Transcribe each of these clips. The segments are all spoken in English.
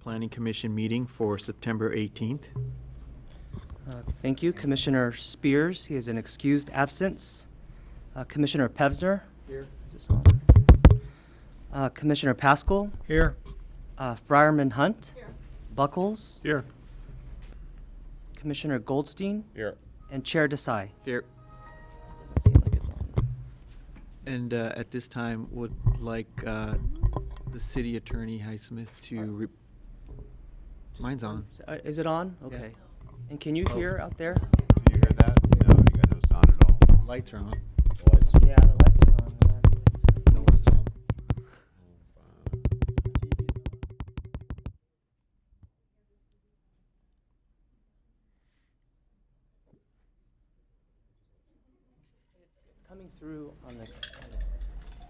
Planning Commission meeting for September 18th. Thank you. Commissioner Spears, he is an excused absence. Commissioner Pevsner. Here. Is this on? Commissioner Pascal. Here. Friarman Hunt. Here. Buckles. Here. Commissioner Goldstein. Here. And Chair Desai. Here. This doesn't seem like it's on. And at this time, would like the City Attorney Highsmith to... Mine's on. Is it on? Okay. And can you hear out there? Do you hear that? No, you got no sound at all. Lights are on. Yeah, the lights are on. No one's on. It's coming through on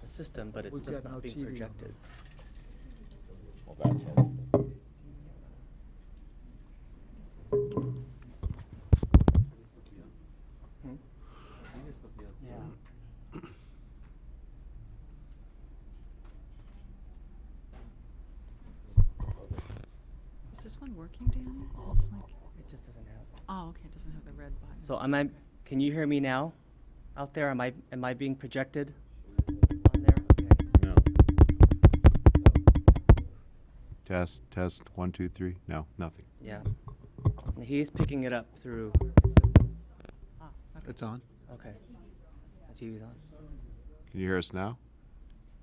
the system, but it's just not being projected. Well, that's helpful. Yeah. Is this one working, Dan? It's like, It just doesn't have. oh, okay, it doesn't have the red button. So can you hear me now out there? Am I being projected on there? Okay. No. Test, 1, 2, 3. No, nothing. Yeah. He's picking it up through. Ah, okay. It's on. Okay. The TV's on. Can you hear us now?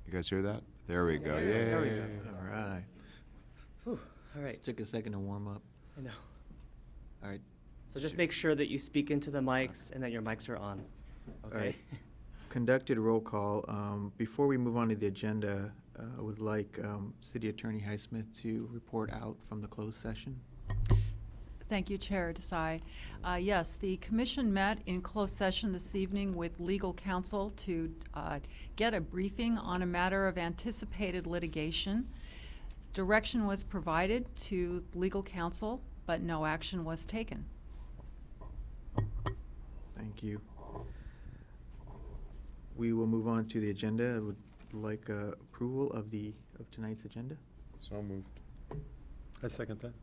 You guys hear that? There we go. Yeah, there we Yay. go. All right. Whew. All right. Took a second to warm up. I know. All right. So just make sure that you speak into the mics and that your mics are on. Okay. right. Conducted roll call. Before we move on to the agenda, I would like City Attorney Highsmith to report out from the closed session. Thank you, Chair Desai. Yes, the commission met in closed session this evening with legal counsel to get a briefing on a matter of anticipated litigation. Direction was provided to legal counsel, but no action was taken. Thank you. We will move on to the agenda. I would like approval of tonight's agenda. So moved. I second that.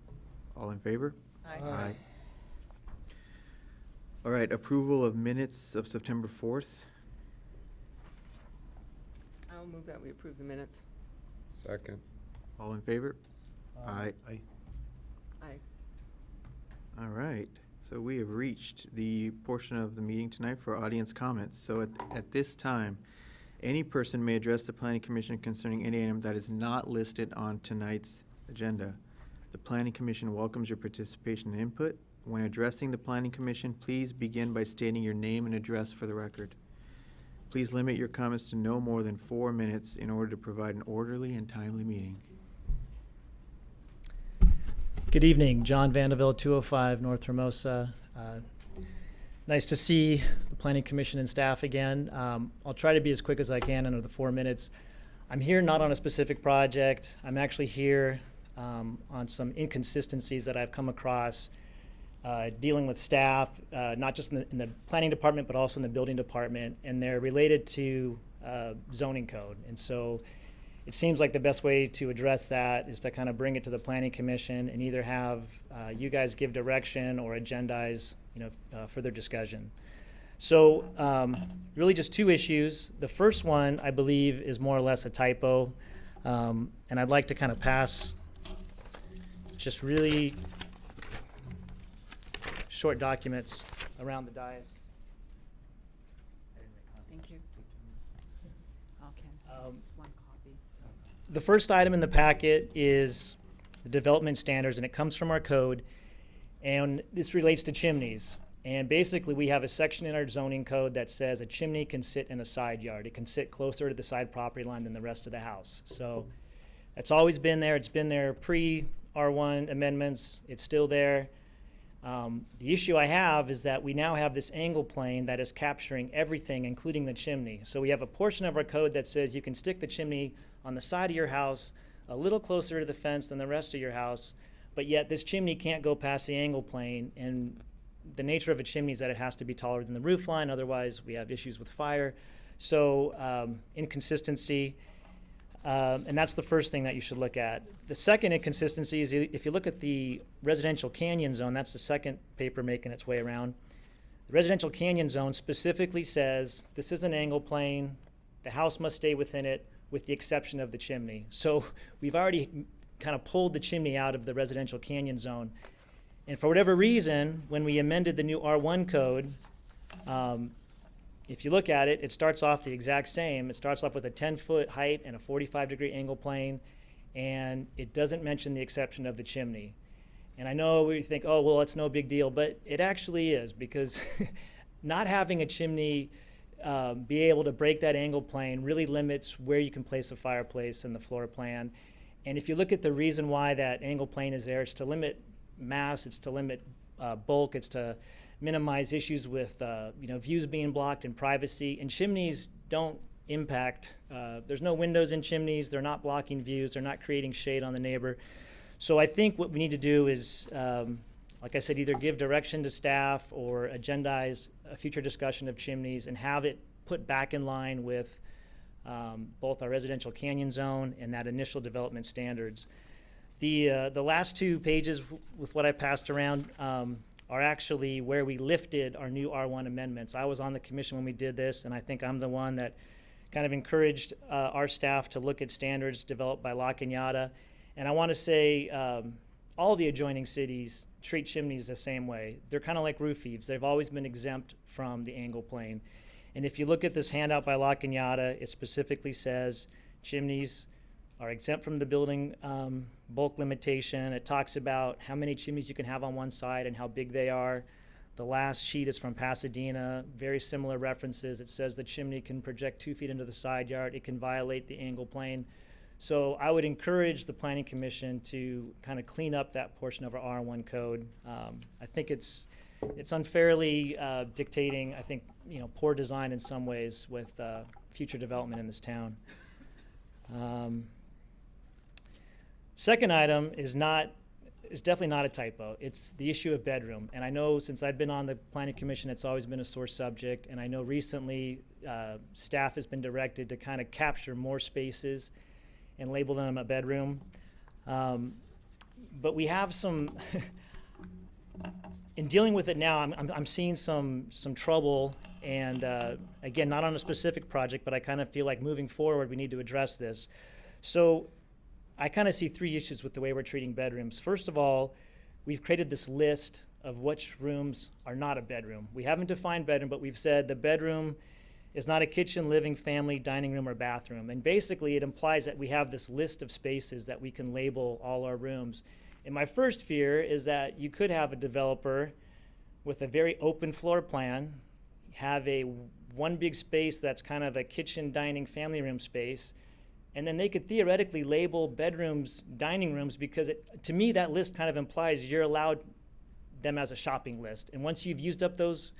All in favor? Aye. All right, approval of minutes of September 4th. I'll move that we approve the minutes. Second. All in favor? Aye. Aye. Aye. All right, so we have reached the portion of the meeting tonight for audience comments. So at this time, any person may address the Planning Commission concerning any item that is not listed on tonight's agenda. The Planning Commission welcomes your participation and input. When addressing the Planning Commission, please begin by stating your name and address for the record. Please limit your comments to no more than 4 minutes in order to provide an orderly and timely meeting. Good evening, John Vanderbilt, 205 North Hermosa. Nice to see the Planning Commission and staff again. I'll try to be as quick as I can under the 4 minutes. I'm here not on a specific project. I'm actually here on some inconsistencies that I've come across dealing with staff, not just in the planning department, but also in the building department, and they're related to zoning code. And so it seems like the best way to address that is to kind of bring it to the Planning Commission and either have you guys give direction or agendize, further discussion. So really just 2 issues. The first one, I believe, is more or less a typo, and I'd like to kind of pass just really short documents around the dais. Thank you. Okay, just one copy. The first item in the packet is the development standards, and it comes from our code, and this relates to chimneys. And basically, we have a section in our zoning code that says a chimney can sit in a side yard. It can sit closer to the side property line than the rest of the house. So that's always been there. It's been there pre-R1 amendments. It's still there. The issue I have is that we now have this angle plane that is capturing everything, including the chimney. So we have a portion of our code that says you can stick the chimney on the side of your house a little closer to the fence than the rest of your house, but yet this chimney can't go past the angle plane, and the nature of a chimney is that it has to be taller than the roof line, otherwise we have issues with fire. So inconsistency. And that's the first thing that you should look at. The second inconsistency is if you look at the residential canyon zone, that's the second paper making its way around. The residential canyon zone specifically says this is an angle plane, the house must stay within it with the exception of the chimney. So we've already kind of pulled the chimney out of the residential canyon zone. And for whatever reason, when we amended the new R1 code, if you look at it, it starts off the exact same. It starts off with a 10-foot height and a 45-degree angle plane, and it doesn't mention the exception of the chimney. And I know we think, oh, well, it's no big deal, but it actually is, because not having a chimney be able to break that angle plane really limits where you can place a fireplace in the floor plan. And if you look at the reason why that angle plane is there, it's to limit mass, it's to limit bulk, it's to minimize issues with views being blocked and privacy. And chimneys don't impact, there's no windows in chimneys, they're not blocking views, they're not creating shade on the neighbor. So I think what we need to do is, like I said, either give direction to staff or agendize a future discussion of chimneys and have it put back in line with both our residential canyon zone and that initial development standards. The last 2 pages with what I passed around are actually where we lifted our new R1 amendments. I was on the commission when we did this, and I think I'm the one that kind of encouraged our staff to look at standards developed by La Cañada. And I want to say all the adjoining cities treat chimneys the same way. They're kind of like roof eaves. They've always been exempt from the angle plane. And if you look at this handout by La Cañada, it specifically says chimneys are exempt from the building bulk limitation. It talks about how many chimneys you can have on one side and how big they are. The last sheet is from Pasadena, very similar references. It says the chimney can project 2 feet into the side yard. It can violate the angle plane. So I would encourage the Planning Commission to kind of clean up that portion of our R1 code. I think it's unfairly dictating, I think, poor design in some ways with future development in this town. Second item is definitely not a typo. It's the issue of bedroom. And I know since I've been on the Planning Commission, it's always been a sore subject. And I know recently staff has been directed to kind of capture more spaces and label them a bedroom. But we have some, in dealing with it now, I'm seeing some trouble. And again, not on a specific project, but I kind of feel like moving forward, we need to address this. So I kind of see 3 issues with the way we're treating bedrooms. First of all, we've created this list of which rooms are not a bedroom. We haven't defined bedroom, but we've said the bedroom is not a kitchen, living, family, dining room, or bathroom. And basically, it implies that we have this list of spaces that we can label all our rooms. And my first fear is that you could have a developer with a very open floor plan, have one big space that's kind of a kitchen, dining, family room space, and then they could theoretically label bedrooms dining rooms, because to me that list kind of implies you're allowed them as a shopping list. And once you've used up those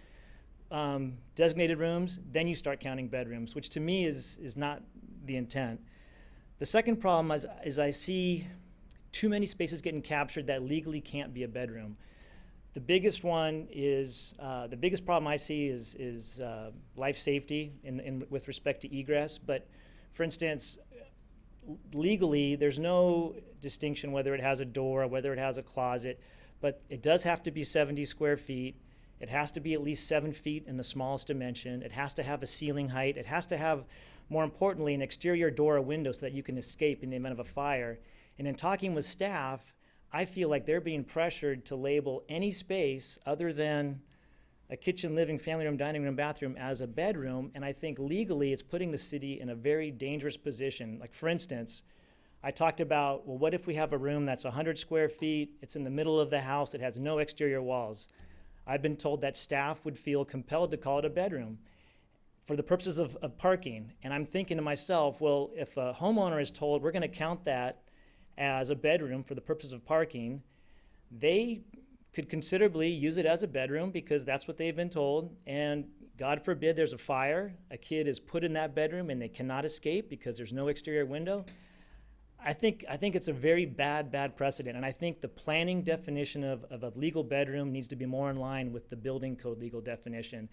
designated rooms, then you start counting bedrooms, which to me is not the intent. The second problem is I see too many spaces getting captured that legally can't be a bedroom. The biggest one is, the biggest problem I see is life safety with respect to egress. But for instance, legally, there's no distinction whether it has a door or whether it has a closet, but it does have to be 70 square feet. It has to be at least 7 feet in the smallest dimension. It has to have a ceiling height. It has to have, more importantly, an exterior door or window so that you can escape in the event of a fire. And in talking with staff, I feel like they're being pressured to label any space other than a kitchen, living, family room, dining room, bathroom as a bedroom. And I think legally it's putting the city in a very dangerous position. Like, for instance, I talked about, well, what if we have a room that's 100 square feet, it's in the middle of the house, it has no exterior walls? I've been told that staff would feel compelled to call it a bedroom for the purposes of parking. And I'm thinking to myself, well, if a homeowner is told we're going to count that as a bedroom for the purposes of parking, they could considerably use it as a bedroom because that's what they've been told. And God forbid there's a fire, a kid is put in that bedroom and they cannot escape because there's no exterior window. I think it's a very bad precedent. And I think the planning definition of a legal bedroom needs to be more in line with the building code legal definition.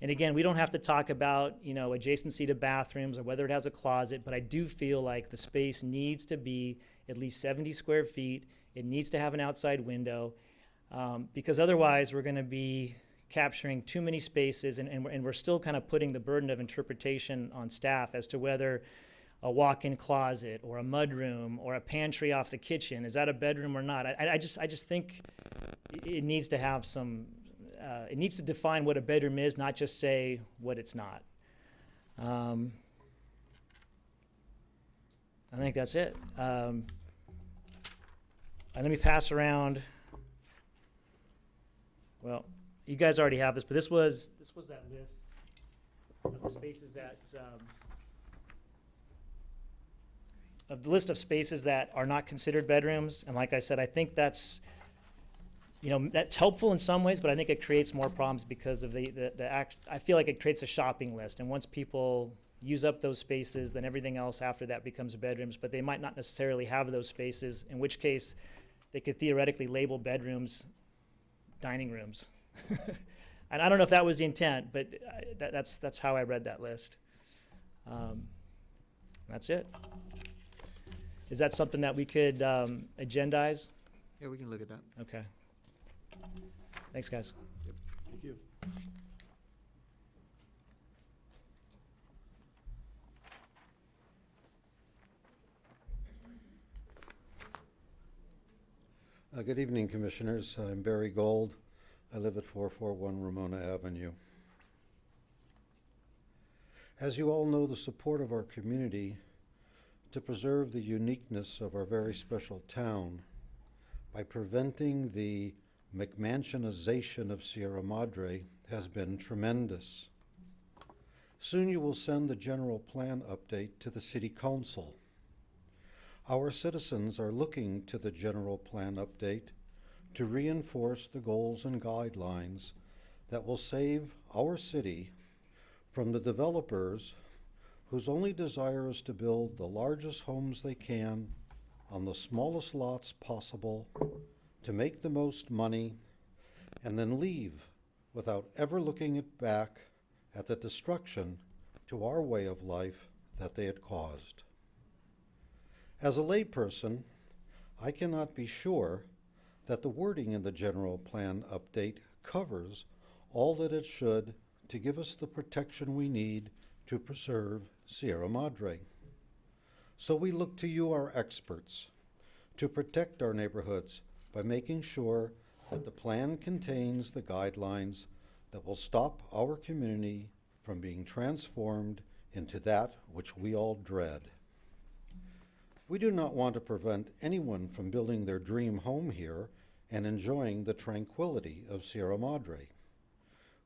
And again, we don't have to talk about, adjacency to bathrooms or whether it has a closet, but I do feel like the space needs to be at least 70 square feet. It needs to have an outside window, because otherwise we're going to be capturing too many spaces, and we're still kind of putting the burden of interpretation on staff as to whether a walk-in closet or a mudroom or a pantry off the kitchen, is that a bedroom or not? I just think it needs to have some, it needs to define what a bedroom is, not just say what it's not. I think that's it. And let me pass around. Well, you guys already have this, but this was that list of the spaces that of the list of spaces that are not considered bedrooms. And like I said, I think that's that's helpful in some ways, but I think it creates more problems because of I feel like it creates a shopping list, and once people use up those spaces, then everything else after that becomes bedrooms, but they might not necessarily have those spaces, in which case they could theoretically label bedrooms dining rooms. And I don't know if that was the intent, but that's how I read that list. That's it. Is that something that we could agendize? Yeah, we can look at that. Okay. Thanks, guys. Thank you. Good evening, Commissioners. I'm Barry Gold. I live at 441 Ramona Avenue. As you all know, the support of our community to preserve the uniqueness of our very special town by preventing the McMansionization of Sierra Madre has been tremendous. Soon you will send the general plan update to the City Council. Our citizens are looking to the general plan update to reinforce the goals and guidelines that will save our city from the developers whose only desire is to build the largest homes they can on the smallest lots possible to make the most money and then leave without ever looking back at the destruction to our way of life that they had caused. As a layperson, I cannot be sure that the wording in the general plan update covers all that it should to give us the protection we need to preserve Sierra Madre. So we look to you, our experts, to protect our neighborhoods by making sure that the plan contains the guidelines that will stop our community from being transformed into that which we all dread. We do not want to prevent anyone from building their dream home here and enjoying the tranquility of Sierra Madre.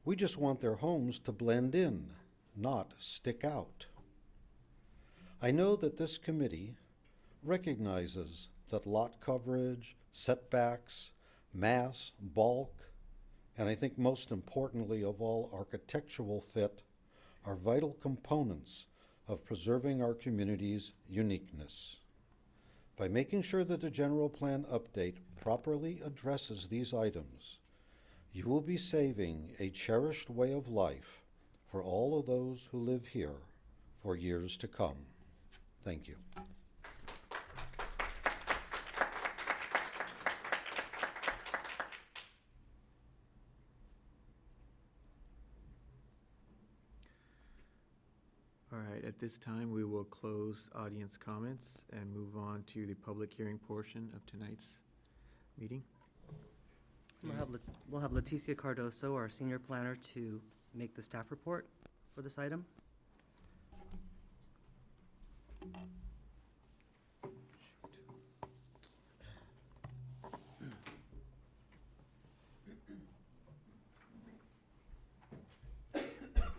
We just want their homes to blend in, not stick out. I know that this committee recognizes that lot coverage, setbacks, mass, bulk, and I think most importantly of all, architectural fit are vital components of preserving our community's uniqueness. By making sure that the general plan update properly addresses these items, you will be saving a cherished way of life for all of those who live here for years to come. Thank you. All right, at this time, we will close audience comments and move on to the public hearing portion of tonight's meeting. We'll have Leticia Cardoso, our senior planner, to make the staff report for this item.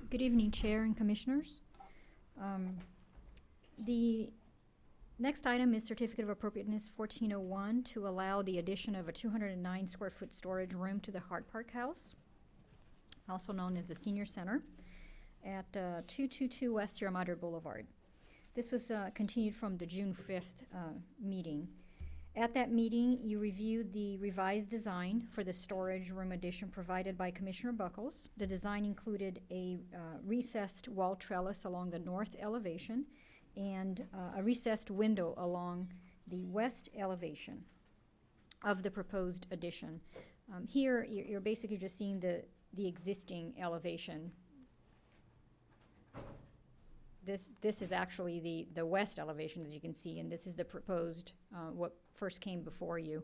Good evening, Chair and Commissioners. The next item is Certificate of Appropriateness 1401 to allow the addition of a 209 square foot storage room to the Hart Park House, also known as the Senior Center, at 222 West Sierra Madre Boulevard. This was continued from the June 5th meeting. At that meeting, you reviewed the revised design for the storage room addition provided by Commissioner Buckles. The design included a recessed wall trellis along the north elevation and a recessed window along the west elevation of the proposed addition. Here, you're basically just seeing the existing elevation. This is actually the west elevation, as you can see, and this is the proposed, what first came before you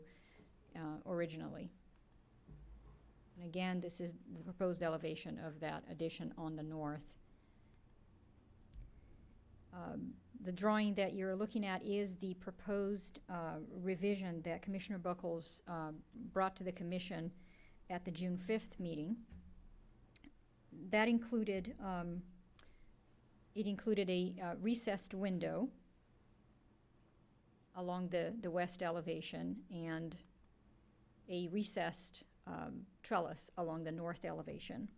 originally. And again, this is the proposed elevation of that addition on the north. The drawing that you're looking at is the proposed revision that Commissioner Buckles brought to the commission at the June 5th meeting. That included a recessed window along the west elevation and a recessed trellis along the north elevation.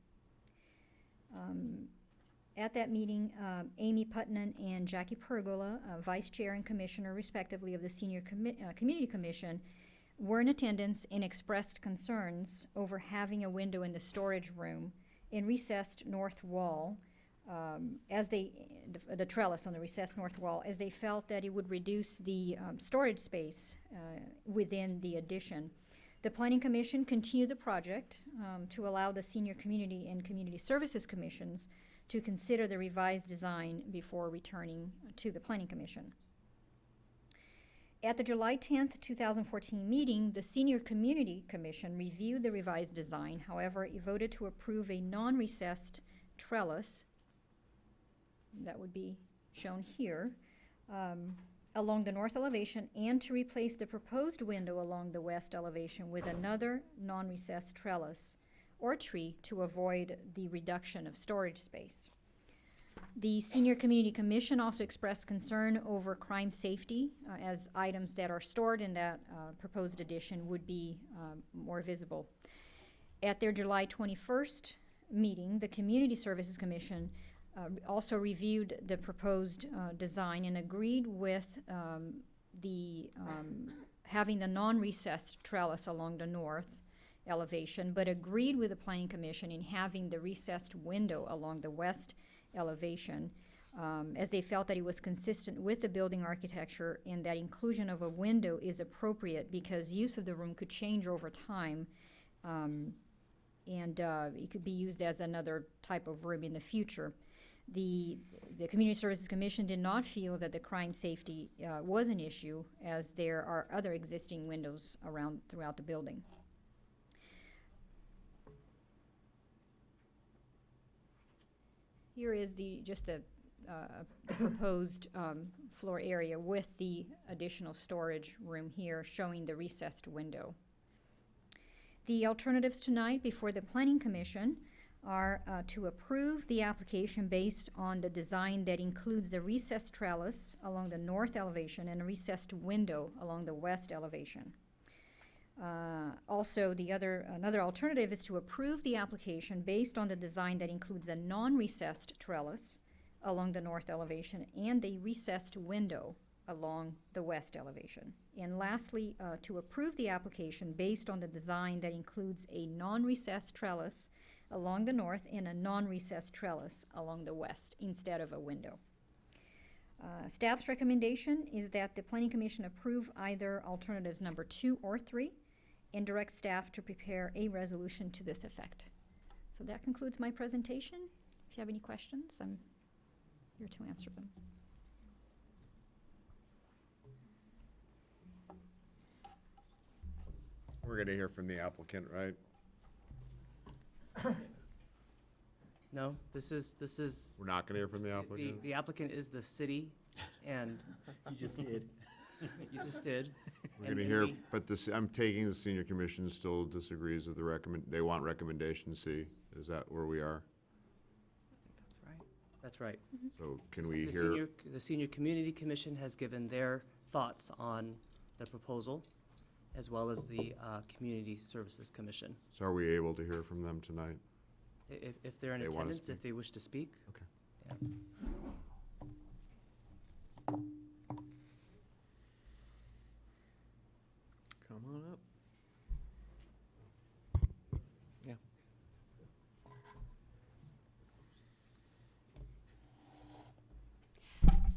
At that meeting, Amy Putnam and Jackie Pergola, Vice Chair and Commissioner respectively of the Senior Community Commission, were in attendance and expressed concerns over having a window in the storage room in recessed north wall, the trellis on the recessed north wall, as they felt that it would reduce the storage space within the addition. The Planning Commission continued the project to allow the Senior Community and Community Services Commissions to consider the revised design before returning to the Planning Commission. At the July 10th, 2014 meeting, the Senior Community Commission reviewed the revised design. However, it voted to approve a non-recessed trellis that would be shown here along the north elevation, and to replace the proposed window along the west elevation with another non-recessed trellis or tree to avoid the reduction of storage space. The Senior Community Commission also expressed concern over crime safety as items that are stored in that proposed addition would be more visible. At their July 21st meeting, the Community Services Commission also reviewed the proposed design and agreed with having the non-recessed trellis along the north elevation, but agreed with the Planning Commission in having the recessed window along the west elevation, as they felt that it was consistent with the building architecture and that inclusion of a window is appropriate because use of the room could change over time, and it could be used as another type of room in the future. The Community Services Commission did not feel that the crime safety was an issue, as there are other existing windows around throughout the building. Here is the proposed floor area with the additional storage room here showing the recessed window. The alternatives tonight before the Planning Commission are to approve the application based on the design that includes the recessed trellis along the north elevation and a recessed window along the west elevation. Also, another alternative is to approve the application based on the design that includes a non-recessed trellis along the north elevation and a recessed window along the west elevation. And lastly, to approve the application based on the design that includes a non-recessed trellis along the north and a non-recessed trellis along the west instead of a window. Staff's recommendation is that the Planning Commission approve either alternatives number 2 or 3 and direct staff to prepare a resolution to this effect. So that concludes my presentation. If you have any questions, I'm here to answer them. We're going to hear from the applicant, right? No, this is, We're not going to hear from the applicant? the applicant is the city, and You just did. you just did. We're And going to hear, we- but I'm taking the senior commission still disagrees with they want recommendation C. Is that where we are? That's right. That's right. So can we The hear? The Senior Community Commission has given their thoughts on the proposal, as well as the Community Services Commission. So are we able to hear from them tonight? If they're in They wanna attendance, speak. if they wish to speak. Okay. Yeah.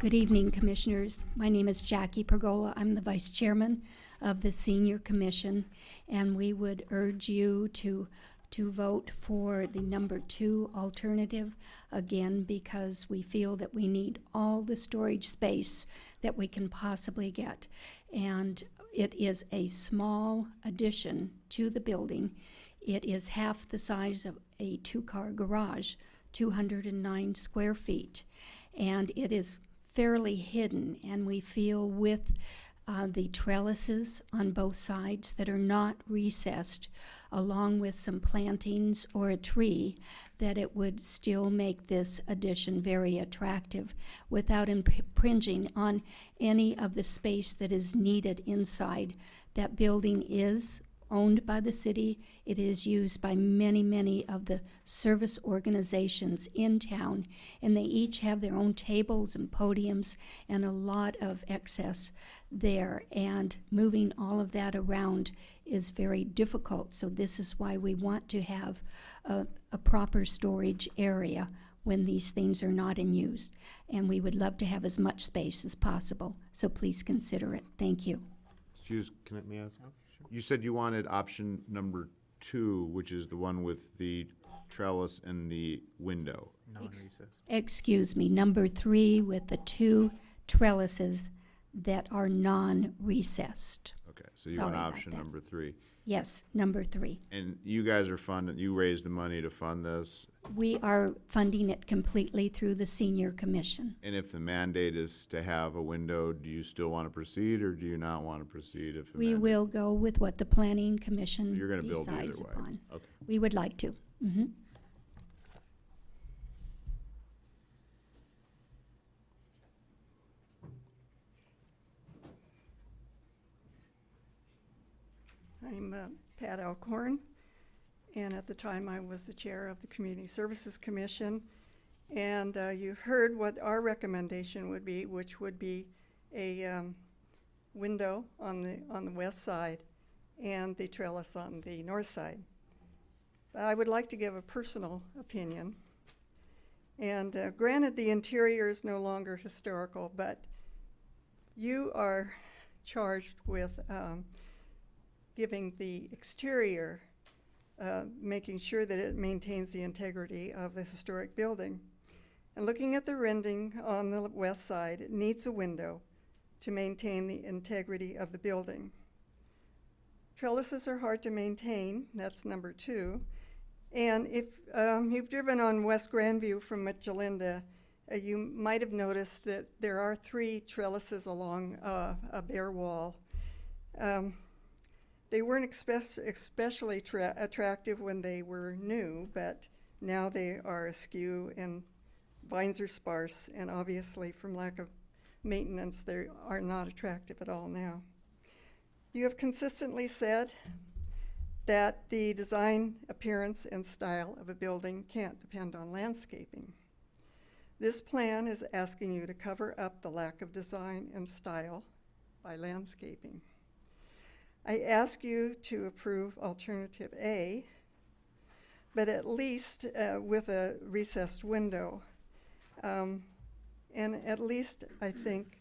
Good evening, Commissioners. My name is Jackie Pergola. I'm the Vice Chairman of the Senior Commission, and we would urge you to vote for the number 2 alternative, again, because we feel that we need all the storage space that we can possibly get. And it is a small addition to the building. It is half the size of a 2-car garage, 209 square feet, and it is fairly hidden, and we feel with the trellises on both sides that are not recessed, along with some plantings or a tree, that it would still make this addition very attractive without impinging on any of the space that is needed inside. That building is owned by the city. It is used by many, many of the service organizations in town, and they each have their own tables and podiums and a lot of excess there, and moving all of that around is very difficult. So this is why we want to have a proper storage area when these things are not in use, and we would love to have as much space as possible. So please consider it. Thank you. Excuse, may I ask? You said you wanted option number 2, which is the one with the trellis and the window. Non-recessed. Excuse me, number 3 with the 2 trellises that are non-recessed. Okay, so you want Sorry about option that. number 3. Yes, number 3. And you guys are funding, you raised the money to fund this, We are funding it completely through the Senior Commission. and if the mandate is to have a window, do you still want to proceed, or do you not want to proceed if the We mandate- will go with what the Planning Commission So you're gonna build either decides way. upon. Okay. We would like to. Mhm. I'm Pat Alcorn, and at the time I was the chair of the Community Services Commission. And you heard what our recommendation would be, which would be a window on the west side and the trellis on the north side. I would like to give a personal opinion. And granted, the interior is no longer historical, but you are charged with giving the exterior, making sure that it maintains the integrity of the historic building. And looking at the rendering on the west side, it needs a window to maintain the integrity of the building. Trellises are hard to maintain, that's number 2. And if you've driven on West Grandview from Mitchalinda, you might have noticed that there are 3 trellises along a bare wall. They weren't especially attractive when they were new, but now they are askew and vines are sparse, and obviously from lack of maintenance, they are not attractive at all now. You have consistently said that the design, appearance, and style of a building can't depend on landscaping. This plan is asking you to cover up the lack of design and style by landscaping. I ask you to approve alternative A, but at least with a recessed window. And at least, I think,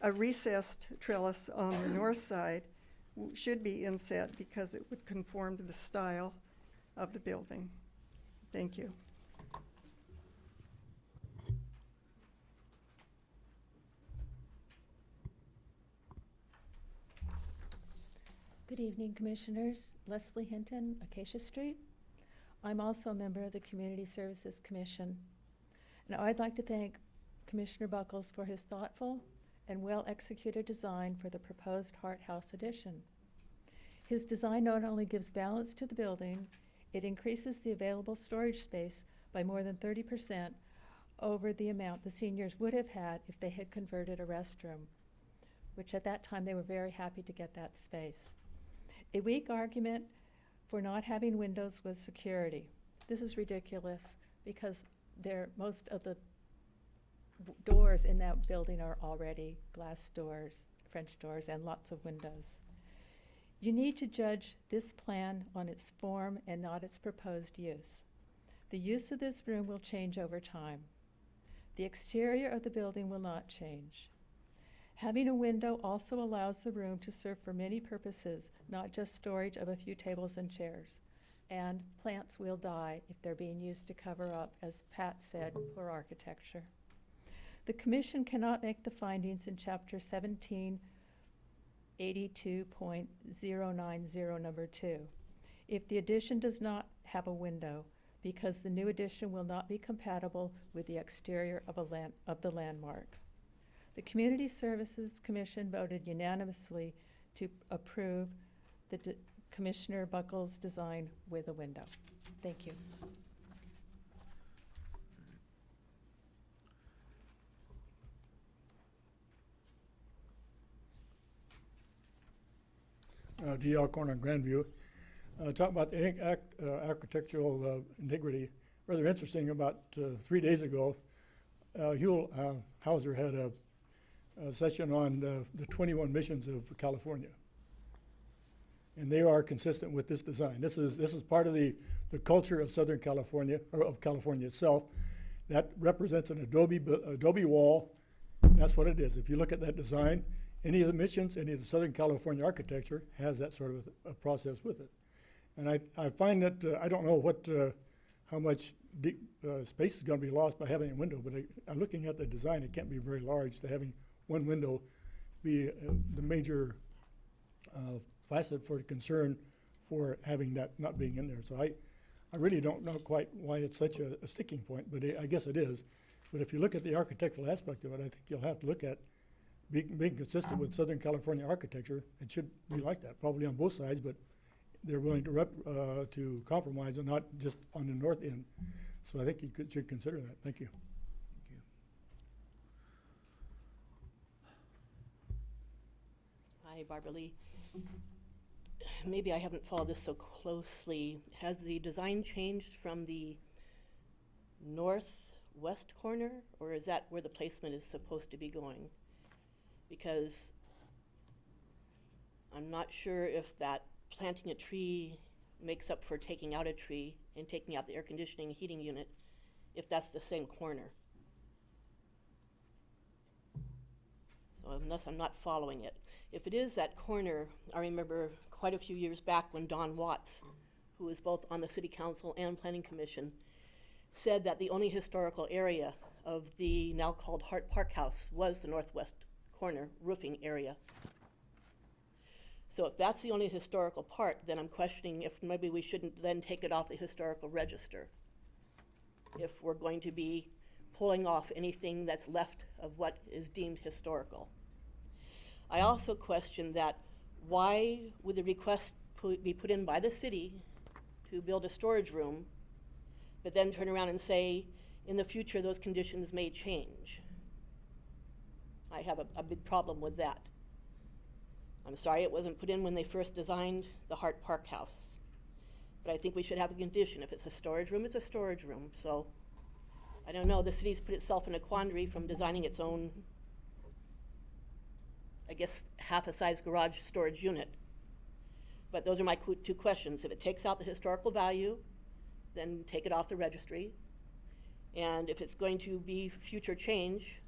a recessed trellis on the north side should be inset because it would conform to the style of the building. Thank you. Good evening, Commissioners. Leslie Hinton, Acacia Street. I'm also a member of the Community Services Commission. Now, I'd like to thank Commissioner Buckles for his thoughtful and well-executed design for the proposed Hart House addition. His design not only gives balance to the building, it increases the available storage space by more than 30% over the amount the seniors would have had if they had converted a restroom, which at that time they were very happy to get that space. A weak argument for not having windows was security. This is ridiculous because most of the doors in that building are already glass doors, French doors, and lots of windows. You need to judge this plan on its form and not its proposed use. The use of this room will change over time. The exterior of the building will not change. Having a window also allows the room to serve for many purposes, not just storage of a few tables and chairs. And plants will die if they're being used to cover up, as Pat said, poor architecture. The commission cannot make the findings in Chapter 1782.090, number 2, if the addition does not have a window, because the new addition will not be compatible with the exterior of the landmark. The Community Services Commission voted unanimously to approve Commissioner Buckles' design with a window. Thank you. D. Alcorn on Grandview. Talking about the architectural integrity, rather interesting, about 3 days ago, Huell Hauser had a session on the 21 missions of California. And they are consistent with this design. This is part of the culture of Southern California, or of California itself. That represents an adobe wall. That's what it is. If you look at that design, any of the missions, any of the Southern California architecture has that sort of a process with it. And I find that, I don't know how much space is going to be lost by having a window, but I'm looking at the design, it can't be very large to having one window be the major facet for concern for having that not being in there. So I really don't know quite why it's such a sticking point, but I guess it is. But if you look at the architectural aspect of it, I think you'll have to look at being consistent with Southern California architecture. It should be like that, probably on both sides, but they're willing to compromise and not just on the north end. So I think you should consider that. Thank you. Thank you. Hi, Barbara Lee. Maybe I haven't followed this so closely. Has the design changed from the northwest corner, or is that where the placement is supposed to be going? Because I'm not sure if that planting a tree makes up for taking out a tree and taking out the air conditioning heating unit, if that's the same corner. So unless I'm not following it. If it is that corner, I remember quite a few years back when Don Watts, who was both on the City Council and Planning Commission, said that the only historical area of the now called Hart Park House was the northwest corner roofing area. So if that's the only historical part, then I'm questioning if maybe we shouldn't then take it off the historical register, if we're going to be pulling off anything that's left of what is deemed historical. I also question that why would the request be put in by the city to build a storage room, but then turn around and say, in the future, those conditions may change? I have a big problem with that. I'm sorry it wasn't put in when they first designed the Hart Park House. But I think we should have a condition. If it's a storage room, it's a storage room. So, I don't know, the city's put itself in a quandary from designing its own, I guess, half a size garage storage unit. But those are my two questions. If it takes out the historical value, then take it off the registry. And if it's going to be future change,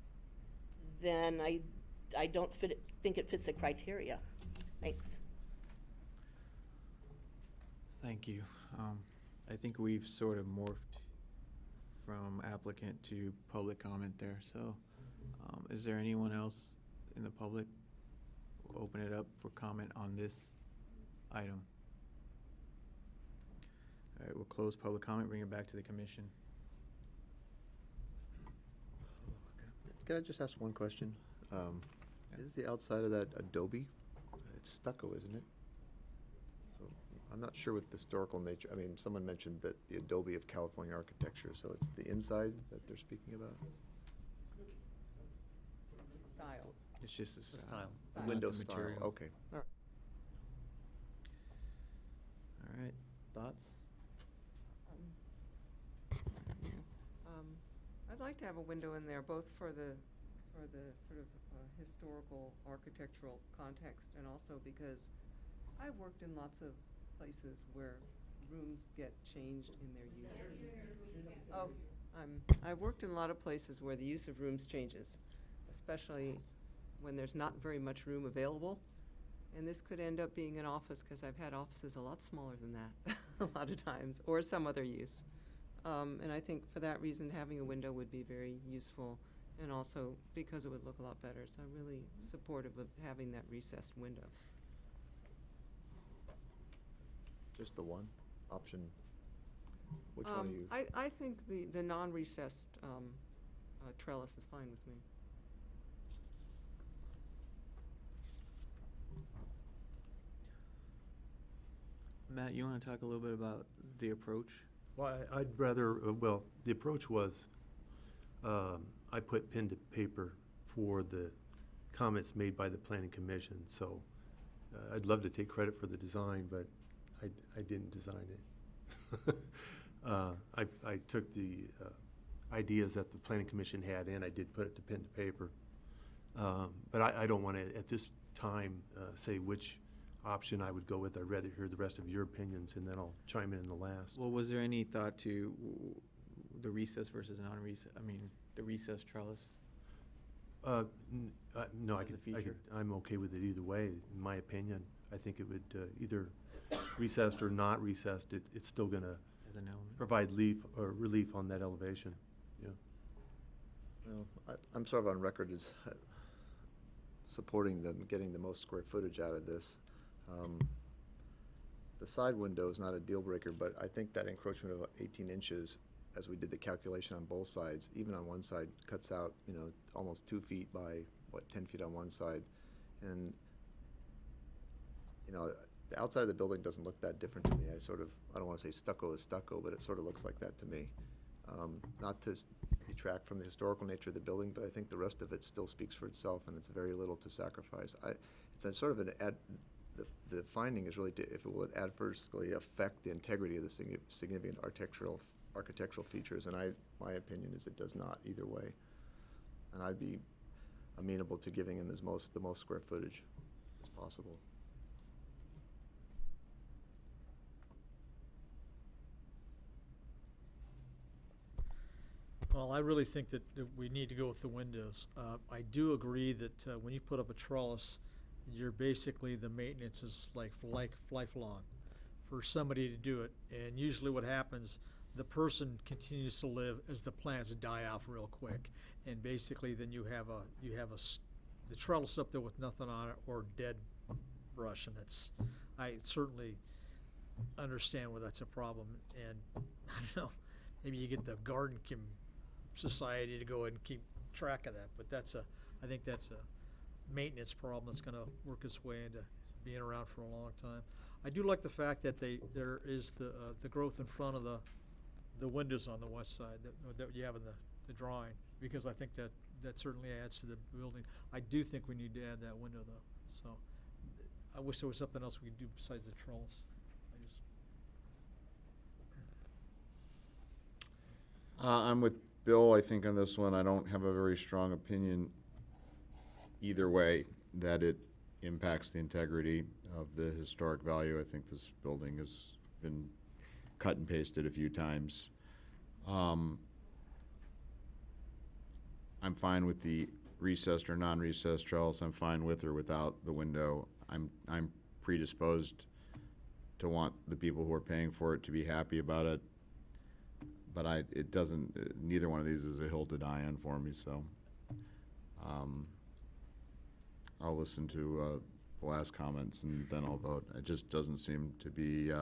then I don't think it fits the criteria. Thanks. Thank you. I think we've sort of morphed from applicant to public comment there. So is there anyone else in the public? We'll open it up for comment on this item. All right, we'll close public comment, bring it back to the commission. Can I just ask one question? Is the outside of that adobe? It's stucco, isn't it? So I'm not sure with the historical nature. I mean, someone mentioned that the adobe of California architecture, so it's the inside that they're speaking about? Style. It's just a style. The not window the style, material. okay. All right. All right, thoughts? I'd like to have a window in there, both for the sort of historical architectural context, and also because I've worked in lots of places where rooms get changed in their use. Oh, I've worked in a lot of places where the use of rooms changes, especially when there's not very much room available. And this could end up being an office, because I've had offices a lot smaller than that a lot of times, or some other use. And I think for that reason, having a window would be very useful, and also because it would look a lot better. So I'm really supportive of having that recessed window. Just the one option? Which one are you? I think the non-recessed trellis is fine with me. Matt, you want to talk a little bit about the approach? Well, I'd rather, well, the approach was, I put pen to paper for the comments made by the planning commission, so I'd love to take credit for the design, but I didn't design it. I took the ideas that the planning commission had, and I did put it to pen to paper. But I don't want to, at this time, say which option I would go with. I'd rather hear the rest of your opinions, and then I'll chime in the last. Well, was there any thought to the recess versus non-recess, the recess trellis? No, As a feature? I'm okay with it either way, in my opinion. I think it would, either recessed or not recessed, it's still gonna As an element? provide relief on that elevation, yeah. Well, I'm sort of on record as supporting them getting the most square footage out of this. The side window is not a deal breaker, but I think that encroachment of 18 inches, as we did the calculation on both sides, even on one side, cuts out, almost 2 feet by, 10 feet on one side. And, the outside of the building doesn't look that different to me. I don't want to say stucco is stucco, but it sort of looks like that to me. Not to detract from the historical nature of the building, but I think the rest of it still speaks for itself, and it's very little to sacrifice. It's a sort of the finding is really if it will adversely affect the integrity of the significant architectural features, and my opinion is it does not either way. And I'd be amenable to giving him the most square footage as possible. Well, I really think that we need to go with the windows. I do agree that when you put up a trellis, you're basically, the maintenance is like lifelong for somebody to do it. And usually what happens, the person continues to live as the plants die off real quick. And basically then you have the trellis up there with nothing on it, or dead brush, and I certainly understand where that's a problem. And I don't know, maybe you get the garden society to go ahead and keep track of that, but I think that's a maintenance problem that's going to work its way into being around for a long time. I do like the fact that there is the growth in front of the windows on the west side that you have in the drawing, because I think that certainly adds to the building. I do think we need to add that window though, so I wish there was something else we could do besides the trellis. I'm with Bill, I think, on this one. I don't have a very strong opinion either way that it impacts the integrity of the historic value. I think this building has been cut and pasted a few times. I'm fine with the recessed or non-recessed trellis. I'm fine with or without the window. I'm predisposed to want the people who are paying for it to be happy about it. But it doesn't, neither one of these is a hill to die on for me, so I'll listen to the last comments and then I'll vote. It just doesn't seem to be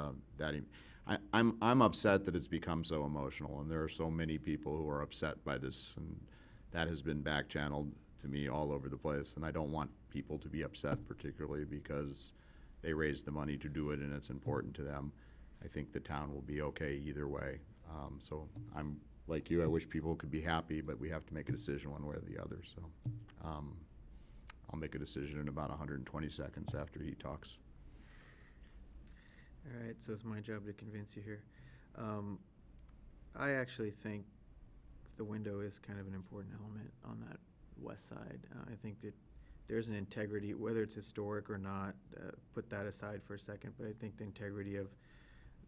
I'm upset that it's become so emotional, and there are so many people who are upset by this, and that has been back-channeled to me all over the place, and I don't want people to be upset, particularly because they raised the money to do it and it's important to them. I think the town will be okay either way. So I'm like you, I wish people could be happy, but we have to make a decision one way or the other. So I'll make a decision in about 120 seconds after he talks. All right, so it's my job to convince you here. I actually think the window is kind of an important element on that west side. I think that there's an integrity, whether it's historic or not, put that aside for a second, but I think the integrity of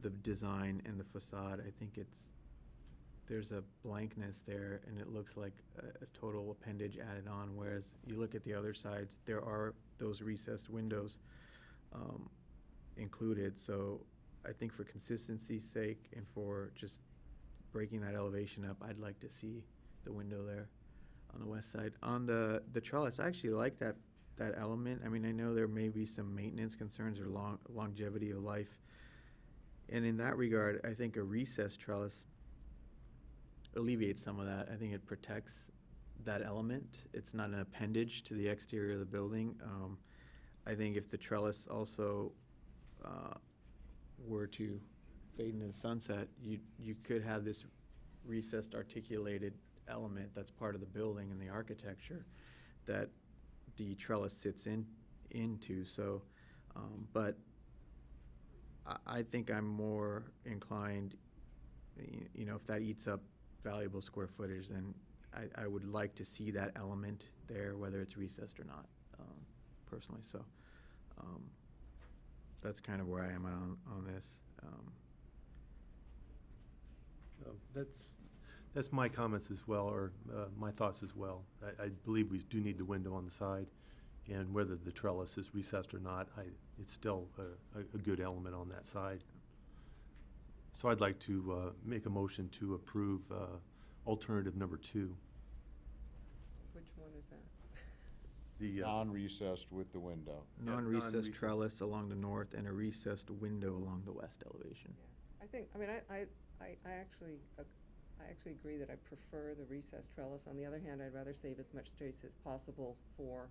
the design and the facade, I think there's a blankness there, and it looks like a total appendage added on, whereas you look at the other sides, there are those recessed windows included. So I think for consistency's sake and for just breaking that elevation up, I'd like to see the window there on the west side. On the trellis, I actually like that element. I mean, I know there may be some maintenance concerns or longevity of life. And in that regard, I think a recessed trellis alleviates some of that. I think it protects that element. It's not an appendage to the exterior of the building. I think if the trellis also were to fade into the sunset, you could have this recessed articulated element that's part of the building and the architecture that the trellis sits into. So, but I think I'm more inclined, you know, if that eats up valuable square footage, then I would like to see that element there, whether it's recessed or not, personally. So that's kind of where I am on this. That's my comments as well, or my thoughts as well. I believe we do need the window on the side, and whether the trellis is recessed or not, it's still a good element on that side. So I'd like to make a motion to approve alternative number 2. Which one is that? The Non-recessed with the window. Non-recessed non-recessed. trellis along the north and a recessed window along the west elevation. I think, I mean, I actually agree that I prefer the recessed trellis. On the other hand, I'd rather save as much space as possible for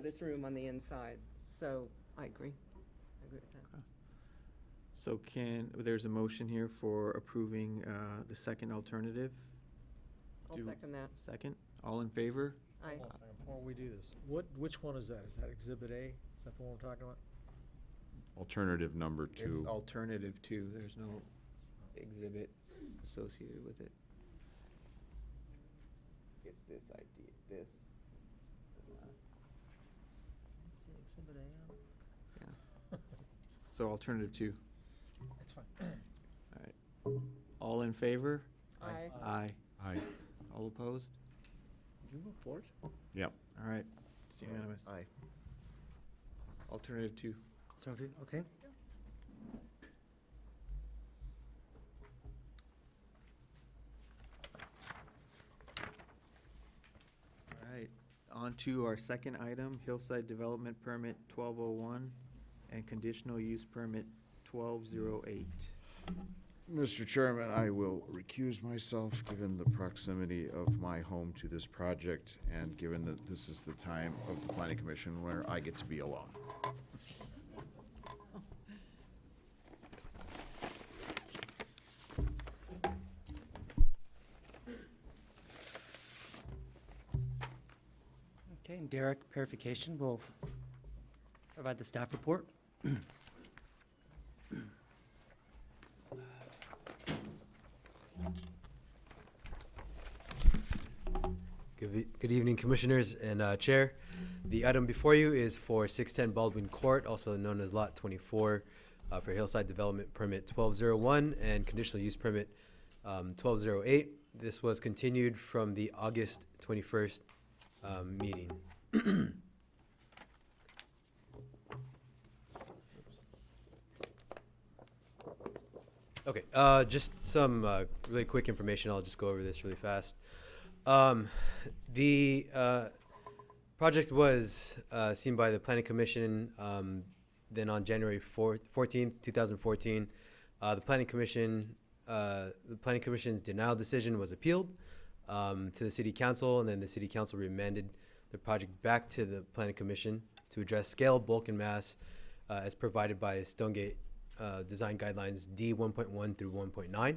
this room on the inside. So I agree. I agree with that. Okay. So there's a motion here for approving the second alternative. I'll second that. Second, all in favor? Aye. Hold on a second before we do this. Which one is that? Is that Exhibit A? Is that the one we're talking about? Alternative number It's 2. alternative 2. There's no exhibit associated with it. It's this idea, this. Exhibit A. Yeah. So alternative 2. That's fine. All right. All in favor? Aye. Aye. Aye. All opposed? Did you move forward? Yep. All right. It's unanimous. Aye. Alternative 2. Alternative, okay. All right. On to our second item, Hillside Development Permit 1201 and Conditional Use Permit 1208. Mr. Chairman, I will recuse myself, given the proximity of my home to this project, and given that this is the time of the planning commission where I get to be alone. Okay, and Derek, verification will provide the staff report. Good evening, Commissioners and Chair. The item before you is for 610 Baldwin Court, also known as Lot 24, for Hillside Development Permit 1201 and Conditional Use Permit 1208. This was continued from the August 21st meeting. Okay, just some really quick information. I'll just go over this really fast. The project was seen by the Planning Commission then on January 14th, 2014. The Planning Commission's denial decision was appealed to the City Council, and then the City Council remanded the project back to the Planning Commission to address scale, bulk, and mass as provided by Stonegate Design Guidelines D 1.1 through 1.9.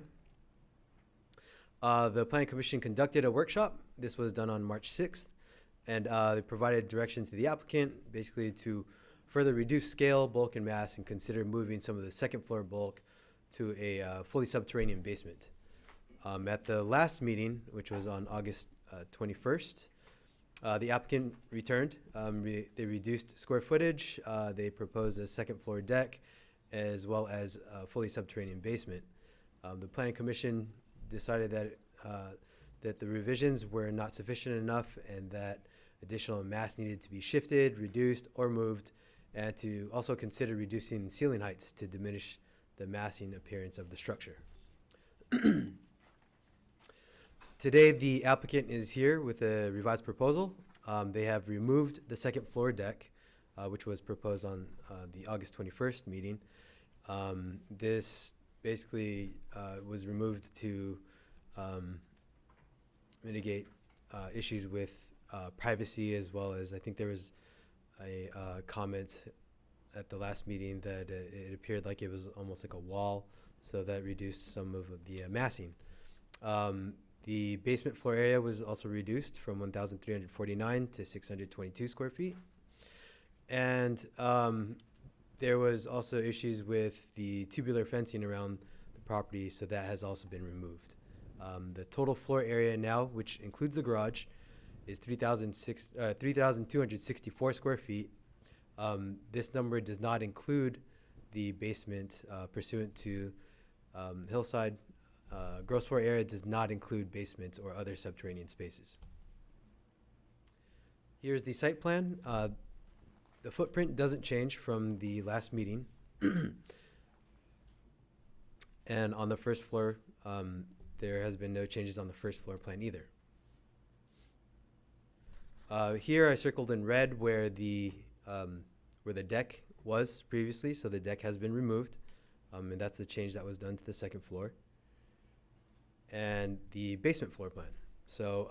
The Planning Commission conducted a workshop. This was done on March 6th, and they provided direction to the applicant, basically to further reduce scale, bulk, and mass, and consider moving some of the second floor bulk to a fully subterranean basement. At the last meeting, which was on August 21st, the applicant returned. They reduced square footage. They proposed a second floor deck, as well as a fully subterranean basement. The Planning Commission decided that the revisions were not sufficient enough and that additional mass needed to be shifted, reduced, or moved, and to also consider reducing ceiling heights to diminish the massing appearance of the structure. Today, the applicant is here with a revised proposal. They have removed the second floor deck, which was proposed on the August 21st meeting. This basically was removed to mitigate issues with privacy, as well as I think there was a comment at the last meeting that it appeared like it was almost like a wall, so that reduced some of the massing. The basement floor area was also reduced from 1,349 to 622 square feet. And there was also issues with the tubular fencing around the property, so that has also been removed. The total floor area now, which includes the garage, is 3,264 square feet. This number does not include the basement pursuant to Hillside. Gross floor area does not include basements or other subterranean spaces. Here's the site plan. The footprint doesn't change from the last meeting. And on the first floor, there has been no changes on the first floor plan either. Here I circled in red where the deck was previously, so the deck has been removed, and that's the change that was done to the second floor. And the basement floor plan. So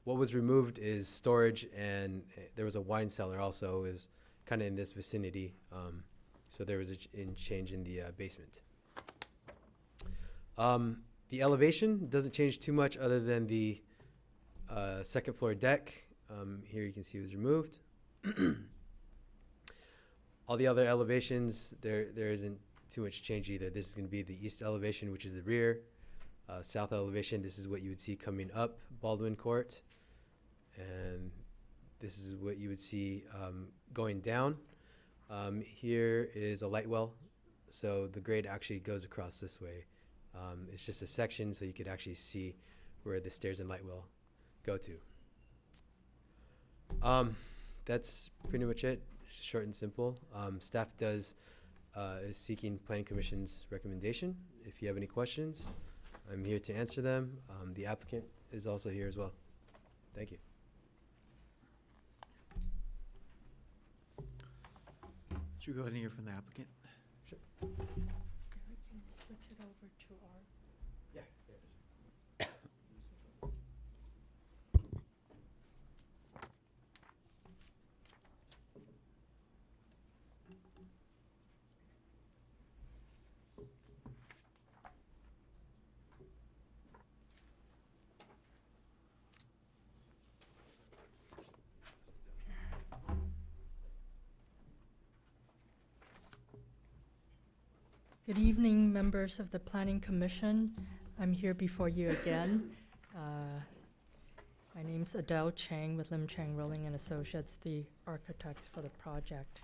what was removed is storage, and there was a wine cellar also, is kind of in this vicinity. So there was a change in the basement. The elevation doesn't change too much other than the second floor deck. Here you can see it was removed. All the other elevations, there isn't too much change either. This is going to be the east elevation, which is the rear. South elevation, this is what you would see coming up Baldwin Court. And this is what you would see going down. Here is a light well. So the grade actually goes across this way. It's just a section, so you could actually see where the stairs and light well go to. That's pretty much it, short and simple. Staff is seeking Planning Commission's recommendation. If you have any questions, I'm here to answer them. The applicant is also here as well. Thank you. Should we go ahead and hear from the applicant? Sure. Can switch it over to our. Yeah. Good evening, members of the Planning Commission. I'm here before you again. My name's Adele Chang with Lim Chang Rolling and Associates, the architects for the project.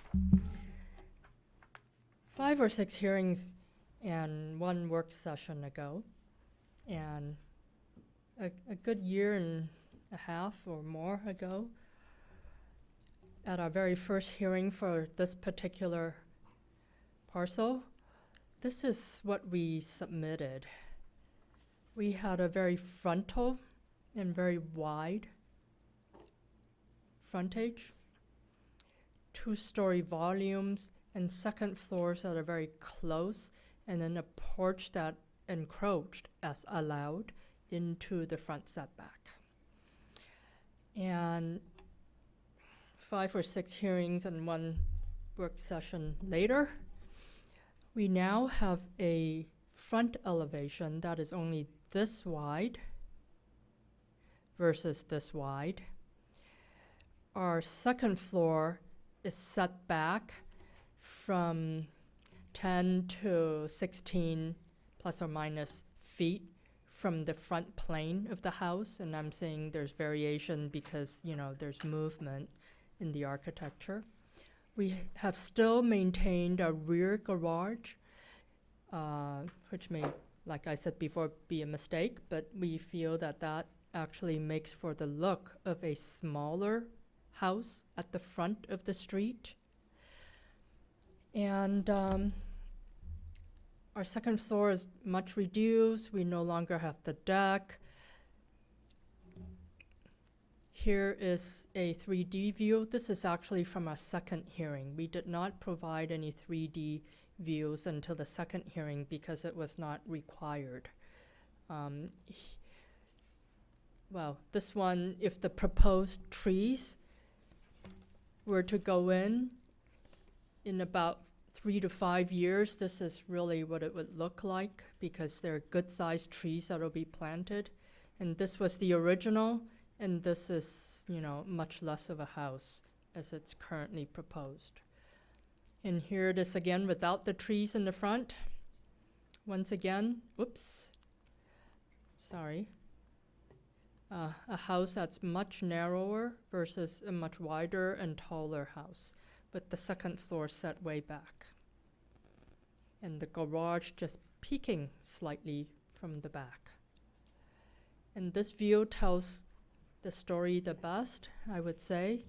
5 or 6 hearings and 1 work session ago, and a good year and a half or more ago, at our very first hearing for this particular parcel, this is what we submitted. We had a very frontal and very wide frontage, 2-story volumes, and second floors that are very close, and then a porch that encroached as allowed into the front setback. And 5 or 6 hearings and 1 work session later, we now have a front elevation that is only this wide versus this wide. Our second floor is set back from 10 to 16 plus or minus feet from the front plane of the house, and I'm saying there's variation because, you know, there's movement in the architecture. We have still maintained a rear garage, which may like I said before, be a mistake, but we feel that that actually makes for the look of a smaller house at the front of the street. And our second floor is much reduced. We no longer have the deck. Here is a 3D view. This is actually from our second hearing. We did not provide any 3D views until the second hearing because it was not required. Well, this one, if the proposed trees were to go in about 3 to 5 years, this is really what it would look like because they're good-sized trees that will be planted. And this was the original, and this is, you know, much less of a house as it's currently proposed. And here it is again without the trees in the front. Once again, oops, sorry. A house that's much narrower versus a much wider and taller house, with the second floor set way back. And the garage just peeking slightly from the back. And this view tells the story the best, I would say.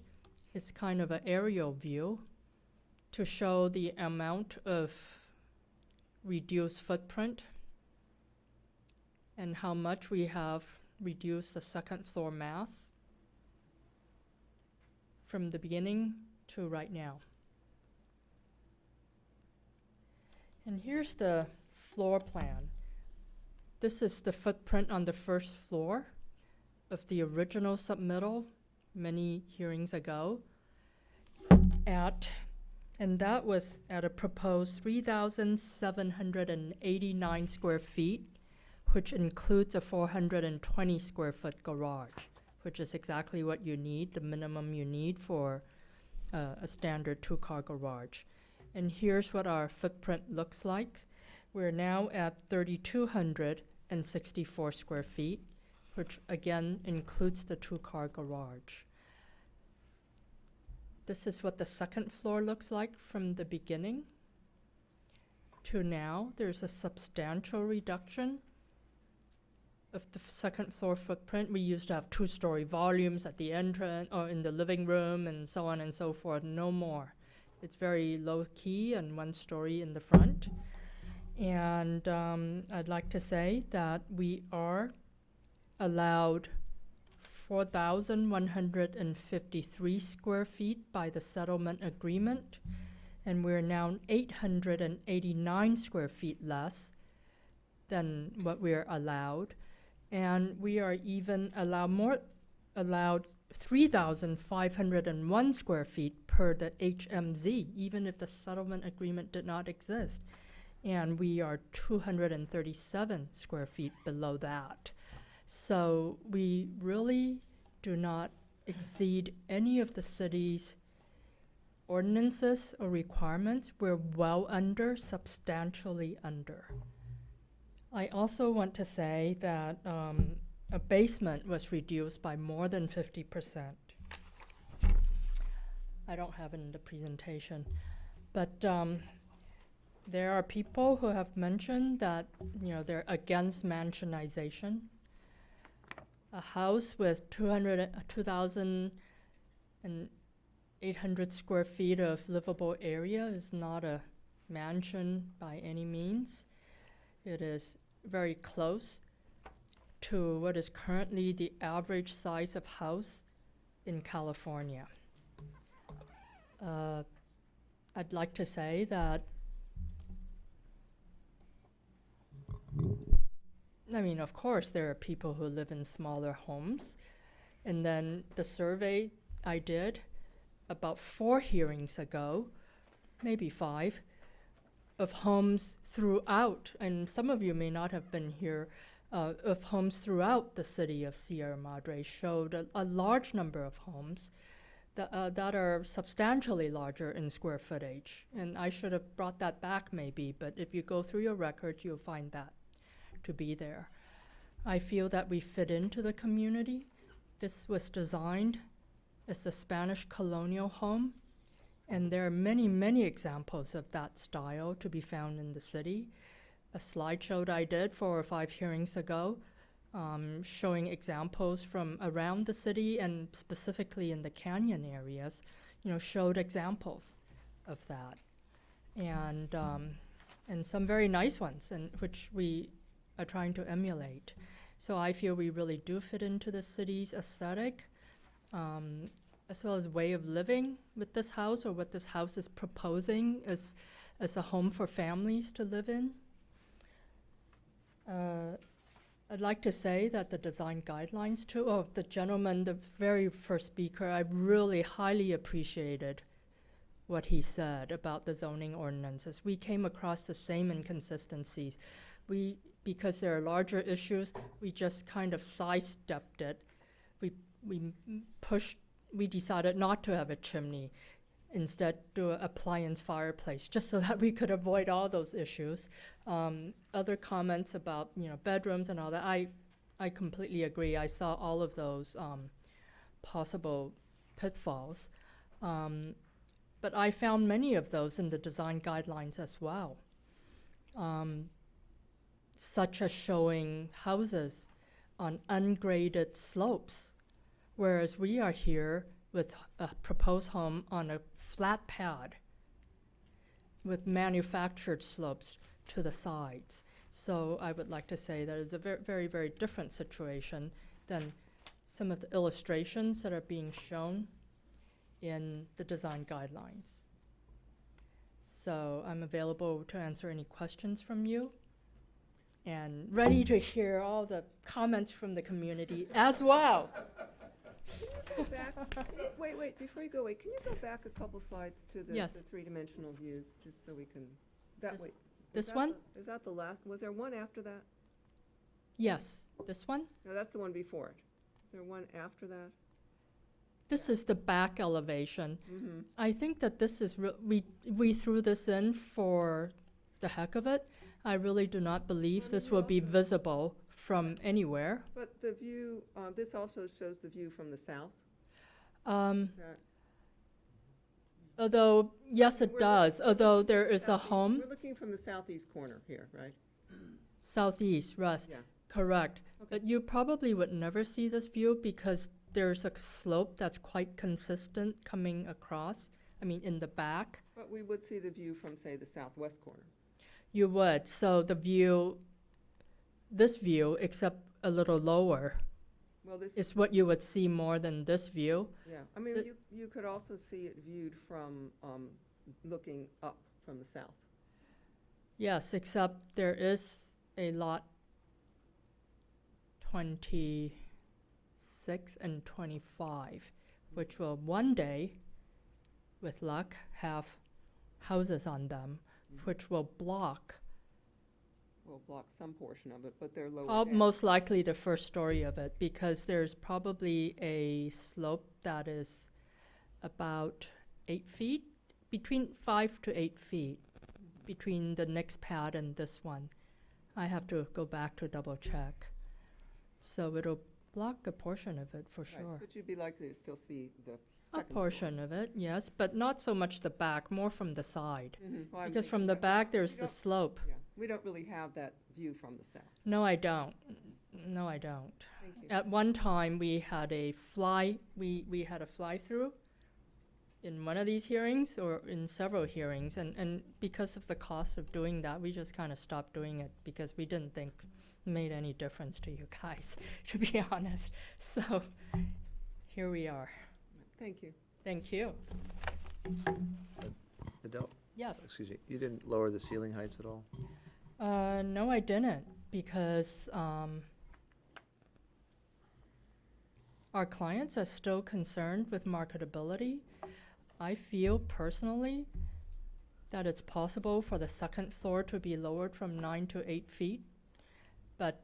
It's kind of an aerial view to show the amount of reduced footprint and how much we have reduced the second floor mass from the beginning to right now. And here's the floor plan. This is the footprint on the first floor of the original submittal many hearings ago and that was at a proposed 3,789 square feet, which includes a 420 square foot garage, which is exactly what you need, the minimum you need for a standard 2-car garage. And here's what our footprint looks like. We're now at 3,264 square feet, which again includes the 2-car garage. This is what the second floor looks like from the beginning to now. There's a substantial reduction of the second floor footprint. We used to have 2-story volumes at the entrance or in the living room and so on and so forth. No more. It's very low key and 1 story in the front. And I'd like to say that we are allowed 4,153 square feet by the settlement agreement, and we're now 889 square feet less than what we're allowed. And we are even allowed 3,501 square feet per the HMZ, even if the settlement agreement did not exist. And we are 237 square feet below that. So we really do not exceed any of the city's ordinances or requirements. We're well under, substantially under. I also want to say that a basement was reduced by more than 50%. I don't have it in the presentation, but there are people who have mentioned that, you know, they're against mansionization. A house with 2,800 square feet of livable area is not a mansion by any means. It is very close to what is currently the average size of house in California. I'd like to say that, I mean, of course, there are people who live in smaller homes. And then the survey I did about 4 hearings ago, maybe 5, of homes throughout, and some of you may not have been here, of homes throughout the city of Sierra Madre showed a large number of homes that are substantially larger in square footage. And I should have brought that back maybe, but if you go through your records, you'll find that to be there. I feel that we fit into the community. This was designed as a Spanish colonial home, and there are many, many examples of that style to be found in the city. a slideshow that I did 4 or 5 hearings ago, showing examples from around the city and specifically in the canyon areas, showed examples of that. And some very nice ones, and which we are trying to emulate. So I feel we really do fit into the city's aesthetic, as well as way of living with this house, or what this house is proposing as a home for families to live in. I'd like to say that the design guidelines too, the gentleman, the very first speaker, I really highly appreciated what he said about the zoning ordinances. We came across the same inconsistencies. Because there are larger issues, we just kind of sidestepped it. We decided not to have a chimney, instead do an appliance fireplace, just so that we could avoid all those issues. Other comments about bedrooms and all that, I completely agree. I saw all of those possible pitfalls. But I found many of those in the design guidelines as well, such as showing houses on ungraded slopes, whereas we are here with a proposed home on a flat pad with manufactured slopes to the sides. So I would like to say that it's a very, very, very different situation than some of the illustrations that are being shown in the design guidelines. So I'm available to answer any questions from you, and ready to hear all the comments from the community as well. Go back. Wait, before you go away, can you go back a couple slides to the Yes. three-dimensional views, just so we can, This one? Is that the last, was there one after that? Yes, this one? No, that's the one before it. Is there one after that? This is the back elevation. Mm-hmm. I think that this is, we threw this in for the heck of it. I really do not believe this will be visible from anywhere. But the view, this also shows the view from the south. Although, yes, it does, although there is a home. We're looking from the southeast corner here, right? Southeast, yes, Yeah. correct. But you probably would never see this view because there's a slope that's quite consistent coming across, in the back. But we would see the view from, say, the southwest corner. You would, so the view, this view, except a little lower, Well, this is what you would see more than this view. Yeah, you could also see it viewed from, looking up from the south. Yes, except there is a lot 26 and 25, which will one day, with luck, have houses on them, which will block some portion of it, but they're lower down. most likely the first story of it, because there's probably a slope that is about 8 feet, between 5 to 8 feet, between the next pad and this one. I have to go back to double check. So it'll block a portion of it for Right, sure. but you'd be likely to still see the A second portion of it, yes, but not so much the back, more from the side. Well, I'm Because thinking from the that back, there's we the don't- slope. Yeah, we don't really have that view from the south. No, I don't. No, I don't. Thank you. At one time, we had a fly-through in one of these hearings, or in several hearings, and because of the cost of doing that, we just kind of stopped doing it because we didn't think it made any difference to you guys, to be honest. So here we are. Thank you. Thank you. Adele? Yes. Excuse me, you didn't lower the ceiling heights at all? No, I didn't, because our clients are still concerned with marketability. I feel personally that it's possible for the second floor to be lowered from 9 to 8 feet, but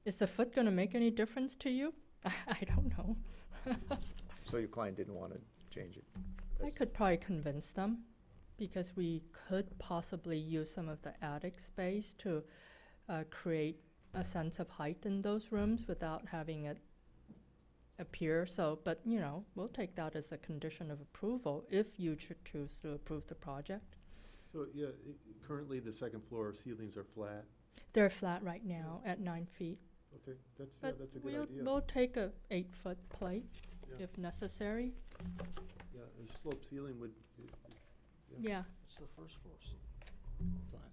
is a foot going to make any difference to you? I don't know. So your client didn't want to change it? I could probably convince them, because we could possibly use some of the attic space to create a sense of height in those rooms without having it appear. So, but we'll take that as a condition of approval if you should choose to approve the project. So, yeah, currently the second floor ceilings are flat. They're flat right now at 9 feet. Okay, that's, yeah, But that's a good we'll, idea. we'll take a 8-foot plate Yeah. if necessary. Yeah, a sloped ceiling would, Yeah. It's the first floor flat.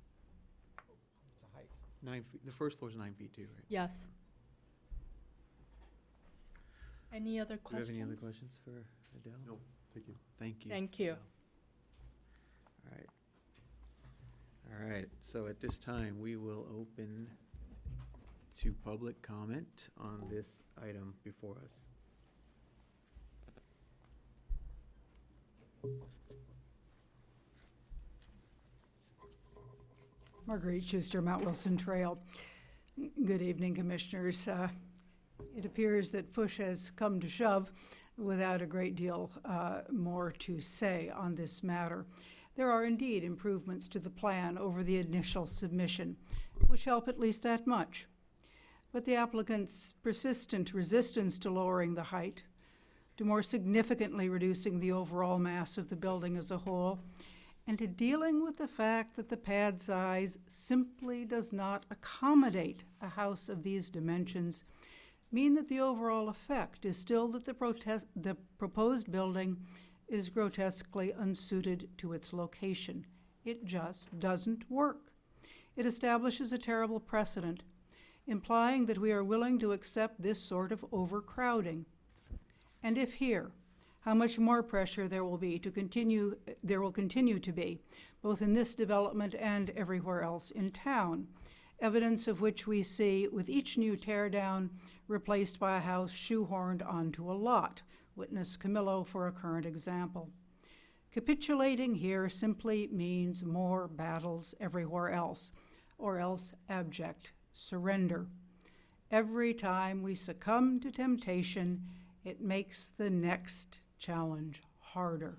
It's a height. 9 feet, the first floor is 9 feet too, right? Yes. Any other Do you questions? have any other questions for Adele? no, thank you. Thank you. Thank you. All right. All right, so at this time, we will open to public comment on this item before us. Marguerite Schuster, Mount Wilson Trail. Good evening, Commissioners. It appears that push has come to shove without a great deal more to say on this matter. There are indeed improvements to the plan over the initial submission, which help at least that much. But the applicant's persistent resistance to lowering the height, to more significantly reducing the overall mass of the building as a whole, and to dealing with the fact that the pad size simply does not accommodate a house of these dimensions, mean that the overall effect is still that the proposed building is grotesquely unsuited to its location. It just doesn't work. It establishes a terrible precedent, implying that we are willing to accept this sort of overcrowding. And if here, how much more pressure there will continue to be, both in this development and everywhere else in town, evidence of which we see with each new teardown replaced by a house shoehorned onto a lot. Witness Camillo for a current example. Capitulating here simply means more battles everywhere else, or else abject surrender. Every time we succumb to temptation, it makes the next challenge harder.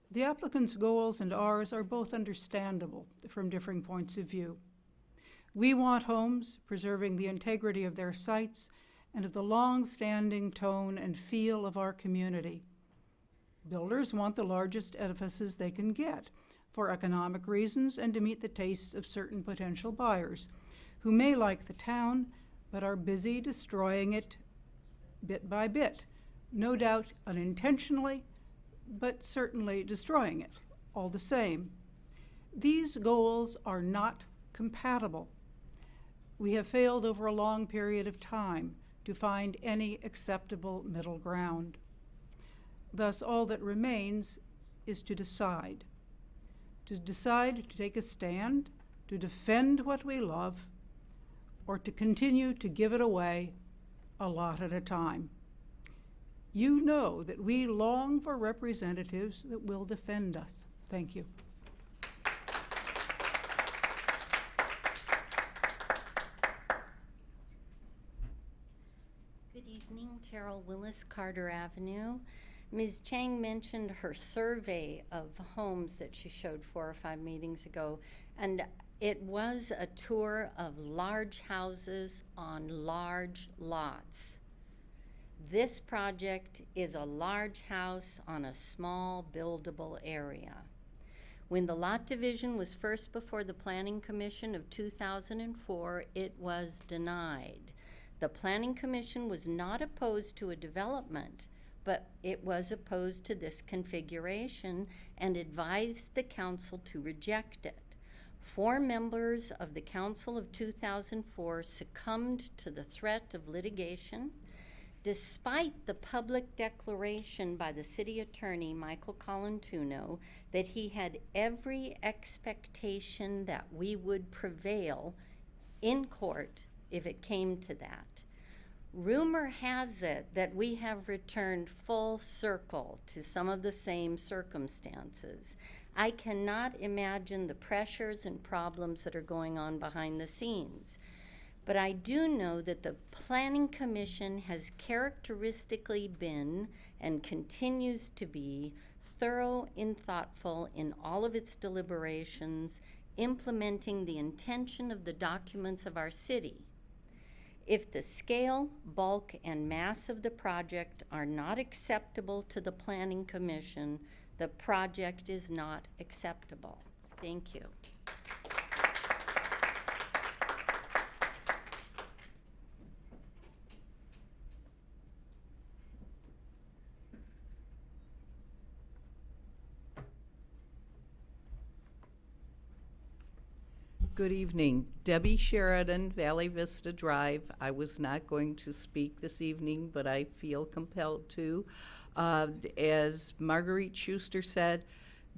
The applicant's goals and ours are both understandable from differing points of view. We want homes preserving the integrity of their sites and of the long-standing tone and feel of our community. Builders want the largest edifices they can get for economic reasons and to meet the tastes of certain potential buyers who may like the town but are busy destroying it bit by bit, no doubt unintentionally, but certainly destroying it all the same. These goals are not compatible. We have failed over a long period of time to find any acceptable middle ground. Thus, all that remains is to decide to take a stand, to defend what we love, or to continue to give it away a lot at a time. You know that we long for representatives that will defend us. Thank you. Good evening, Terrell Willis, Carter Avenue. Ms. Chang mentioned her survey of homes that she showed 4 or 5 meetings ago, and it was a tour of large houses on large lots. This project is a large house on a small buildable area. When the lot division was first before the Planning Commission of 2004, it was denied. The Planning Commission was not opposed to a development, but it was opposed to this configuration and advised the council to reject it. 4 members of the council of 2004 succumbed to the threat of litigation, despite the public declaration by the city attorney, Michael Colantuno, that he had every expectation that we would prevail in court if it came to that. Rumor has it that we have returned full circle to some of the same circumstances. I cannot imagine the pressures and problems that are going on behind the scenes. But I do know that the Planning Commission has characteristically been and continues to be thorough and thoughtful in all of its deliberations, implementing the intention of the documents of our city. If the scale, bulk, and mass of the project are not acceptable to the Planning Commission, the project is not acceptable. Thank you. Good evening. Debbie Sheridan, Valley Vista Drive. I was not going to speak this evening, but I feel compelled to. As Marguerite Schuster said,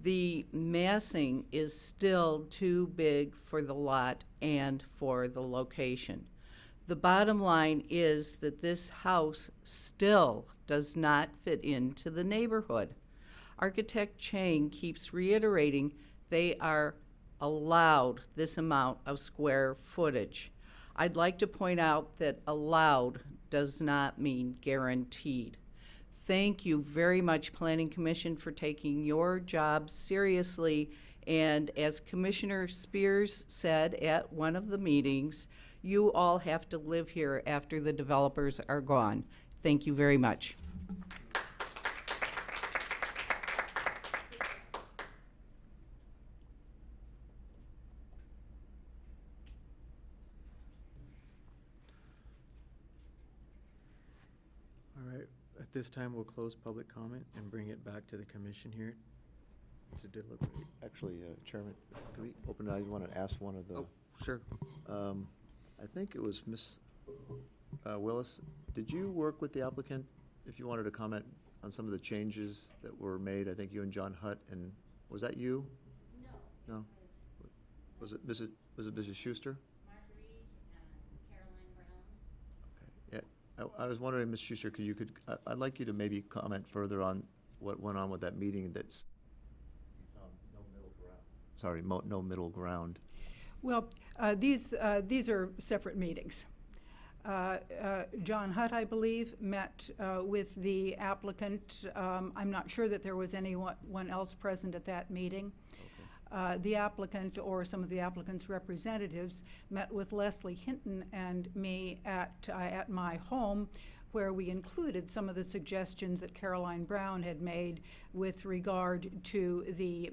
the massing is still too big for the lot and for the location. The bottom line is that this house still does not fit into the neighborhood. Architect Chang keeps reiterating they are allowed this amount of square footage. I'd like to point out that allowed does not mean guaranteed. Thank you very much, Planning Commission, for taking your job seriously. And as Commissioner Spears said at one of the meetings, you all have to live here after the developers are gone. Thank you very much. All right, at this time, we'll close public comment and bring it back to the commission here to deliberate. Actually, Chairman, can we open it? I want to ask one of the. Oh, sure. I think it was Ms. Willis. Did you work with the applicant if you wanted to comment on some of the changes that were made? I think you and John Hutt, and was that you? No. No? Was it Mrs. Schuster? Marguerite and Caroline Brown. Okay. Yeah. I was wondering, Ms. Schuster, I'd like you to maybe comment further on what went on with that meeting that's no middle ground. Sorry, no middle ground. Well, these are separate meetings. John Hutt, I believe, met with the applicant. I'm not sure that there was anyone else present at that meeting. The applicant or some of the applicant's representatives met with Leslie Hinton and me at my home, where we included some of the suggestions that Caroline Brown had made with regard to the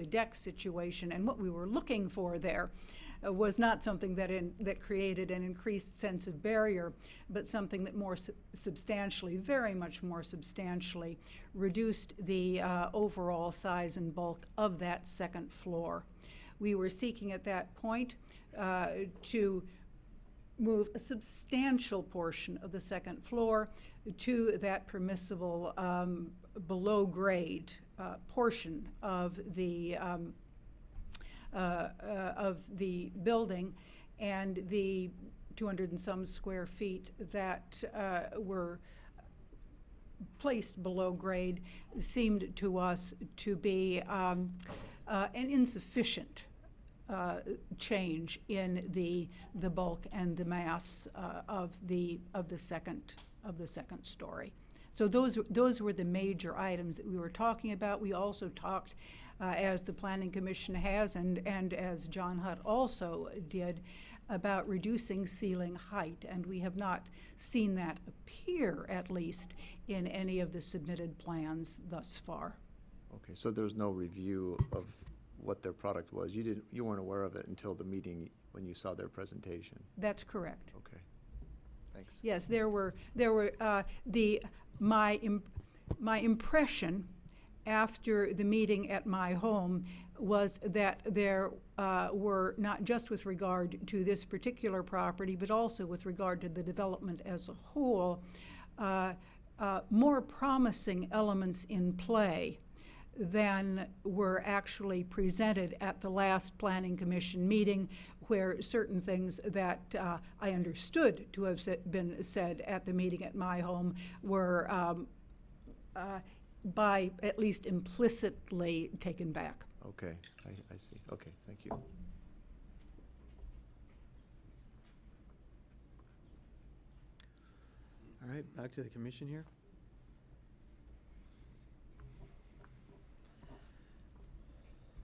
deck situation. And what we were looking for there was not something that created an increased sense of barrier, but something that more substantially, very much more substantially, reduced the overall size and bulk of that second floor. We were seeking at that point to move a substantial portion of the second floor to that permissible below grade portion of the building, and the 200 and some square feet that were placed below grade seemed to us to be an insufficient change in the bulk and the mass of the second story. So those were the major items that we were talking about. We also talked, as the Planning Commission has, and as John Hutt also did, about reducing ceiling height, and we have not seen that appear, at least, in any of the submitted plans thus far. Okay, so there's no review of what their product was. You weren't aware of it until the meeting when you saw their presentation. That's correct. Okay, thanks. Yes, my impression after the meeting at my home was that there were, not just with regard to this particular property, but also with regard to the development as a whole, more promising elements in play than were actually presented at the last Planning Commission meeting, where certain things that I understood to have been said at the meeting at my home were by at least implicitly taken back. Okay, I see. Okay, thank you. All right, back to the commission here.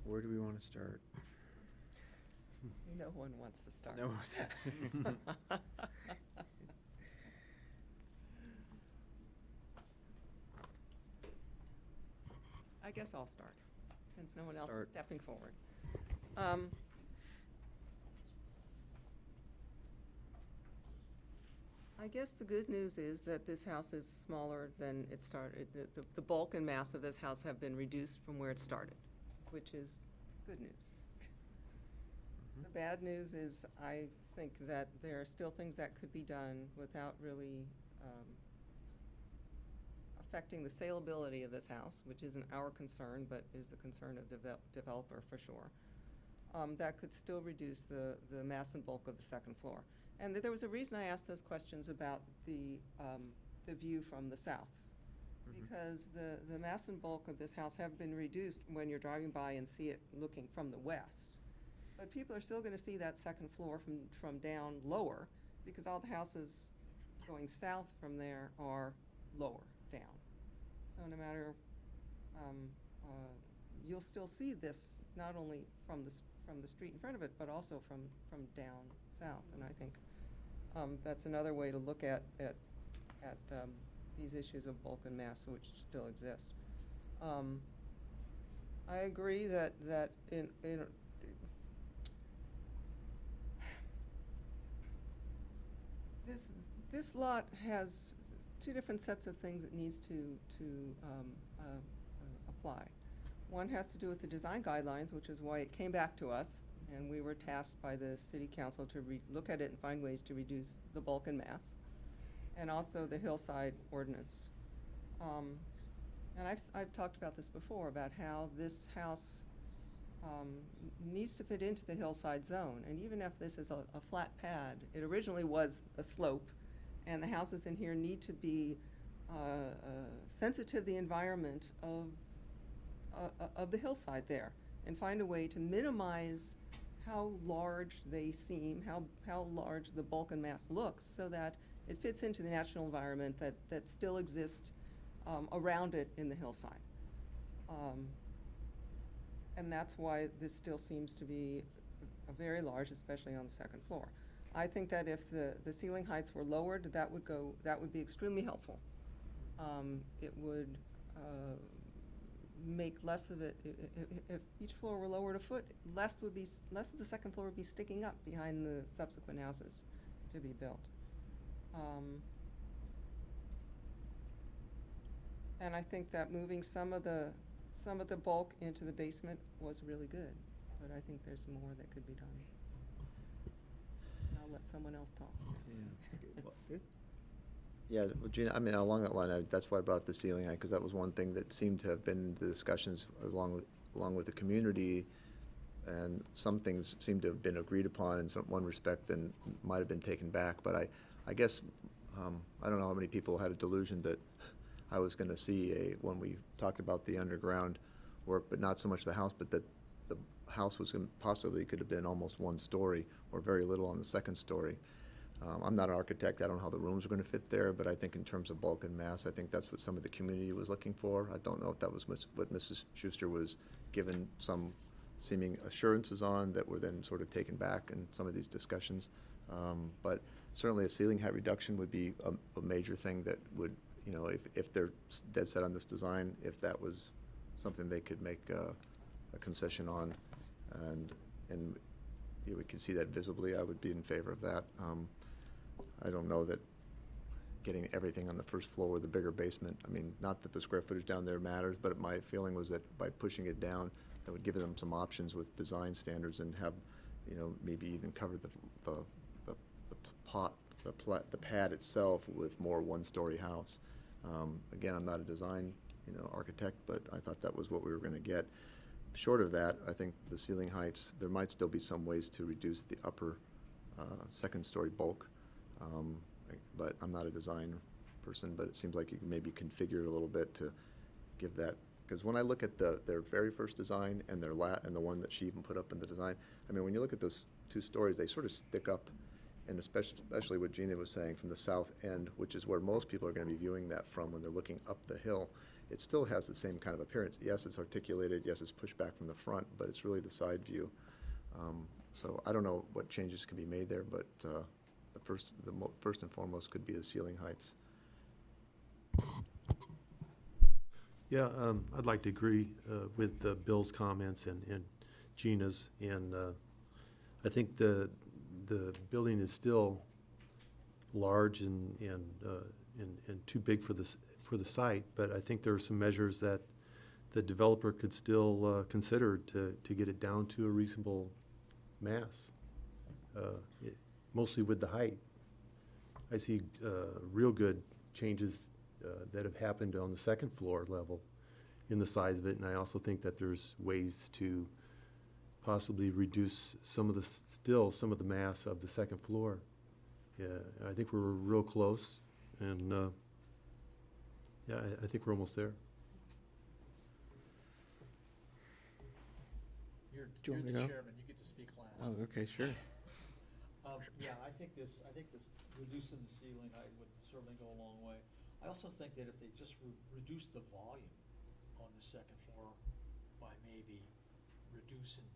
Where do we want to start? No one wants to start. No one wants to. I guess I'll start, since no one else is Start. stepping forward. I guess the good news is that this house is smaller than it started. The bulk and mass of this house have been reduced from where it started, which is good news. The bad news is I think that there are still things that could be done without really affecting the saleability of this house, which isn't our concern, but is the concern of the developer for sure. That could still reduce the mass and bulk of the second floor. And there was a reason I asked those questions about the view from the south. Because the mass and bulk of this house have been reduced when you're driving by and see it looking from the west. But people are still gonna see that second floor from down lower, because all the houses going south from there are lower down. So no matter, you'll still see this not only from the street in front of it, but also from down south. And I think that's another way to look at these issues of bulk and mass, which still exist. I agree that in this lot has two different sets of things it needs to apply. One has to do with the design guidelines, which is why it came back to us, and we were tasked by the city council to look at it and find ways to reduce the bulk and mass, and also the hillside ordinance. And I've talked about this before, about how this house needs to fit into the hillside zone. And even if this is a flat pad, it originally was a slope, and the houses in here need to be sensitive to the environment of the hillside there, and find a way to minimize how large they seem, how large the bulk and mass looks, so that it fits into the natural environment that still exists around it in the hillside. And that's why this still seems to be a very large, especially on the second floor. I think that if the ceiling heights were lowered, that would be extremely helpful. It would make less of it, if each floor were lowered a foot, less of the second floor would be sticking up behind the subsequent houses to be built. And I think that moving some of the bulk into the basement was really good, but I think there's more that could be done. I'll let someone else talk. Yeah, well, Gina, I mean, along that line, that's why I brought up the ceiling height, because that was one thing that seemed to have been the discussions along with the community, and some things seemed to have been agreed upon in one respect and might have been taken back. But I guess, I don't know how many people had a delusion that I was going to see when we talked about the underground work, but not so much the house, but that the house was possibly could have been almost one story or very little on the second story. I'm not an architect. I don't know how the rooms are going to fit there, but I think in terms of bulk and mass, I think that's what some of the community was looking for. I don't know if that was what Mrs. Schuster was given some seeming assurances on that were then sort of taken back in some of these discussions. But certainly a ceiling height reduction would be a major thing that would, you know, if they're dead set on this design, if that was something they could make a concession on, and we can see that visibly, I would be in favor of that. I don't know that getting everything on the first floor with a bigger basement, I mean, not that the square footage down there matters, but my feeling was that by pushing it down, that would give them some options with design standards and have, you know, maybe even cover the pad itself with more one-story house. Again, I'm not a design, architect, but I thought that was what we were going to get. Short of that, I think the ceiling heights, there might still be some ways to reduce the upper second-story bulk, but I'm not a design person, but it seems like you can maybe configure it a little bit to give that, because when I look at their very first design and and the one that she even put up in the design, I mean, when you look at those two stories, they sort of stick up, and especially what Gina was saying from the south end, which is where most people are going to be viewing that from when they're looking up the hill. It still has the same kind of appearance. Yes, it's articulated. Yes, it's pushed back from the front, but it's really the side view. So I don't know what changes can be made there, but the first and foremost could be the ceiling heights. Yeah, I'd like to agree with Bill's comments and Gina's, and I think the building is still large and too big for the site, but I think there are some measures that the developer could still consider to get it down to a reasonable mass, mostly with the height. I see real good changes that have happened on the second floor level in the size of it, and I also think that there's ways to possibly reduce some of the mass of the second floor. Yeah, I think we're real close, and yeah, I think we're almost there. You're Do you want me the to go? chairman, you get to speak last. Oh, okay, sure. Yeah, I think this reducing the ceiling, I would certainly go a long way. I also think that if they just reduce the volume on the second floor by maybe reducing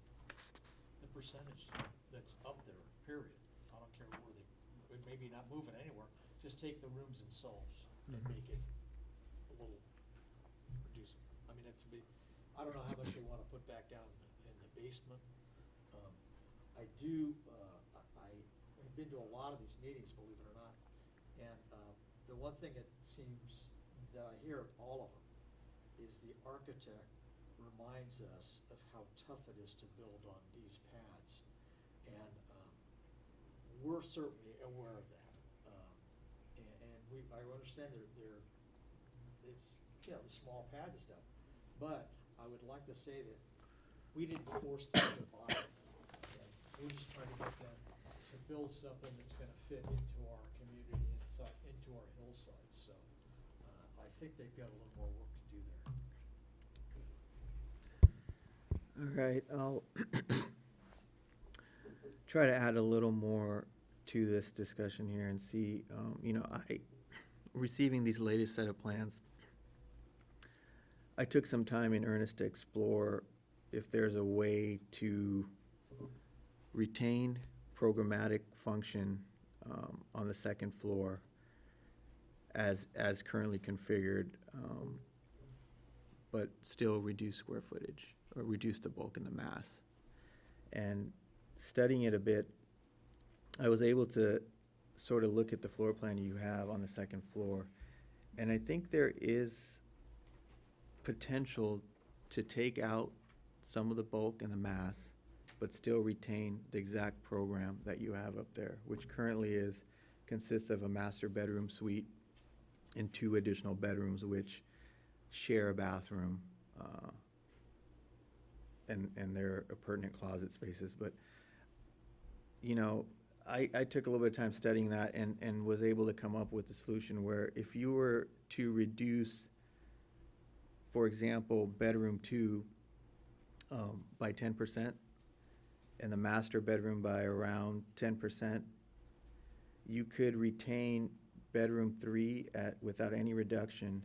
the percentage that's up there, period. I don't care where maybe not moving anywhere, just take the rooms themselves and make it a little, reduce it. I mean, I don't know how much you wanna put back down in the basement. I have been to a lot of these meetings, believe it or not, and the one thing it seems that I hear at all of them is the architect reminds us of how tough it is to build on these pads, and we're certainly aware of that. I understand it's, you know, the small pads and stuff, but I would like to say that we didn't force them to buy it. Okay? We're just trying to get them to build something that's gonna fit into our community, into our hillsides, so I think they've got a little more work to do there. All right, I'll try to add a little more to this discussion here and see, you know, receiving these latest set of plans, I took some time in earnest to explore if there's a way to retain programmatic function on the second floor as currently configured, but still reduce square footage or reduce the bulk and the mass. And studying it a bit, I was able to sort of look at the floor plan you have on the second floor, and I think there is potential to take out some of the bulk and the mass, but still retain the exact program that you have up there, which currently consists of a master bedroom suite and 2 additional bedrooms which share a bathroom, and they're pertinent closet spaces. But, you know, I took a little bit of time studying that and was able to come up with a solution where if you were to reduce, for example, bedroom 2 by 10% and the master bedroom by around 10%, you could retain bedroom 3 without any reduction.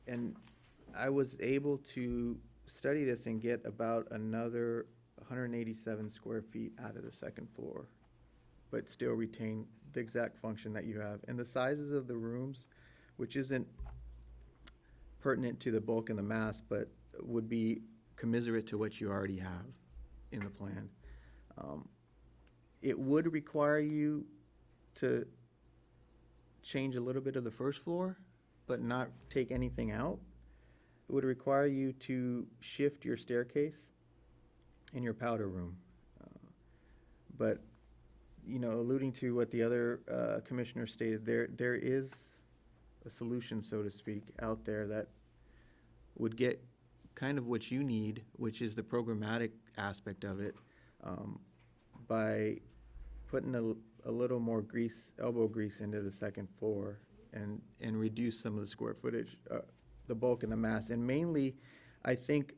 And I was able to study this and get about another 187 square feet out of the second floor, but still retain the exact function that you have. And the sizes of the rooms, which isn't pertinent to the bulk and the mass, but would be commiserate to what you already have in the plan. It would require you to change a little bit of the first floor, but not take anything out. It would require you to shift your staircase in your powder room. But, you know, alluding to what the other commissioner stated, there is a solution, so to speak, out there that would get kind of what you need, which is the programmatic aspect of it, by putting a little more elbow grease into the second floor and reduce some of the square footage, the bulk and the mass. And mainly, I think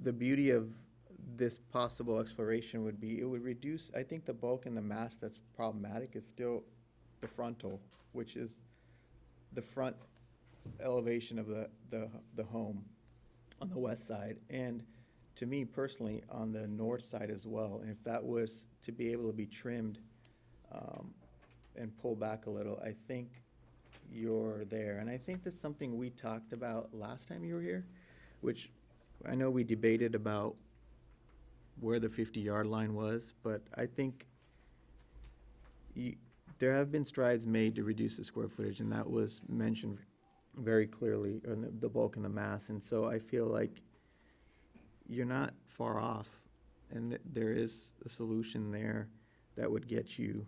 the beauty of this possible exploration would be, it would reduce, I think the bulk and the mass that's problematic is still the frontal, which is the front elevation of the home on the west side, and to me personally, on the north side as well. And if that was to be able to be trimmed and pull back a little, I think you're there. And I think that's something we talked about last time you were here, which I know we debated about where the 50-yard line was, but I think there have been strides made to reduce the square footage, and that was mentioned very clearly in the bulk and the mass. And so I feel like you're not far off, and there is a solution there that would get you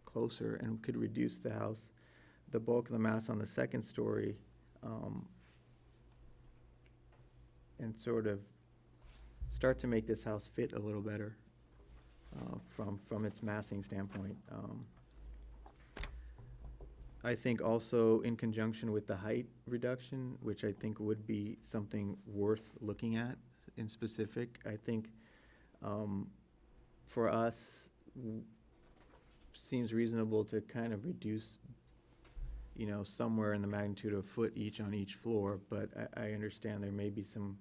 closer and could reduce the house, the bulk of the mass on the second story, and sort of start to make this house fit a little better from its massing standpoint. I think also in conjunction with the height reduction, which I think would be something worth looking at in specific, I think for us, seems reasonable to kind of reduce, somewhere in the magnitude of a foot each on each floor, but I understand there may be some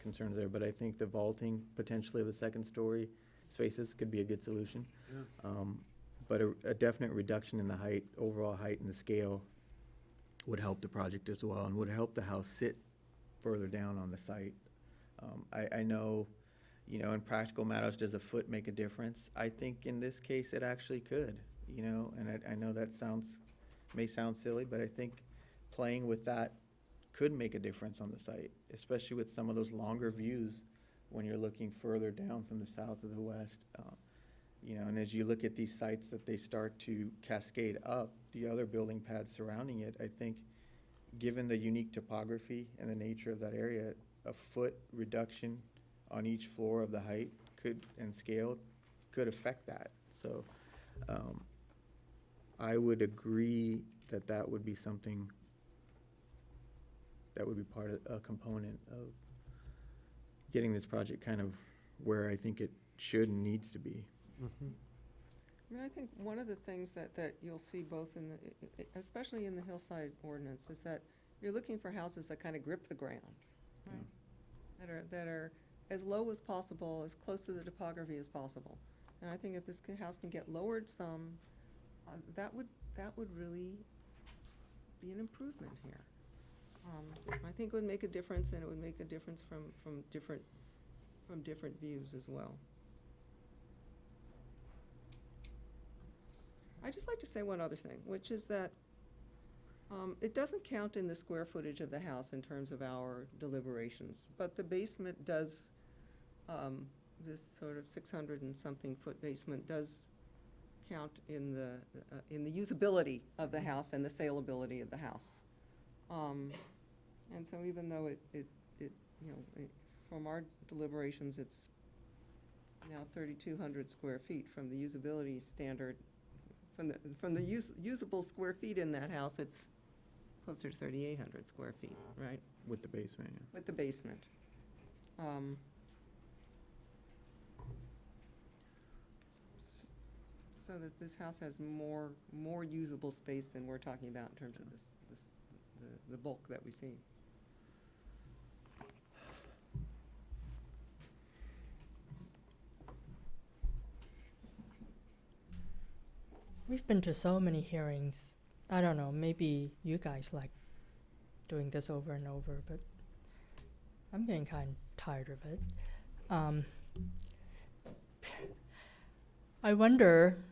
concerns there, but I think the vaulting potentially of the second story spaces could be a good solution. Yeah. But a definite reduction in the height, overall height and the scale would help the project as well, and would help the house sit further down on the site. I know, in practical matters, does a foot make a difference? I think in this case it actually could, and I know that may sound silly, but I think playing with that could make a difference on the site, especially with some of those longer views when you're looking further down from the south to the west. And as you look at these sites that they start to cascade up, the other building pads surrounding it, I think given the unique topography and the nature of that area, a foot reduction on each floor of the height and scale could affect that. So I would agree that would be something that would be part of a component of getting this project kind of where I think it should and needs to be. I think one of the things that you'll see both especially in the hillside ordinance, is that you're looking for houses that kind of grip the ground, right? That are as low as possible, as close to the topography as possible. And I think if this house can get lowered some, that would really be an improvement here. I think it would make a difference, and it would make a difference from different views as well. I'd just like to say one other thing, which is that it doesn't count in the square footage of the house in terms of our deliberations, but the basement does, this sort of 600 and something foot basement does count in the usability of the house and the saleability of the house. And so even though from our deliberations, it's now 3,200 square feet from the usability standard. From the usable square feet in that house, it's closer to 3,800 square feet, right? With the basement, yeah. With the basement. So that this house has more usable space than we're talking about in terms of the bulk that we see. We've been to so many hearings. I don't know, maybe you guys like doing this over and over, but I'm getting kind of tired of it. I wonder,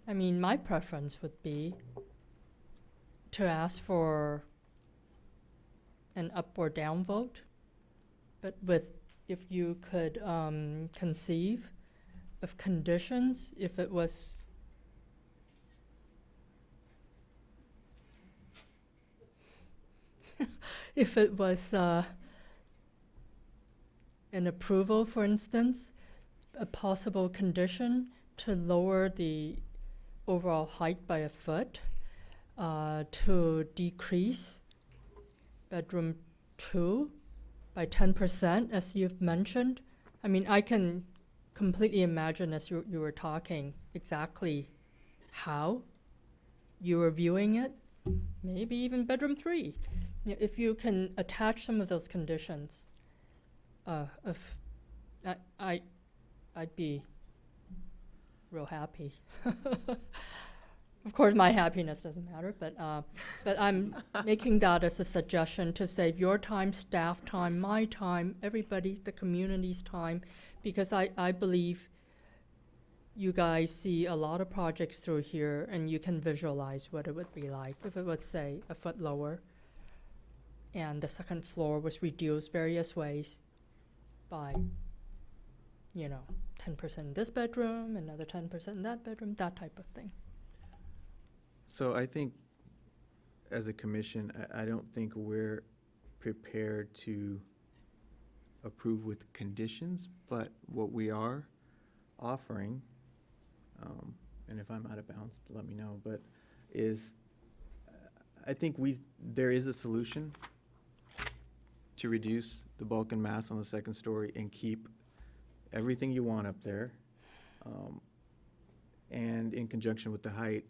my preference would be to ask for an up or down vote, but if you could conceive of conditions, if it was if it was an approval, for instance, a possible condition to lower the overall height by a foot, to decrease bedroom 2 by 10%, as you've mentioned. I can completely imagine, as you were talking, exactly how you were viewing it. Maybe even bedroom 3. If you can attach some of those conditions, I'd be real happy. Of course, my happiness doesn't matter, but I'm making that as a suggestion to save your time, staff time, my time, everybody, the community's time, because I believe you guys see a lot of projects through here, and you can visualize what it would be like if it was, say, a foot lower, and the second floor was reduced various ways by, 10% in this bedroom, another 10% in that bedroom, that type of thing. So I think, as a commission, I don't think we're prepared to approve with conditions, but what we are offering, and if I'm out of bounds, let me know, but I think there is a solution to reduce the bulk and mass on the second story and keep everything you want up there, and in conjunction with the height.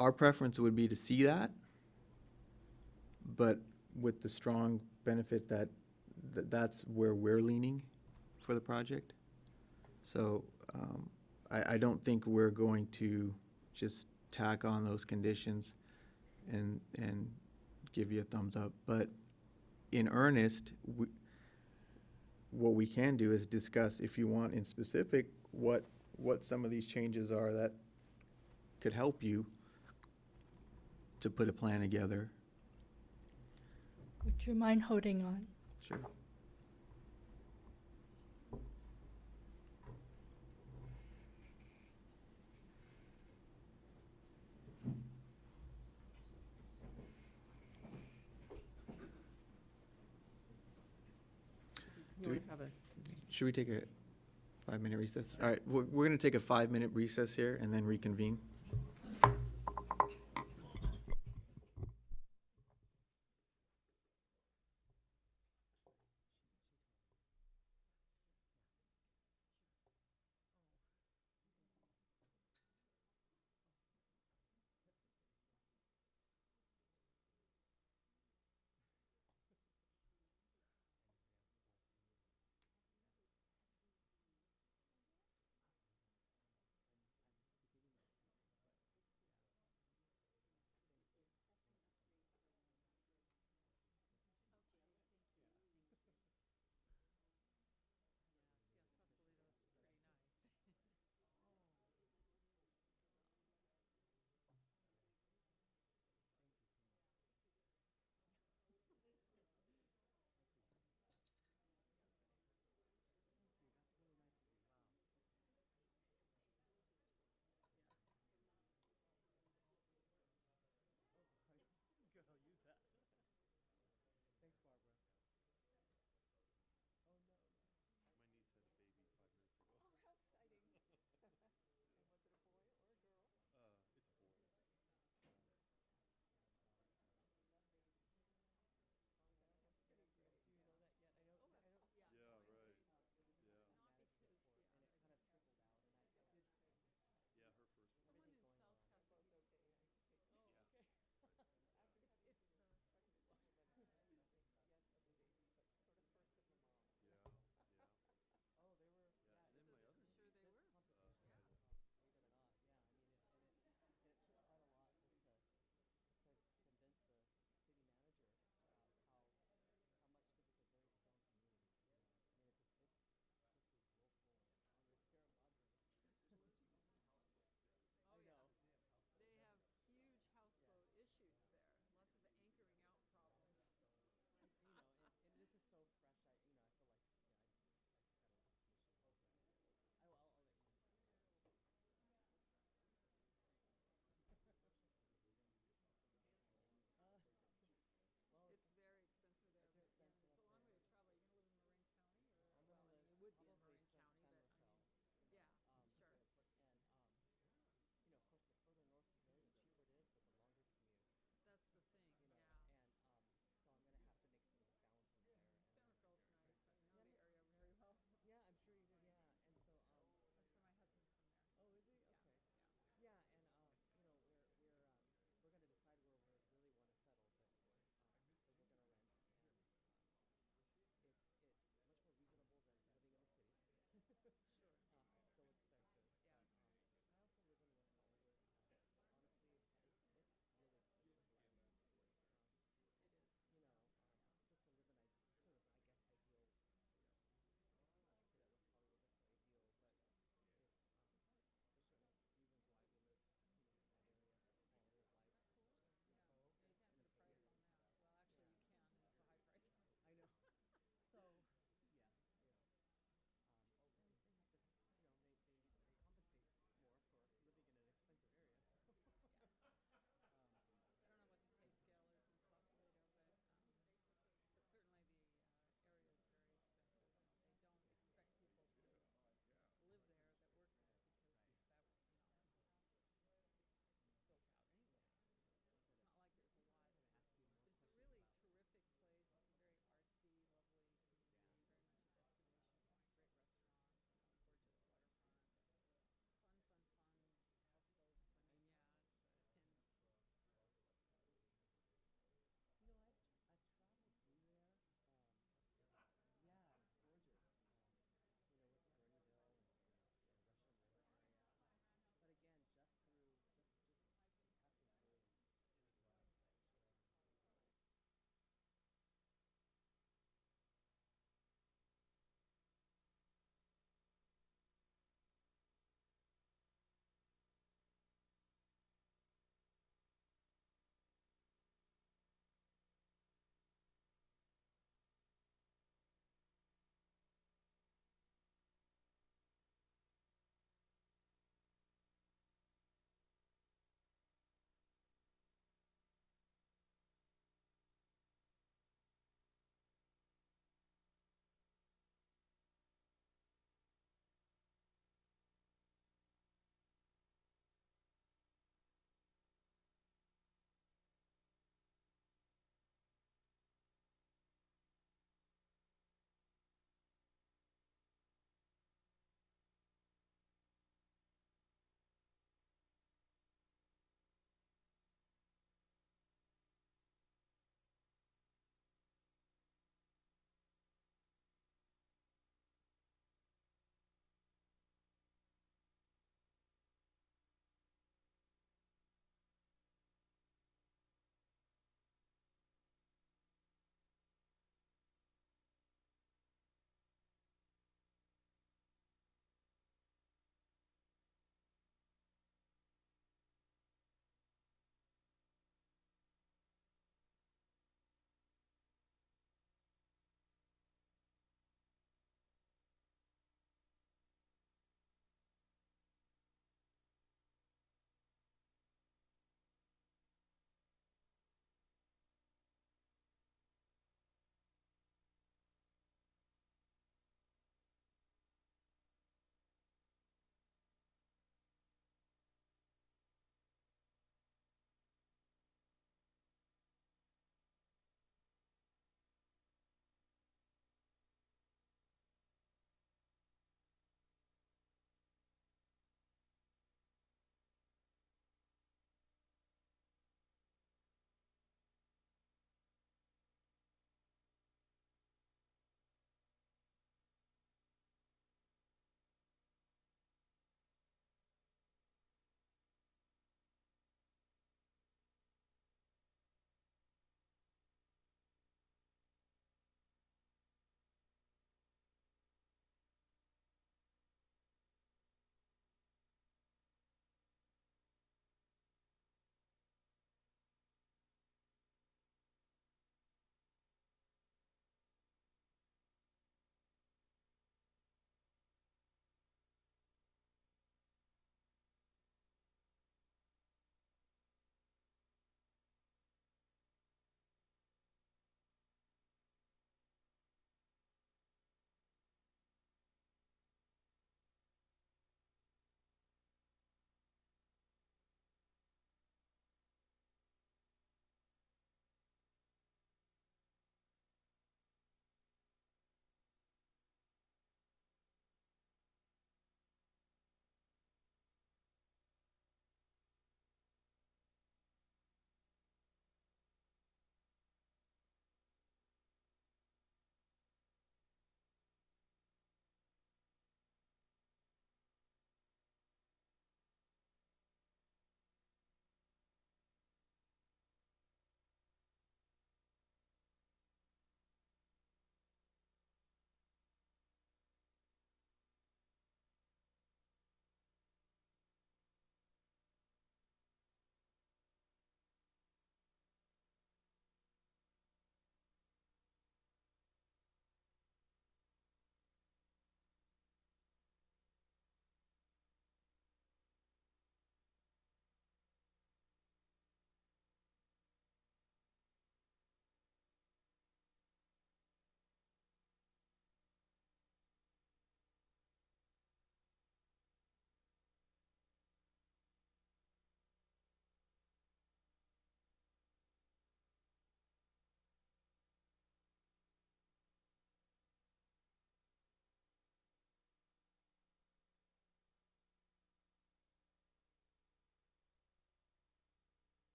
Our preference would be to see that, but with the strong benefit that that's where we're leaning for the project. So I don't think we're going to just tack on those conditions and give you a thumbs up. But in earnest, what we can do is discuss, if you want in specific, what some of these changes are that could help you to put a plan together. Would you mind holding on? Sure. Should we take a 5-minute recess? All right, we're going to take a 5-minute recess here and then reconvene.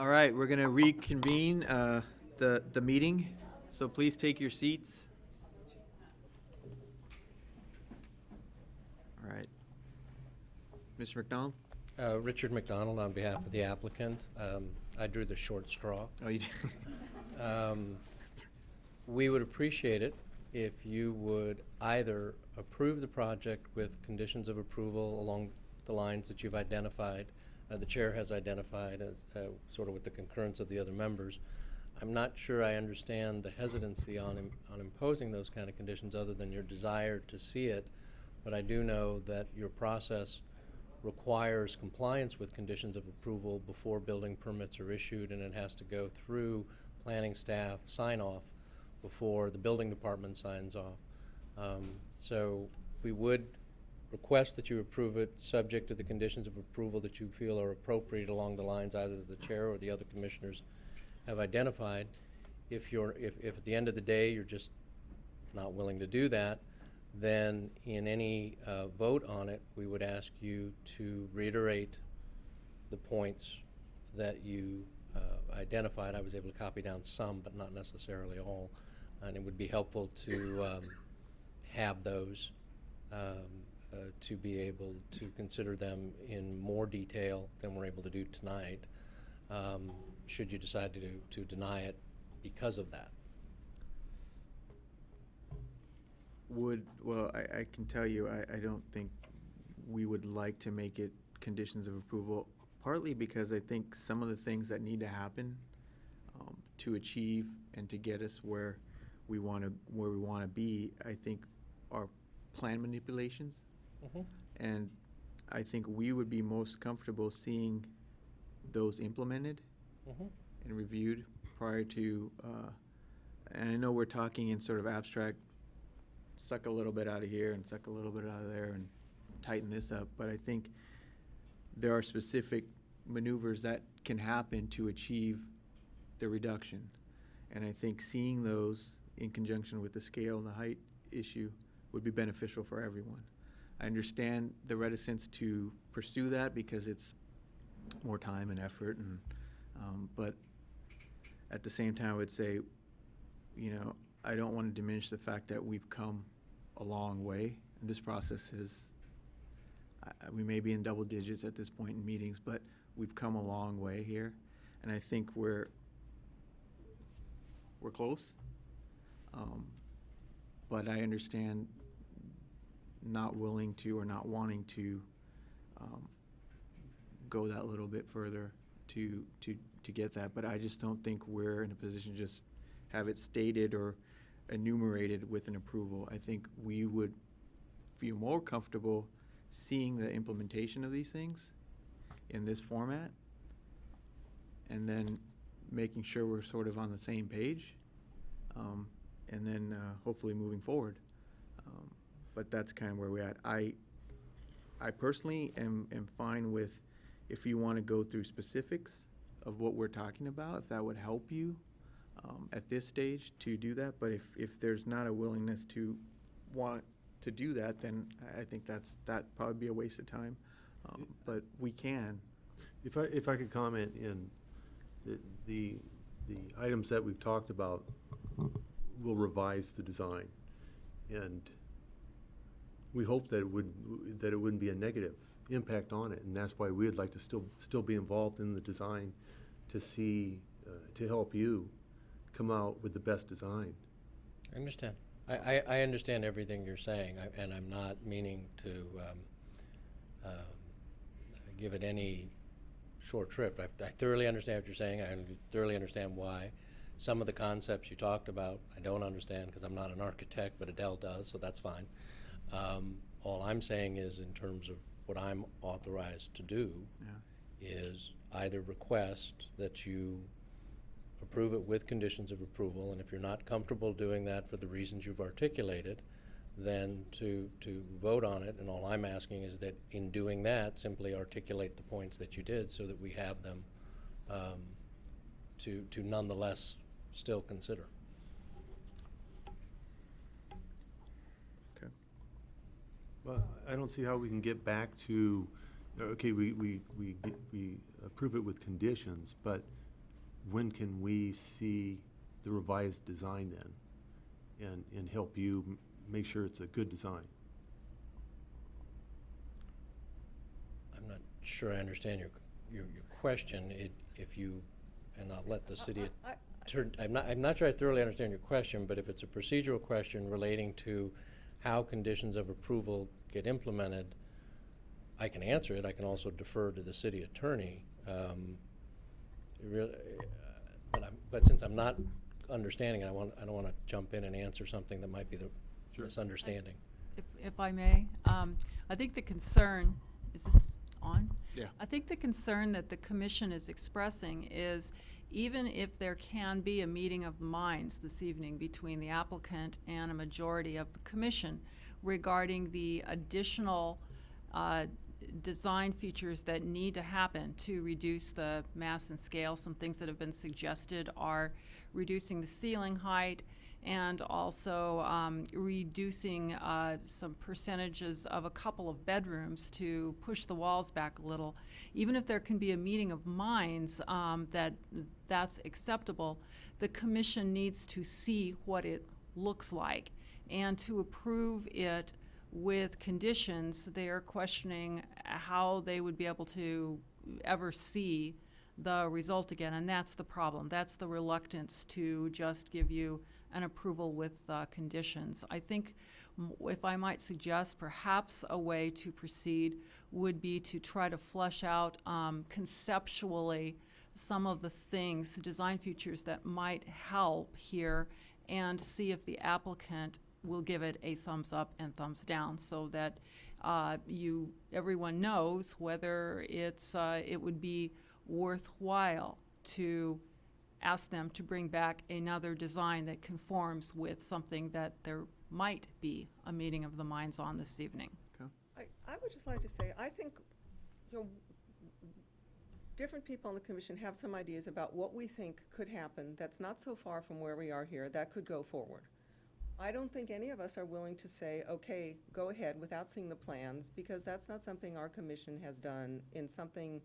All right, we're gonna reconvene the meeting, so please take your seats. All right. Mr. McDonald? Richard McDonald on behalf of the applicant. I drew the short straw. Oh, you did? We would appreciate it if you would either approve the project with conditions of approval along the lines that you've identified, the chair has identified as sort of with the concurrence of the other members. I'm not sure I understand the hesitancy on imposing those kind of conditions other than your desire to see it, but I do know that your process requires compliance with conditions of approval before building permits are issued, and it has to go through planning staff sign-off before the building department signs off. So we would request that you approve it subject to the conditions of approval that you feel are appropriate along the lines either the chair or the other commissioners have identified. If at the end of the day you're just not willing to do that, then in any vote on it, we would ask you to reiterate the points that you identified. I was able to copy down some, but not necessarily all, and it would be helpful to have those to be able to consider them in more detail than we're able to do tonight, should you decide to deny it because of that. Well, I can tell you, I don't think we would like to make it conditions of approval, partly because I think some of the things that need to happen to achieve and to get us where we want to be, I think are plan manipulations. Mm-hmm. And I think we would be most comfortable seeing those implemented Mm-hmm. and reviewed prior to, and I know we're talking in sort of abstract, suck a little bit out of here and suck a little bit out of there and tighten this up, but I think there are specific maneuvers that can happen to achieve the reduction. And I think seeing those in conjunction with the scale and the height issue would be beneficial for everyone. I understand the reticence to pursue that because it's more time and effort, and but at the same time I would say, you know, I don't want to diminish the fact that we've come a long way. And this process is, we may be in double digits at this point in meetings, but we've come a long way here. And I think we're close. But I understand not willing to or not wanting to go that little bit further to get that. But I just don't think we're in a position to just have it stated or enumerated with an approval. I think we would feel more comfortable seeing the implementation of these things in this format and then making sure we're sort of on the same page, and then hopefully moving forward. But that's kind of where we're at. I personally am fine with, if you want to go through specifics of what we're talking about, if that would help you at this stage to do that. But if there's not a willingness to want to do that, then I think that'd probably be a waste of time. But we can. If I could comment in the items that we've talked about, will revise the design, and we hope that it wouldn't be a negative impact on it, and that's why we'd like to still be involved in the design to see to help you come out with the best design. I understand. I understand everything you're saying, and I'm not meaning to give it any short shrift. I thoroughly understand what you're saying. I thoroughly understand why. Some of the concepts you talked about, I don't understand because I'm not an architect, but Adele does, so that's fine. All I'm saying is, in terms of what I'm authorized to do, is either request that you approve it with conditions of approval, and if you're not comfortable doing that for the reasons you've articulated, then to vote on it. And all I'm asking is that in doing that, simply articulate the points that you did so that we have them to nonetheless still consider. Okay. Well, I don't see how we can get back to, okay, we approve it with conditions, but when can we see the revised design then? And help you make sure it's a good design? I'm not sure I understand your question. If you, and I'll let the city I'm not sure I thoroughly understand your question, but if it's a procedural question relating to how conditions of approval get implemented, I can answer it. I can also defer to the city attorney. But since I'm not understanding, I don't want to jump in and answer something that might be the misunderstanding. If I may, I think the concern, is this on? Yeah. I think the concern that the commission is expressing is even if there can be a meeting of the minds this evening between the applicant and a majority of the commission regarding the additional design features that need to happen to reduce the mass and scale. Some things that have been suggested are reducing the ceiling height and also reducing some percentages of a couple of bedrooms to push the walls back a little. Even if there can be a meeting of minds that's acceptable, the commission needs to see what it looks like. And to approve it with conditions, they are questioning how they would be able to ever see the result again, and that's the problem. That's the reluctance to just give you an approval with conditions. I think, if I might suggest, perhaps a way to proceed would be to try to flesh out conceptually some of the things, design features that might help here, and see if the applicant will give it a thumbs up and thumbs down, so that everyone knows whether it would be worthwhile to ask them to bring back another design that conforms with something that there might be a meeting of the minds on this evening. I would just like to say, I think, different people on the commission have some ideas about what we think could happen that's not so far from where we are here that could go forward. I don't think any of us are willing to say, okay, go ahead without seeing the plans, because that's not something our commission has done in something,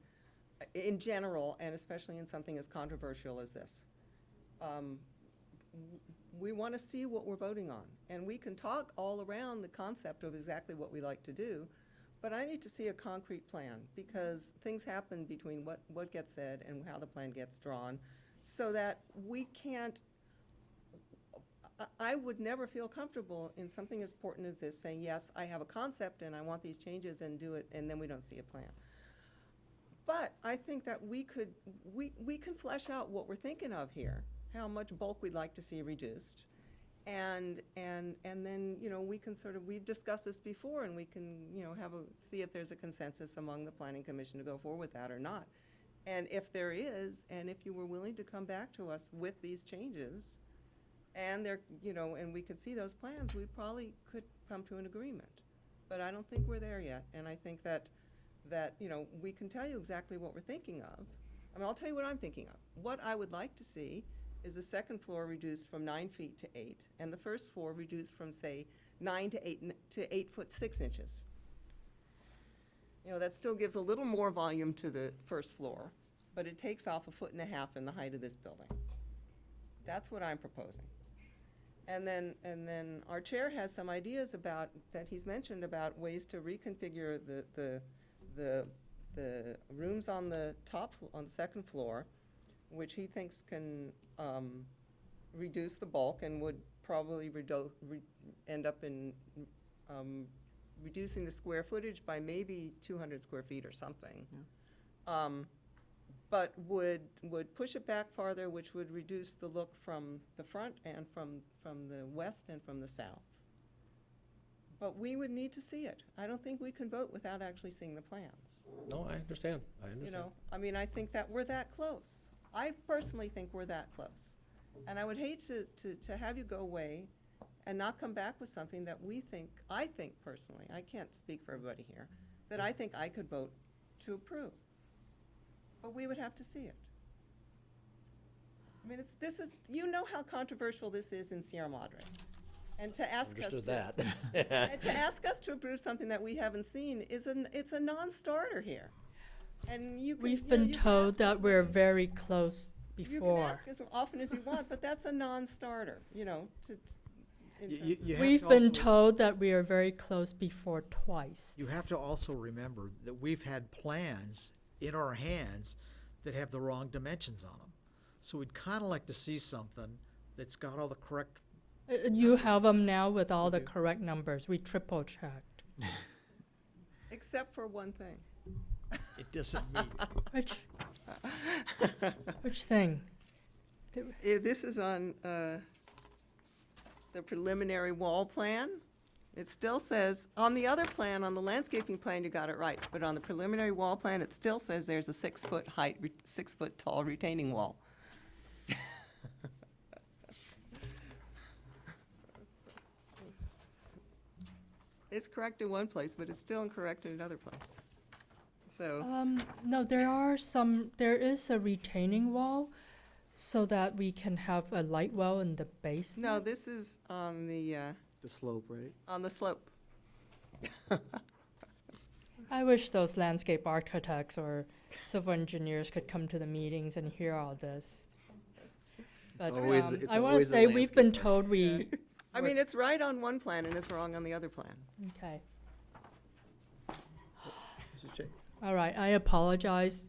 in general, and especially in something as controversial as this. We want to see what we're voting on, and we can talk all around the concept of exactly what we like to do, but I need to see a concrete plan, because things happen between what gets said and how the plan gets drawn, so that we can't. I would never feel comfortable in something as important as this saying, yes, I have a concept and I want these changes and do it, and then we don't see a plan. But I think that we can flesh out what we're thinking of here, how much bulk we'd like to see reduced. And then, we can we've discussed this before, and we can, see if there's a consensus among the Planning Commission to go forward with that or not. And if there is, and if you were willing to come back to us with these changes, and and we could see those plans, we probably could come to an agreement. But I don't think we're there yet, and I think that we can tell you exactly what we're thinking of. I mean, I'll tell you what I'm thinking of. What I would like to see is the second floor reduced from 9 feet to 8, and the first floor reduced from, say, 9 to 8 foot 6 inches. That still gives a little more volume to the first floor, but it takes off 1.5 feet in the height of this building. That's what I'm proposing. And then our chair has some ideas that he's mentioned about ways to reconfigure the rooms on the on the second floor, which he thinks can reduce the bulk and would probably end up in reducing the square footage by maybe 200 square feet or something. Yeah. But would push it back farther, which would reduce the look from the front and from the west and from the south. But we would need to see it. I don't think we can vote without actually seeing the plans. No, I understand. I think that we're that close. I personally think we're that close. And I would hate to have you go away and not come back with something that I think personally, I can't speak for everybody here, that I think I could vote to approve. But we would have to see it. I mean, how controversial this is in Sierra Madre. And to ask us to approve something that we haven't seen it's a non-starter here. And we've been told that we're very close You can before. ask as often as you want, but that's a non-starter, in terms of. We've been told that we are very close before twice. You have to also remember that we've had plans in our hands that have the wrong dimensions on them. So we'd kind of like to see something that's got all the correct. You have them now with all the correct numbers. We triple checked. Except for one thing. It doesn't meet. Which thing? This is on the preliminary wall plan. It still says, on the other plan, on the landscaping plan, you got it right, but on the preliminary wall plan, it still says there's a 6-foot height, 6-foot tall retaining wall. It's correct in one place, but it's still incorrect in another place. So. No, there is a retaining wall so that we can have a light well in the basement. No, this is on the slope, right? On the slope. I wish those landscape architects or civil engineers could come to the meetings and hear all this. But I want to say we've been told we. I mean, it's right on one plan and it's wrong on the other plan. Okay. All right, I apologize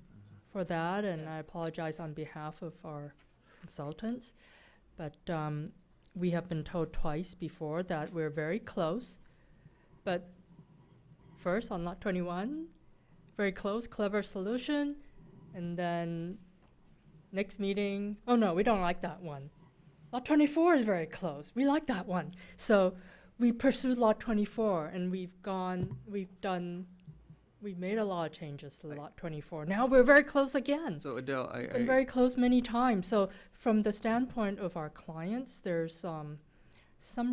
for that, and I apologize on behalf of our consultants. But we have been told twice before that we're very close. But first, on lot 21, very close, clever solution. And then next meeting, oh no, we don't like that one. Lot 24 is very close. We like that one. So we pursued lot 24, and we've made a lot of changes to lot 24. Now we're very close again. So Adele, Been very close many times. So from the standpoint of our clients, there's some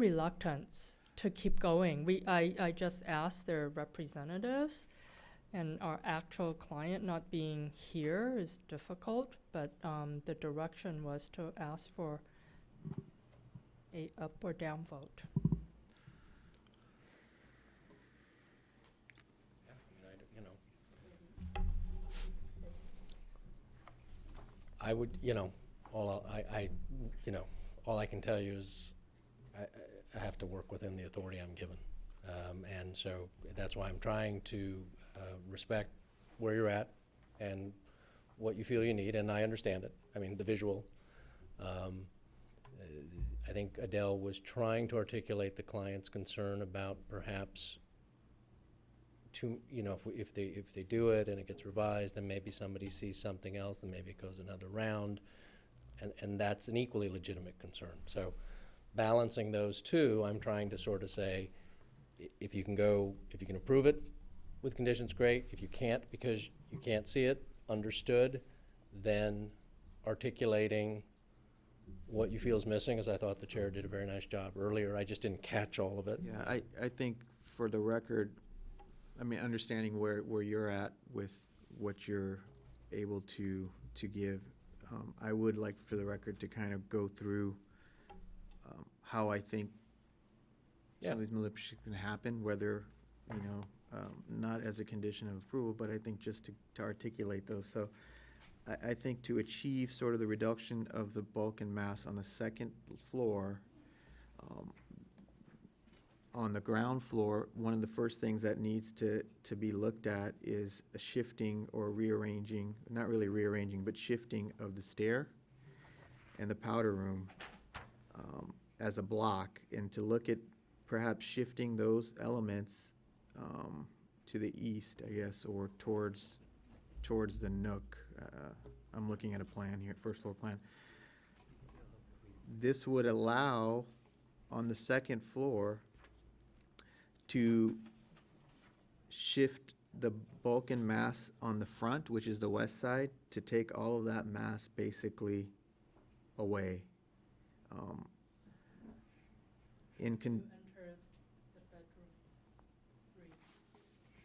reluctance to keep going. I just asked their representatives, and our actual client not being here is difficult, but the direction was to ask for a up or down vote. I would, all I can tell you is I have to work within the authority I'm given. And so that's why I'm trying to respect where you're at and what you feel you need, and I understand it. I mean, the visual. I think Adele was trying to articulate the client's concern about perhaps if they do it and it gets revised, then maybe somebody sees something else, and maybe it goes another round, and that's an equally legitimate concern. So balancing those two, I'm trying to sort of say, if you can approve it with conditions, great. If you can't because you can't see it, understood, then articulating what you feel is missing, as I thought the chair did a very nice job earlier. I just didn't catch all of it. Yeah, I think for the record, I mean, understanding where you're at with what you're able to give, I would like for the record to kind of go through how I think some of these manipulations can happen, whether, not as a condition of approval, but I think just to articulate those. So I think to achieve sort of the reduction of the bulk and mass on the second floor, on the ground floor, one of the first things that needs to be looked at is a shifting or rearranging, not really rearranging, but shifting of the stair and the powder room as a block, and to look at perhaps shifting those elements to the east, I guess, or towards the nook. I'm looking at a plan here, first floor plan. This would allow, on the second floor, to shift the bulk and mass on the front, which is the west side, to take all of that mass basically away.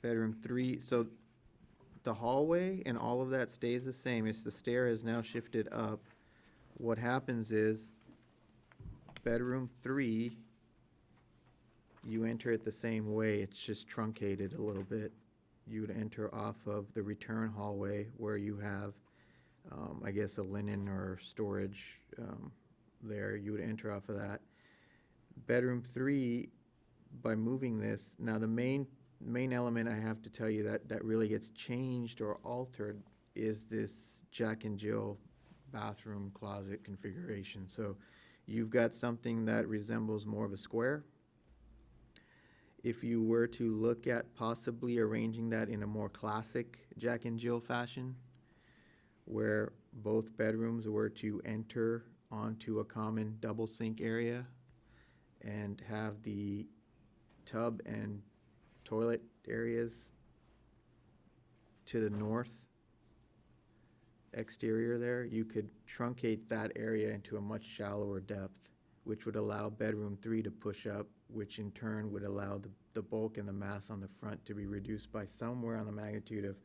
Bedroom 3, so the hallway and all of that stays the same. It's the stair is now shifted up. What happens is bedroom 3, you enter it the same way. It's just truncated a little bit. You would enter off of the return hallway where you have I guess a linen or storage there. You would enter off of that. Bedroom 3, by moving this, now the main element I have to tell you that really gets changed or altered is this Jack and Jill bathroom closet configuration. So you've got something that resembles more of a square. If you were to look at possibly arranging that in a more classic Jack and Jill fashion, where both bedrooms were to enter onto a common double sink area and have the tub and toilet areas to the north exterior there, you could truncate that area into a much shallower depth, which would allow bedroom 3 to push up, which in turn would allow the bulk and the mass on the front to be reduced by somewhere on the magnitude of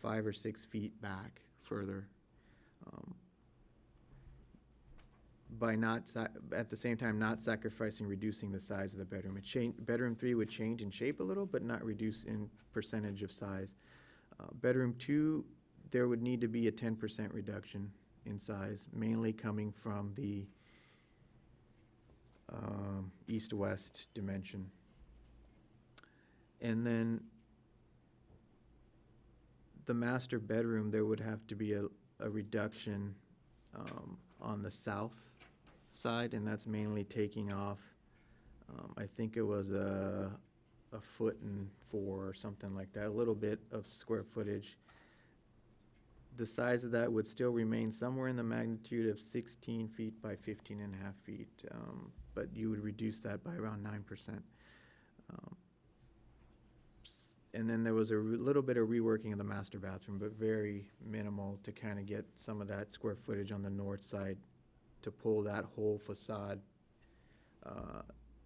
5 or 6 feet back further. By not, at the same time, not sacrificing reducing the size of the bedroom. Bedroom 3 would change in shape a little, but not reduce in percentage of size. Bedroom 2, there would need to be a 10% reduction in size, mainly coming from the east-west dimension. And then the master bedroom, there would have to be a reduction on the south side, and that's mainly taking off, I think it was a 1.4 foot or something like that, a little bit of square footage. The size of that would still remain somewhere in the magnitude of 16 feet by 15.5 feet, but you would reduce that by around 9%. And then there was a little bit of reworking of the master bathroom, but very minimal to kind of get some of that square footage on the north side to pull that whole facade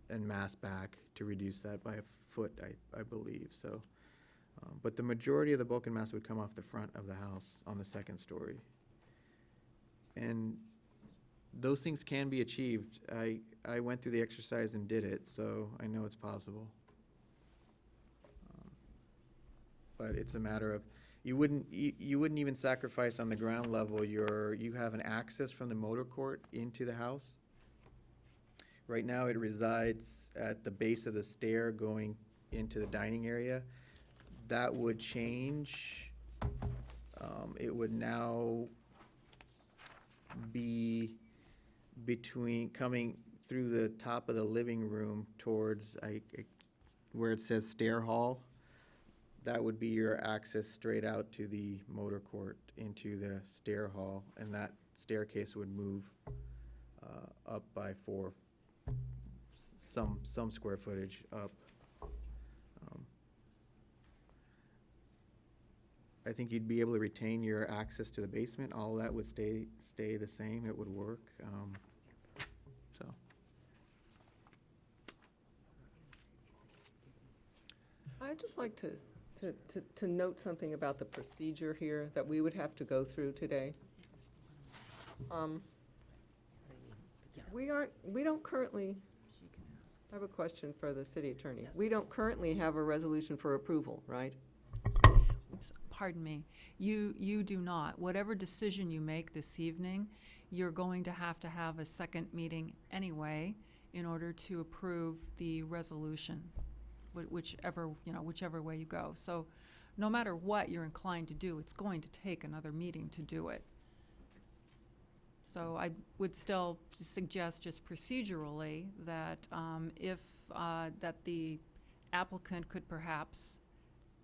and mass back to reduce that by 1 foot, I believe. So, but the majority of the bulk and mass would come off the front of the house on the second story. And those things can be achieved. I went through the exercise and did it, so I know it's possible. But it's a matter of, you wouldn't even sacrifice on the ground level you have an access from the motor court into the house. Right now it resides at the base of the stair going into the dining area. That would change. It would now be coming through the top of the living room towards where it says stair hall. That would be your access straight out to the motor court into the stair hall, and that staircase would move up by some square footage up. I think you'd be able to retain your access to the basement. All that would stay the same. It would work. So. I'd just like to note something about the procedure here that we would have to go through today. We don't currently, I have a question for the city attorney. Yes. We don't currently have a resolution for approval, right? Oops, pardon me. You do not. Whatever decision you make this evening, you're going to have a second meeting anyway in order to approve the resolution, whichever way you go. So no matter what you're inclined to do, it's going to take another meeting to do it. So I would still suggest just procedurally that that the applicant could perhaps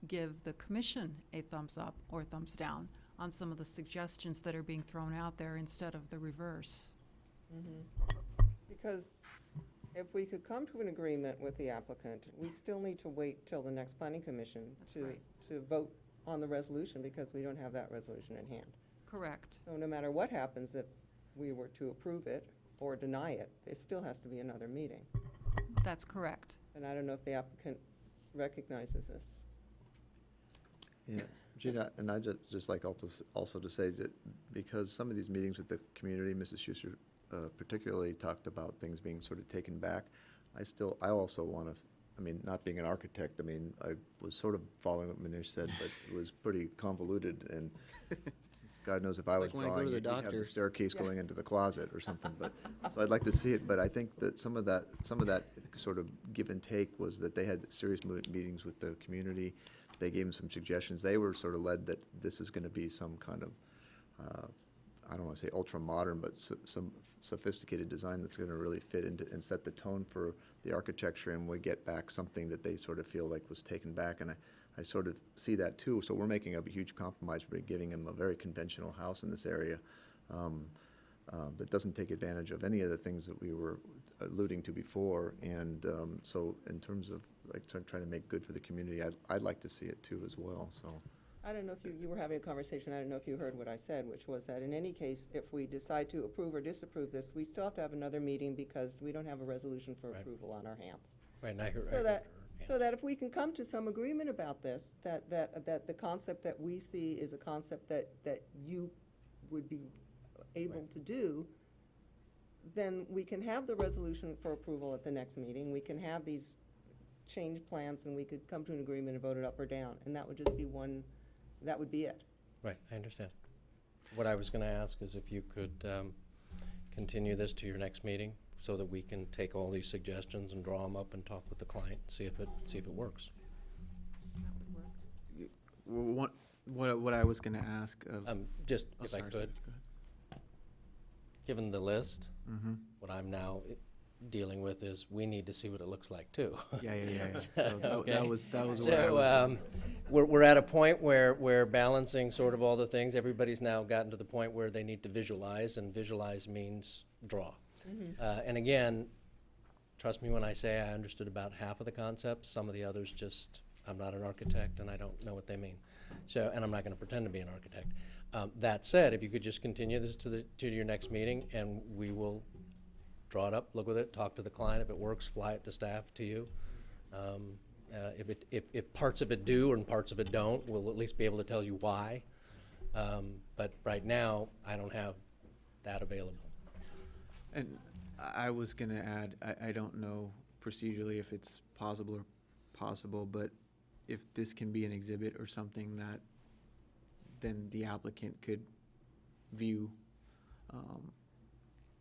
give the commission a thumbs up or thumbs down on some of the suggestions that are being thrown out there instead of the reverse. Mm-hmm. Because if we could come to an agreement with the applicant, we still need to wait till the next planning commission to vote on the resolution, because we don't have that resolution in hand. Correct. So no matter what happens, if we were to approve it or deny it, there still has to be another meeting. That's correct. And I don't know if the applicant recognizes this. Yeah, Gina, and I just like also to say that because some of these meetings with the community, Mrs. Schuster particularly talked about things being sort of taken back. I also want to, I mean, not being an architect, I mean, I was sort of following what Manish said, but it was pretty convoluted, and God knows if I was Like when I go to drawing, the you'd have doctor. the staircase going into the closet or something, but, so I'd like to see it, but I think that some of that sort of give and take was that they had serious meetings with the community. They gave them some suggestions. They were sort of led that this is gonna be some kind of, I don't wanna say ultra-modern, but some sophisticated design that's gonna really fit into and set the tone for the architecture, and we get back something that they sort of feel like was taken back, and I sort of see that too. So we're making a huge compromise. We're giving them a very conventional house in this area that doesn't take advantage of any of the things that we were alluding to before. And so in terms of like trying to make good for the community, I'd like to see it too as well, so. I don't know if you were having a conversation, I don't know if you heard what I said, which was that in any case, if we decide to approve or disapprove this, we still have to have another meeting because we don't have a resolution for approval on our hands. Right, and I heard So that if we can come to some agreement about this, that the concept that we see is a concept that you would be able to do, then we can have the resolution for approval at the next meeting. We can have these change plans and we could come to an agreement and vote it up or down. And that would just be that would be it. Right, I understand. What I was gonna ask is if you could continue this to your next meeting so that we can take all these suggestions and draw them up and talk with the client, see if it works. What I was gonna ask of. Just, Oh, if I sorry, could, go ahead. given the list, Mhm. what I'm now dealing with is we need to see what it looks like too. Yeah. So that Okay. was where I was So, going. we're at a point where we're balancing sort of all the things. Everybody's now gotten to the point where they need to visualize, and visualize means draw. And again, trust me when I say I understood about half of the concepts. Some of the others just, I'm not an architect and I don't know what they mean. So, and I'm not gonna pretend to be an architect. That said, if you could just continue this to your next meeting, and we will draw it up, look with it, talk to the client. If it works, fly it to staff, to you. If parts of it do and parts of it don't, we'll at least be able to tell you why. But right now, I don't have that available. And I was gonna add, I don't know procedurally if it's possible, but if this can be an exhibit or something that then the applicant could view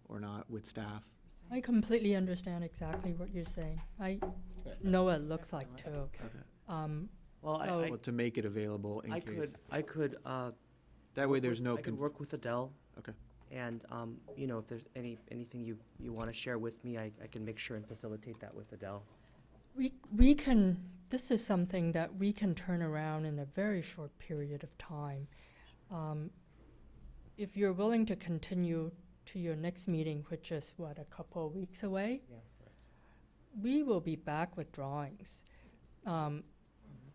or not with staff. I completely understand exactly what you're saying. I know what it looks like too. Okay. Well, So- Well, to make it available in case. I could, That way there's no. I could work with Adele. Okay. And, if there's anything you want to share with me, I can make sure and facilitate that with Adele. We can, this is something that we can turn around in a very short period of time. If you're willing to continue to your next meeting, which is a couple of weeks away, Yeah. we will be back with drawings.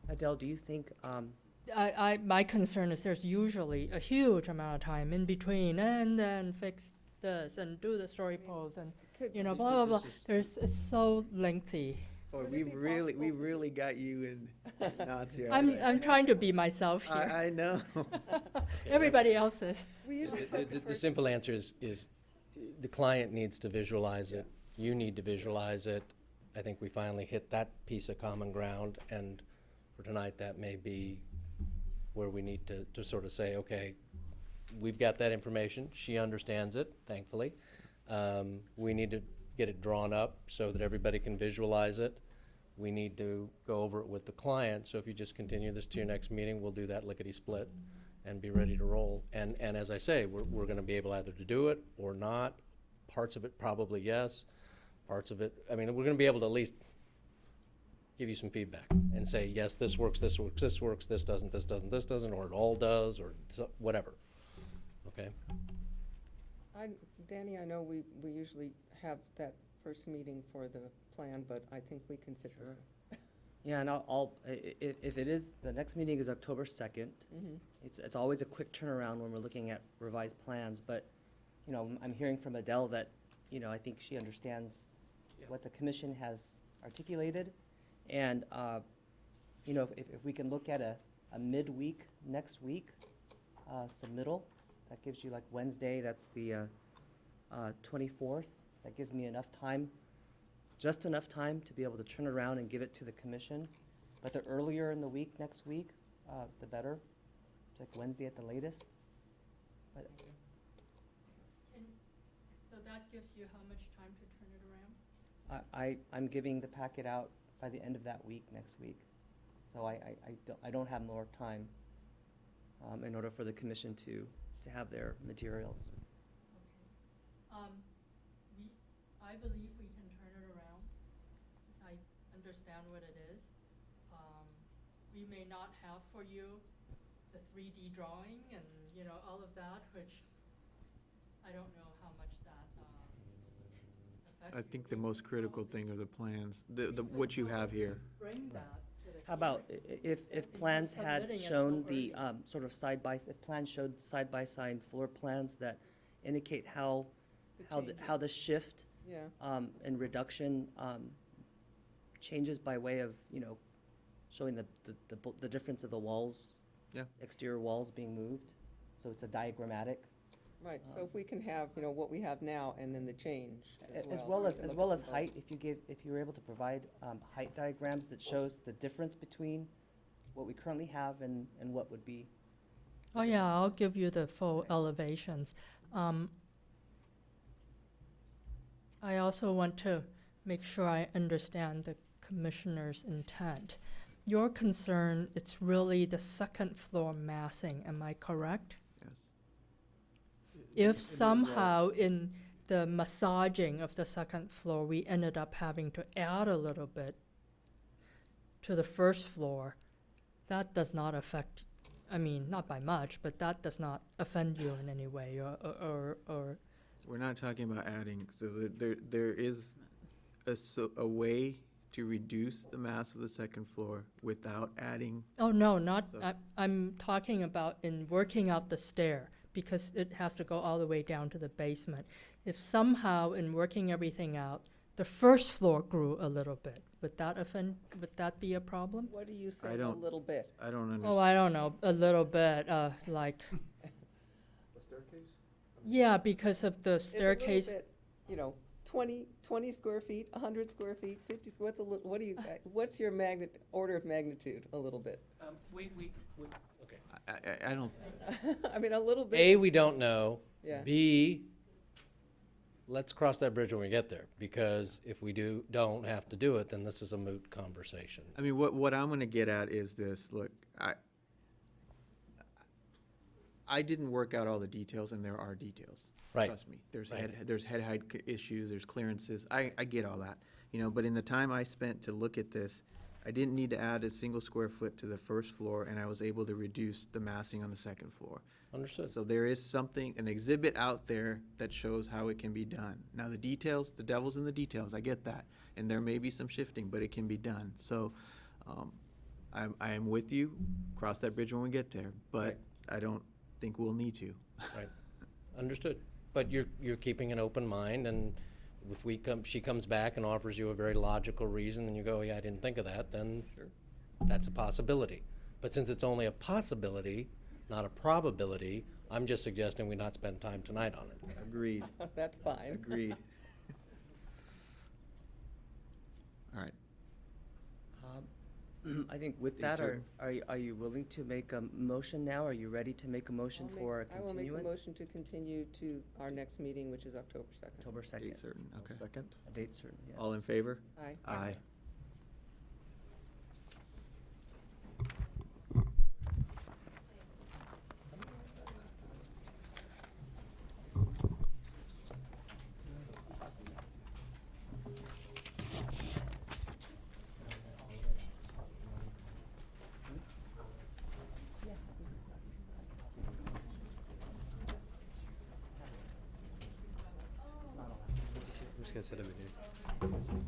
Adele, do you think, My concern is there's usually a huge amount of time in between, and then fix this and do the story poles and, blah, blah, blah. It's so lengthy. Boy, we really got you in knots here. I'm trying to be myself here. I know. Everybody else is. We usually The simple answer is the client needs to visualize it. You need to visualize it. I think we finally hit that piece of common ground, and for tonight, that may be where we need to sort of say, okay, we've got that information. She understands it, thankfully. We need to get it drawn up so that everybody can visualize it. We need to go over it with the client. So if you just continue this to your next meeting, we'll do that lickety-split and be ready to roll. And as I say, we're going to be able either to do it or not. Parts of it probably yes. Parts of it, I mean, we're going to be able to at least give you some feedback and say, yes, this works, this works, this works, this doesn't, this doesn't, this doesn't, or it all does, or whatever. Okay? Danny, I know we usually have that first meeting for the plan, but I think we can fit this. Yeah, and if it is, the next meeting is October 2nd. It's always a quick turnaround when we're looking at revised plans, but, I'm hearing from Adele that, I think she understands what the commission has articulated. And, if we can look at a midweek next week, submittal, that gives you like Wednesday, that's the 24th. That gives me enough time, just enough time to be able to turn around and give it to the commission. But the earlier in the week, next week, the better. It's like Wednesday at the latest. But So that gives you how much time to turn it around? I'm giving the packet out by the end of that week, next week. So I don't have more time in order for the commission to have their materials. I believe we can turn it around, because I understand what it is. We may not have for you the 3D drawing and, you know, all of that, which I don't know how much that affects I you. think the most critical thing are the plans, what you have here. Bring that to the How about if plans had submitting it so shown the early. sort of if plans showed side-by-side floor plans that indicate how the shift Yeah. and reduction changes by way of, you know, showing the difference of the walls, Yeah. exterior walls being moved, so it's a diagrammatic. Right, so if we can have, you know, what we have now and then the change As so well we as, can as look well at as them both. height, if you were able to provide height diagrams that shows the difference between what we currently have and what would be. Oh, yeah, I'll give you the full elevations. I also want to make sure I understand the commissioner's intent. Your concern, it's really the second floor massing, am I correct? Yes. If somehow in the massaging of the second floor, we ended up having to add a little bit to the first floor, that does not affect, I mean, not by much, but that does not offend you in any way, or We're not talking about adding, so there is a way to reduce the mass of the second floor without adding. oh, no, not, So- I'm talking about in working out the stair, because it has to go all the way down to the basement. If somehow in working everything out, the first floor grew a little bit, would that be a problem? What do you say, I a don't- little bit? I don't understand. Oh, I don't know, a little bit, like, A staircase? yeah, because of the Is a staircase. little bit, you know, 20 square feet, 100 square feet, 50, what's a little, what's your order of magnitude, a little bit? Okay. I don't, I mean, a little bit. A, we don't know. Yeah. B, let's cross that bridge when we get there, because if we don't have to do it, then this is a moot conversation. I mean, what I'm gonna get at is this, look, I didn't work out all the details, and there are details. Right. Trust me, there's Right. head height issues, there's clearances, I get all that, you know, but in the time I spent to look at this, I didn't need to add a single square foot to the first floor, and I was able to reduce the massing on the second floor. Understood. So there is an exhibit out there that shows how it can be done. Now, the details, the devil's in the details, I get that, and there may be some shifting, but it can be done. So, I am with you, cross that bridge when we get there, but I don't think we'll need to. Right. Understood. But you're keeping an open mind, and if she comes back and offers you a very logical reason, and you go, yeah, I didn't think of that, then that's a possibility. But since it's only a possibility, not a probability, I'm just suggesting we not spend time tonight on it. Agreed. That's fine. Agreed. All right. I think with Think that, so. are you willing to make a motion now? Are you ready to make a motion for a I will make a continuance? motion to continue to our next meeting, which is October 2nd. October 2nd. Date certain, I'll okay. second. A date certain, yeah. All in favor? Aye. Aye. I'm just gonna set them in here.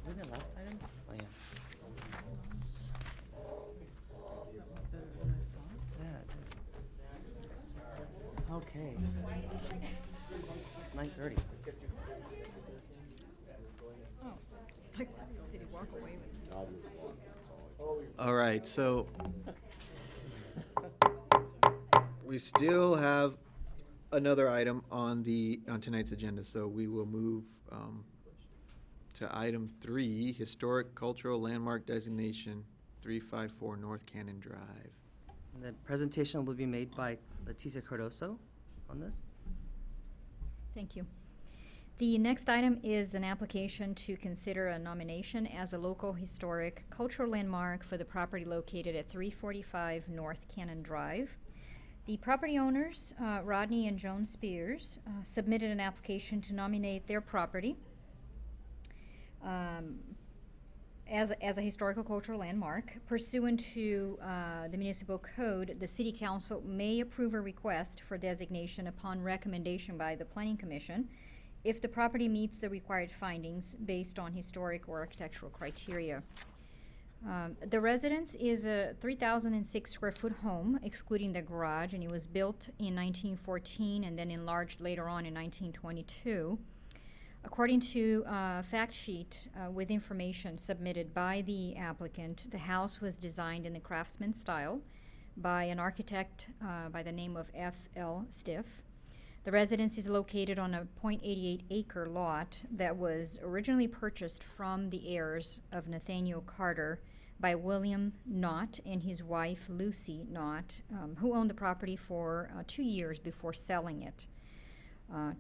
Wasn't it last item? Oh, yeah. Yeah. Okay. It's 9:30. Oh, did he walk away with? All right, so we still have another item on tonight's agenda, so we will move to item 3, Historic Cultural Landmark Designation, 354 North Cannon Drive. And the presentation will be made by Leticia Cardoso on this. Thank you. The next item is an application to consider a nomination as a local historic cultural landmark for the property located at 345 North Cannon Drive. The property owners, Rodney and Joan Spears, submitted an application to nominate their property as a historical cultural landmark. Pursuant to the municipal code, the city council may approve a request for designation upon recommendation by the planning commission if the property meets the required findings based on historic or architectural criteria. The residence is a 3,006 square foot home, excluding the garage, and it was built in 1914 and then enlarged later on in 1922. According to a fact sheet with information submitted by the applicant, the house was designed in the craftsman style by an architect by the name of F.L. Stiff. The residence is located on a .88 acre lot that was originally purchased from the heirs of Nathaniel Carter by William Knott and his wife Lucy Knott, who owned the property for 2 years before selling it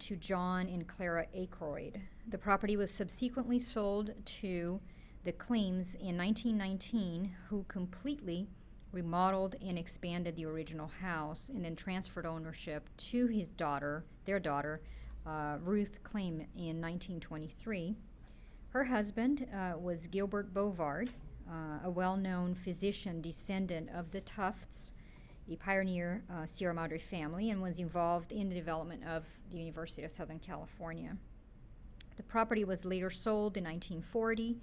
to John and Clara Aykroyd. The property was subsequently sold to the Kleems in 1919, who completely remodeled and expanded the original house and then transferred ownership to their daughter, Ruth Kleem, in 1923. Her husband was Gilbert Bovard, a well-known physician descendant of the Tufts, a pioneer Sierra Madre family, and was involved in the development of the University of Southern California. The property was later sold in 1940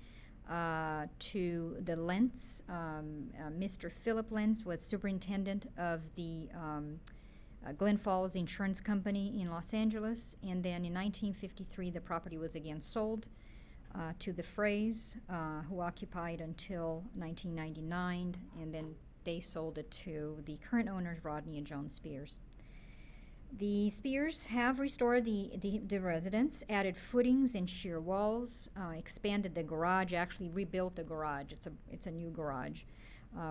to the Lentz. Mr. Philip Lentz was superintendent of the Glen Falls Insurance Company in Los Angeles, and then in 1953 the property was again sold to the Frays, who occupied until 1999, and then they sold it to the current owners, Rodney and Joan Spears. The Spears have restored the residence, added footings and sheer walls, expanded the garage, actually rebuilt the garage. It's a new garage.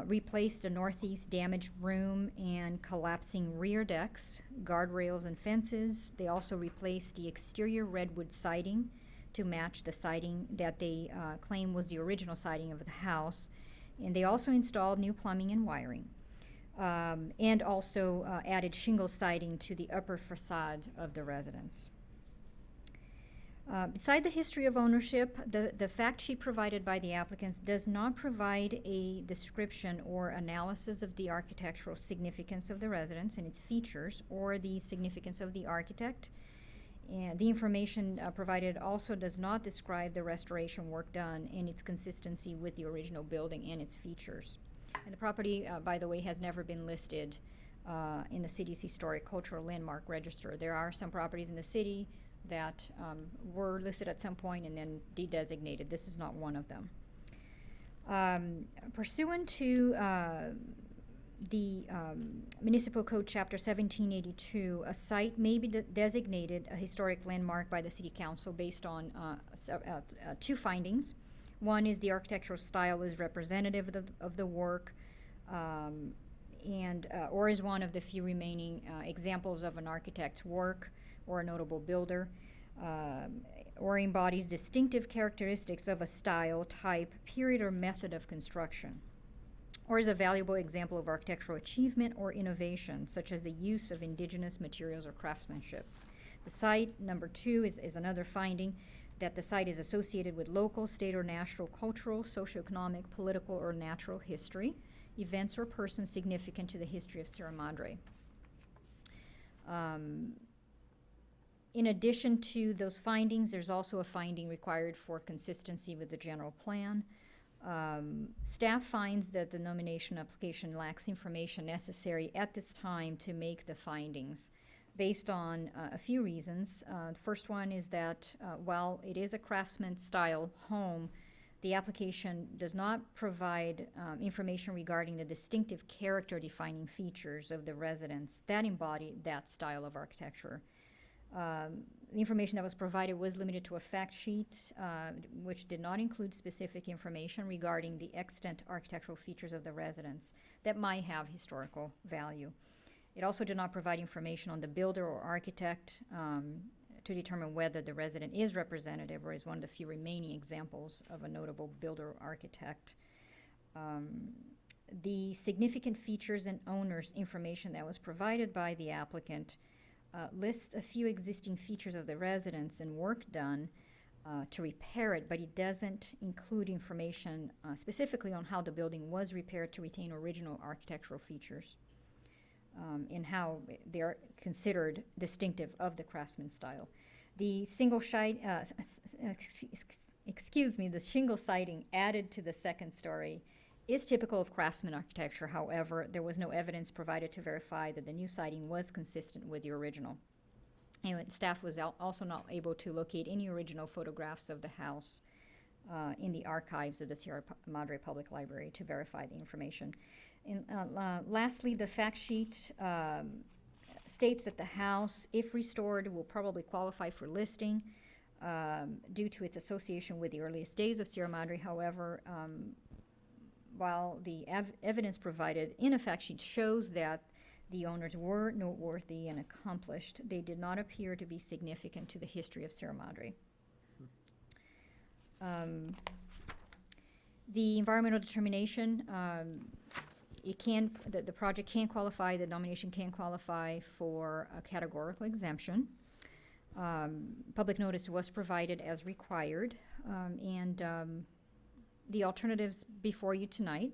Replaced a northeast damaged room and collapsing rear decks, guardrails and fences. They also replaced the exterior redwood siding to match the siding that they claim was the original siding of the house. And they also installed new plumbing and wiring. And also added shingle siding to the upper facade of the residence. Beside the history of ownership, the fact sheet provided by the applicants does not provide a description or analysis of the architectural significance of the residence and its features, or the significance of the architect. And the information provided also does not describe the restoration work done and its consistency with the original building and its features. And the property, by the way, has never been listed in the city's historic cultural landmark register. There are some properties in the city that were listed at some point and then de-designated. This is not one of them. Pursuant to the Municipal Code Chapter 1782, a site may be designated a historic landmark by the City Council based on two findings. One is the architectural style is representative of the work, or is one of the few remaining examples of an architect's work or a notable builder, or embodies distinctive characteristics of a style, type, period, or method of construction, or is a valuable example of architectural achievement or innovation, such as the use of indigenous materials or craftsmanship. The site, number 2, is another finding, that the site is associated with local, state, or national cultural, socioeconomic, political, or natural history, events or persons significant to the history of Sierra Madre. In addition to those findings, there's also a finding required for consistency with the general plan. Staff finds that the nomination application lacks information necessary at this time to make the findings, based on a few reasons. The first one is that while it is a craftsman style home, The application does not provide information regarding the distinctive character-defining features of the residence that embody that style of architecture. The information that was provided was limited to a fact sheet, which did not include specific information regarding the extant architectural features of the residence that might have historical value. It also did not provide information on the builder or architect to determine whether the resident is representative or is one of the few remaining examples of a notable builder or architect. The significant features and owners information that was provided by the applicant lists a few existing features of the residence and work done to repair it, but it doesn't include information specifically on how the building was repaired to retain original architectural features and how they are considered distinctive of the craftsman style. The single the shingle siding added to the second story is typical of craftsman architecture. However, there was no evidence provided to verify that the new siding was consistent with the original. And staff was also not able to locate any original photographs of the house in the archives of the Sierra Madre Public Library to verify the information. And lastly, the fact sheet states that the house, if restored, will probably qualify for listing due to its association with the earliest days of Sierra Madre. However, while the evidence provided in a fact sheet shows that the owners were noteworthy and accomplished, they did not appear to be significant to the history of Sierra Madre. The environmental determination, the project can qualify, the nomination can qualify for a categorical exemption. Public notice was provided as required, and the alternatives before you tonight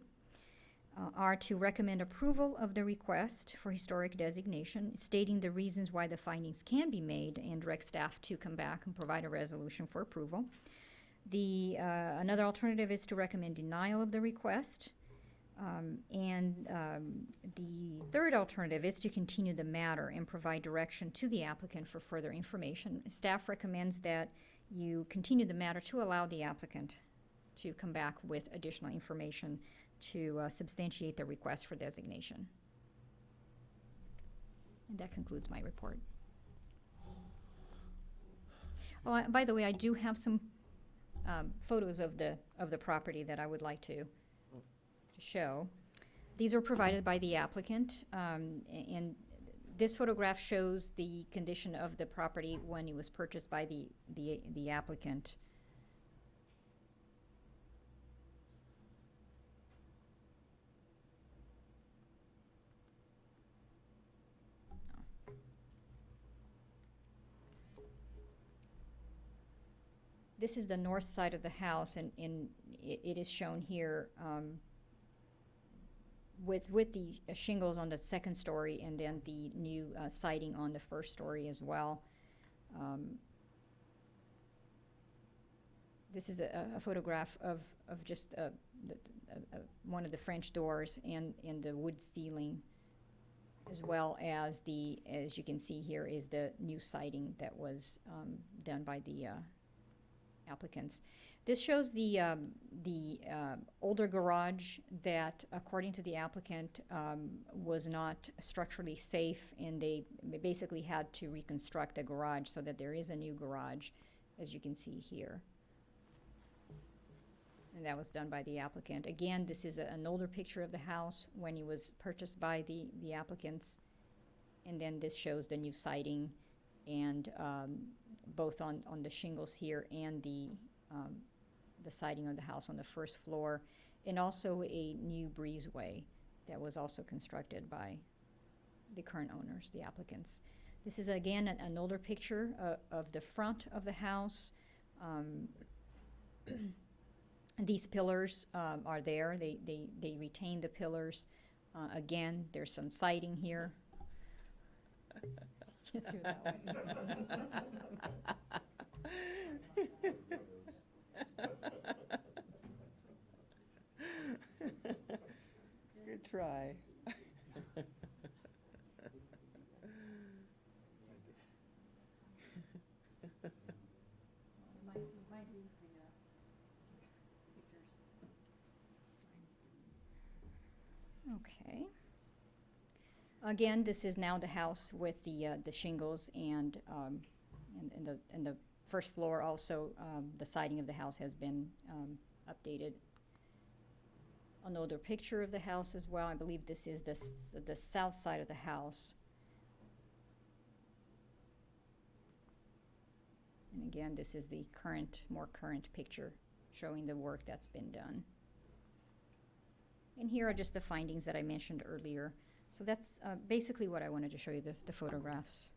are to recommend approval of the request for historic designation, stating the reasons why the findings can be made, and direct staff to come back and provide a resolution for approval. Another alternative is to recommend denial of the request. The third alternative is to continue the matter and provide direction to the applicant for further information. Staff recommends that you continue the matter to allow the applicant to come back with additional information to substantiate the request for designation. And that concludes my report. Oh, by the way, I do have some photos of the property that I would like to show. These were provided by the applicant, and this photograph shows the condition of the property when it was purchased by the applicant. This is the north side of the house, and it is shown here with the shingles on the second story, and then the new siding on the first story as well. This is a photograph of just one of the French doors and the wood ceiling, as well as as you can see here, is the new siding that was done by the applicants. This shows the older garage that, according to the applicant, was not structurally safe, and they basically had to reconstruct the garage so that there is a new garage, as you can see here. And that was done by the applicant. Again, this is an older picture of the house when it was purchased by the applicants. And then this shows the new siding, and both on the shingles here and the siding of the house on the first floor, and also a new breezeway that was also constructed by the current owners, the applicants. This is again an older picture of the front of the house. These pillars are there. They retain the pillars. Again, there's some siding here. Can't do that Good try. Okay. Again, this is now the house with the shingles and the first floor also, the siding of the house has been updated. Another picture of the house as well. I believe this is the south side of the house. And again, this is the more current picture showing the work that's been done. And here are just the findings that I mentioned earlier. So that's basically what I wanted to show you, the photographs.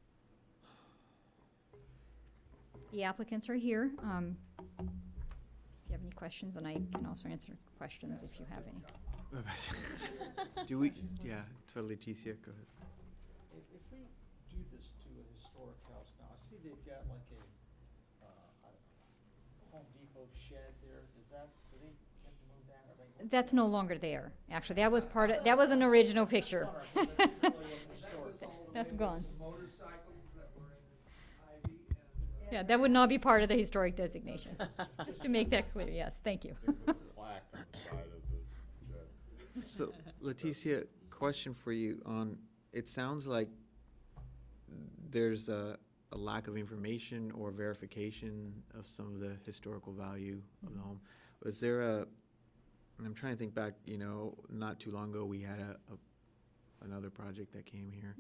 The applicants are here. If you have any questions, and I can also answer questions if you have any. Do we, yeah, to Leticia, go ahead. If we do this to a historic house now, I see they've got like a Home Depot shed there. Do they have to move that? Or they That's no longer there. Actually, that was an original picture. That's gone. Yeah, that would not be part of the historic designation. Just to make that clear, yes, thank you. So, Leticia, question for you on, it sounds like there's a lack of information or verification of some of the historical value of the home. Was there and I'm trying to think back, not too long ago, we had another project that came here,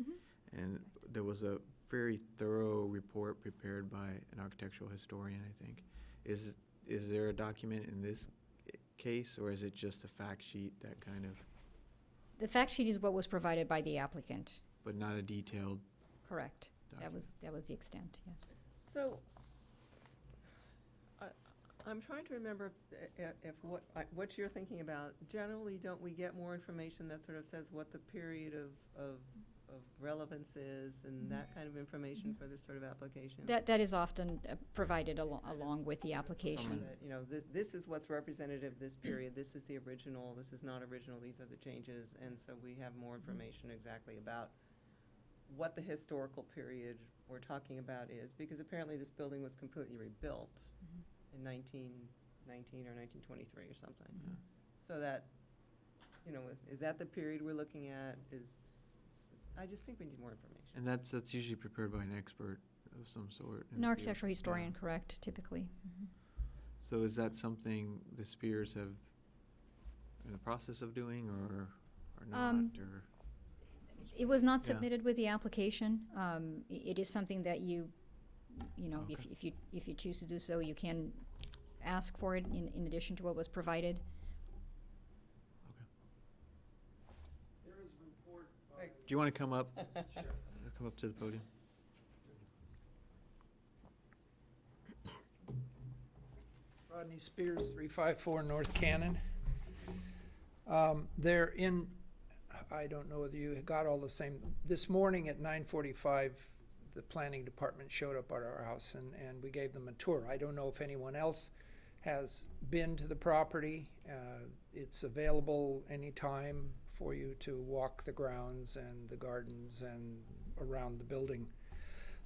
and there was a very thorough report prepared by an architectural historian, I think. Is there a document in this case, or is it just a fact sheet that kind of? The fact sheet is what was provided by the applicant. But not a detailed. Correct. document. That was the extent, yes. So, I'm trying to remember if what you're thinking about. Generally, don't we get more information that sort of says what the period of relevance is and that kind of information for this sort of application? That is often provided along with the application. That, this is what's representative of this period, this is the original, this is not original, these are the changes, and so we have more information exactly about what the historical period we're talking about is, because apparently this building was completely rebuilt in 1919 or 1923 or something. So that, is that the period we're looking at? I just think we need more information. And that's usually prepared by an expert of some sort. An architectural historian, correct, typically. So is that something the Spears have in the process of doing, or not? Or it was not submitted with the application. It is something that if you choose to do so, you can ask for it in addition to what was provided. Do you want to come up? Sure. Come up to the podium. Rodney Spears, 354 North Cannon. They're in, I don't know whether you got all the same. This morning at 9:45, the planning department showed up at our house and we gave them a tour. I don't know if anyone else has been to the property. It's available anytime for you to walk the grounds and the gardens and around the building.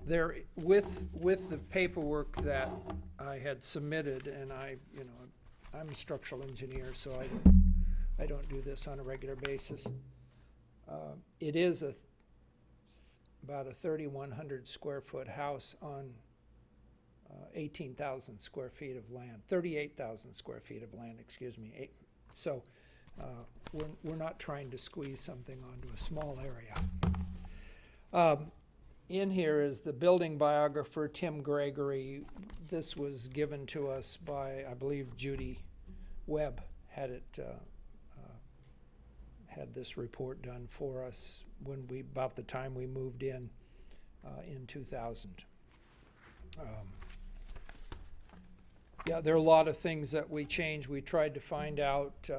There, with the paperwork that I had submitted, and I'm a structural engineer, so I don't do this on a regular basis. It is about a 3,100 square foot house on 18,000 square feet of land, 38,000 square feet of land, excuse me. So we're not trying to squeeze something onto a small area. In here is the building biographer, Tim Gregory. This was given to us by, I believe, Judy Webb had this report done for us about the time we moved in 2000. Yeah, there are a lot of things that we changed. We tried to find out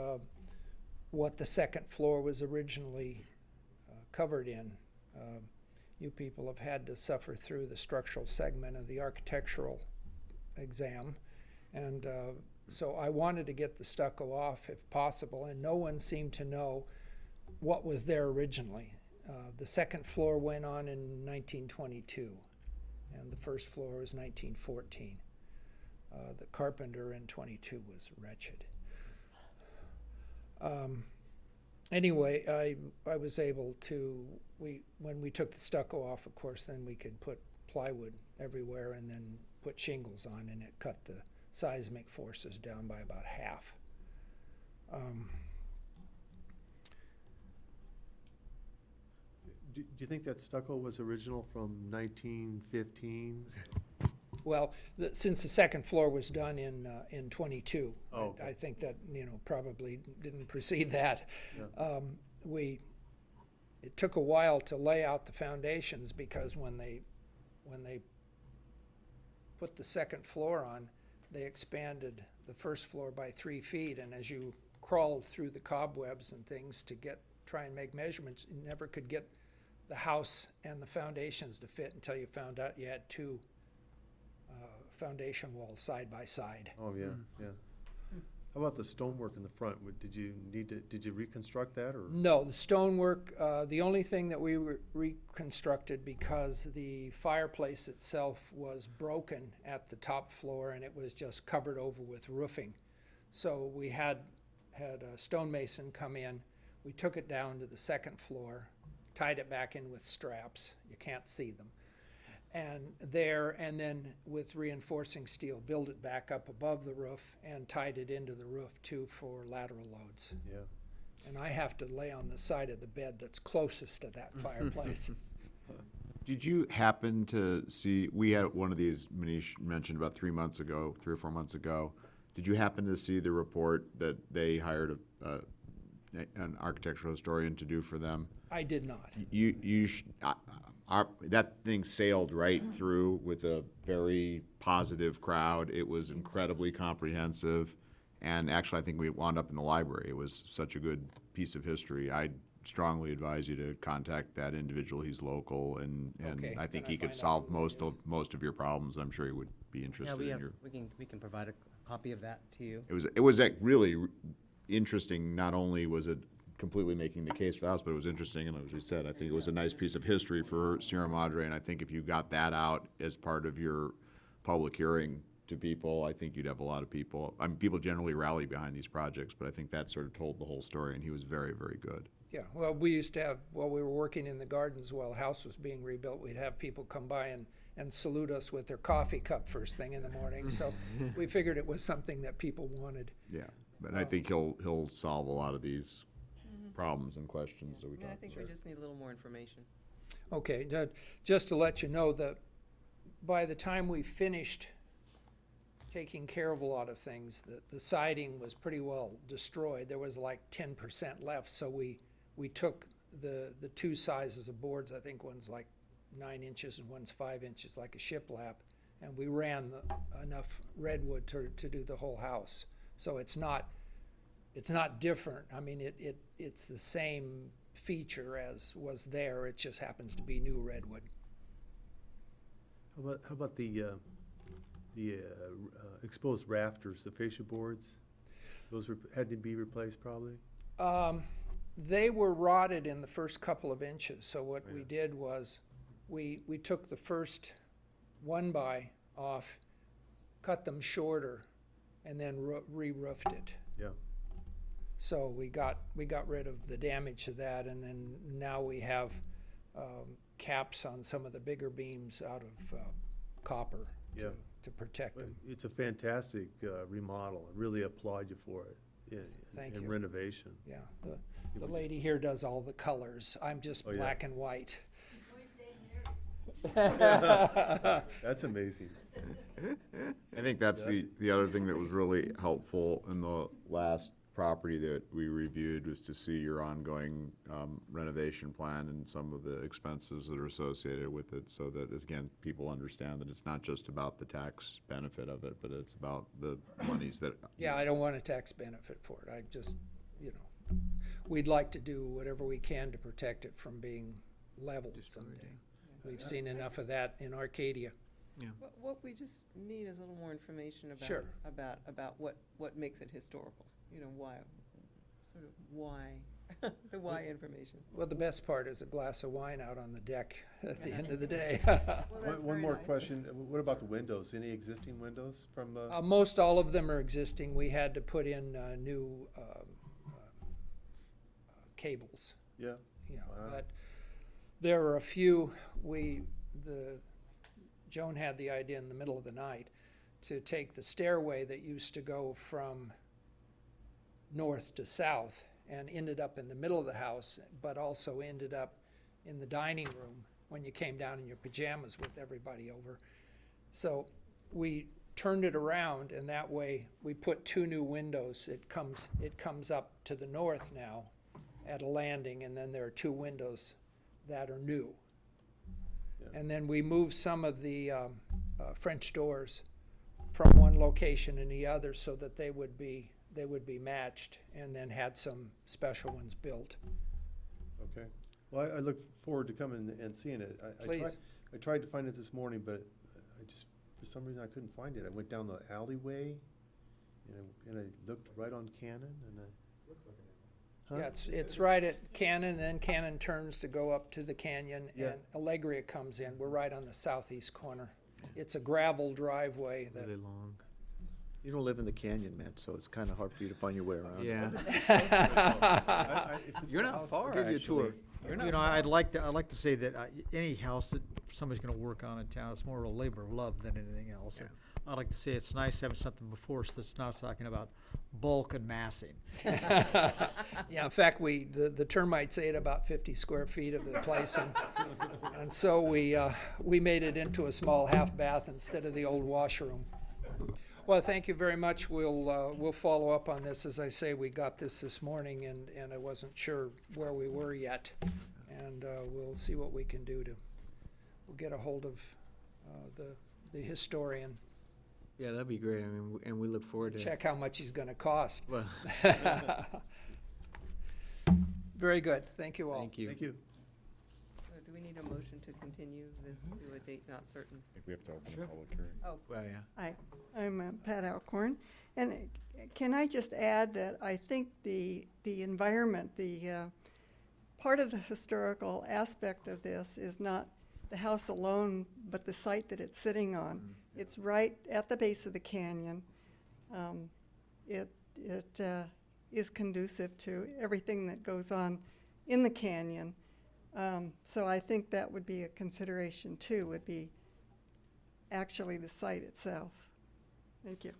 what the second floor was originally covered in. You people have had to suffer through the structural segment of the architectural exam, and so I wanted to get the stucco off if possible, and no one seemed to know what was there originally. The second floor went on in 1922, and the first floor was 1914. The carpenter in 22 was wretched. Anyway, I was able to, when we took the stucco off, of course, then we could put plywood everywhere and then put shingles on, and it cut the seismic forces down by about half. Do you think that stucco was original from 1915? Well, since the second floor was done in 22, Oh, okay. I think that, probably didn't precede that. Yeah. It took a while to lay out the foundations, because when they put the second floor on, they expanded the first floor by 3 feet, and as you crawled through the cobwebs and things to try and make measurements, you never could get the house and the foundations to fit until you found out you had 2 foundation walls side by side. Oh, yeah, yeah. How about the stonework in the front? Did you reconstruct that, or? No, the stonework, the only thing that we reconstructed, because the fireplace itself was broken at the top floor and it was just covered over with roofing. So we had a stonemason come in. We took it down to the second floor, tied it back in with straps. You can't see them. And then with reinforcing steel, build it back up above the roof and tied it into the roof too for lateral loads. Yeah. And I have to lay on the side of the bed that's closest to that fireplace. Did you happen to see, we had one of these Manish mentioned about 3 or 4 months ago. Did you happen to see the report that they hired an architectural historian to do for them? I did not. That thing sailed right through with a very positive crowd. It was incredibly comprehensive. And actually, I think we wound up in the library. It was such a good piece of history. I'd strongly advise you to contact that individual. He's local, and Okay, I think then he I could find solve out most of your problems. I'm sure he would be Yeah, interested we in have, your. we can provide a copy of that to you. It was like, really interesting. Not only was it completely making the case for the house, but it was interesting, and as we said, I think it was a nice piece of history for Sierra Madre, and I think if you got that out as part of your public hearing to people, I think you'd have a lot of people. I mean, people generally rally behind these projects, but I think that sort of told the whole story, and he was very, very good. Yeah, well, we used to have, while we were working in the gardens while the house was being rebuilt, we'd have people come by and salute us with their coffee cup first thing in the morning. So we figured it was something that people wanted. Yeah, but I think he'll solve a lot of these problems and questions that we I mean, I talked think about. we just need a little more information. Okay, just to let you know that by the time we finished taking care of a lot of things, the siding was pretty well destroyed. There was like 10% left, so we took the 2 sizes of boards. I think one's like 9 inches and one's 5 inches, like a shiplap, and we ran enough redwood to do the whole house. So it's not different. I mean, it's the same feature as was there. It just happens to be new redwood. How about the exposed rafters, the fascia boards? Those had to be replaced, probably. They were rotted in the first couple of inches. So what we did was we took the first 1x off, cut them shorter, and then re-roofed it. Yeah. So we got rid of the damage to that, and then now we have caps on some of the bigger beams out of copper to protect them. It's a fantastic remodel. I really applaud you for it. Thank in you. renovation. Yeah, the lady here does all the colors. I'm just black and white. That's amazing. I think that's the other thing that was really helpful in the last property that we reviewed, was to see your ongoing renovation plan and some of the expenses that are associated with it, so that, again, people understand that it's not just about the tax benefit of it, but it's about the monies that. Yeah, I don't want a tax benefit for it. I just, we'd like to do whatever we can to protect it from being leveled someday. We've seen enough of that in Arcadia. Yeah. What we just need is a little more information about Sure. about what makes it historical. Why, sort of why, the why information. Well, the best part is a glass of wine out on the deck at the end of the day. One more question. What about the windows? Any existing windows from? Most all of them are existing. We had to put in new cables. Yeah. You know, Wow. but there are a few, Joan had the idea in the middle of the night to take the stairway that used to go from north to south and ended up in the middle of the house, but also ended up in the dining room when you came down in your pajamas with everybody over. So we turned it around, and that way we put 2 new windows. It comes up to the north now at a landing, and then there are 2 windows that are new. Yeah. And then we moved some of the French doors from one location and the other so that they would be matched, and then had some special ones built. Okay. Well, I look forward to coming and seeing it. Please. I tried to find it this morning, but for some reason, I couldn't find it. I went down the alleyway, and I looked right on Cannon, and looks like an alley. Yeah, it's right at Cannon, then Cannon turns to go up to the canyon, Yeah. and Allegria comes in. We're right on the southeast corner. It's a gravel driveway that Really long. You don't live in the canyon, man, so it's kind of hard for you to find your way around. Yeah. If it's You're the not house, far, I'll give you a actually. tour. You're not You know, far. I'd like to say that any house that somebody's gonna work on in town, it's more of a labor of love than anything else. Yeah. And I'd like to say it's nice having something before us that's not talking about bulk and massing. Yeah, in fact, the termites ate about 50 square feet of the place, and so we made it into a small half bath instead of the old washroom. Well, thank you very much. We'll follow up on this. As I say, we got this morning, and I wasn't sure where we were yet, and we'll see what we can do we'll get a hold of the historian. Yeah, that'd be great. I mean, and we look forward to. Check how much he's going to cost. Well, Very good. Thank you all. thank you. Thank you. So do we need a motion to continue this to a date not certain? I think we have to open Sure. a public hearing. Oh, Well, yeah. Hi, I'm Pat Alcorn, and can I just add that I think the environment, the part of the historical aspect of this is not the house alone, but the site that it's sitting on. It's right at the base of the canyon. It is conducive to everything that goes on in the canyon. So I think that would be a consideration too, would be actually the site itself. Thank you.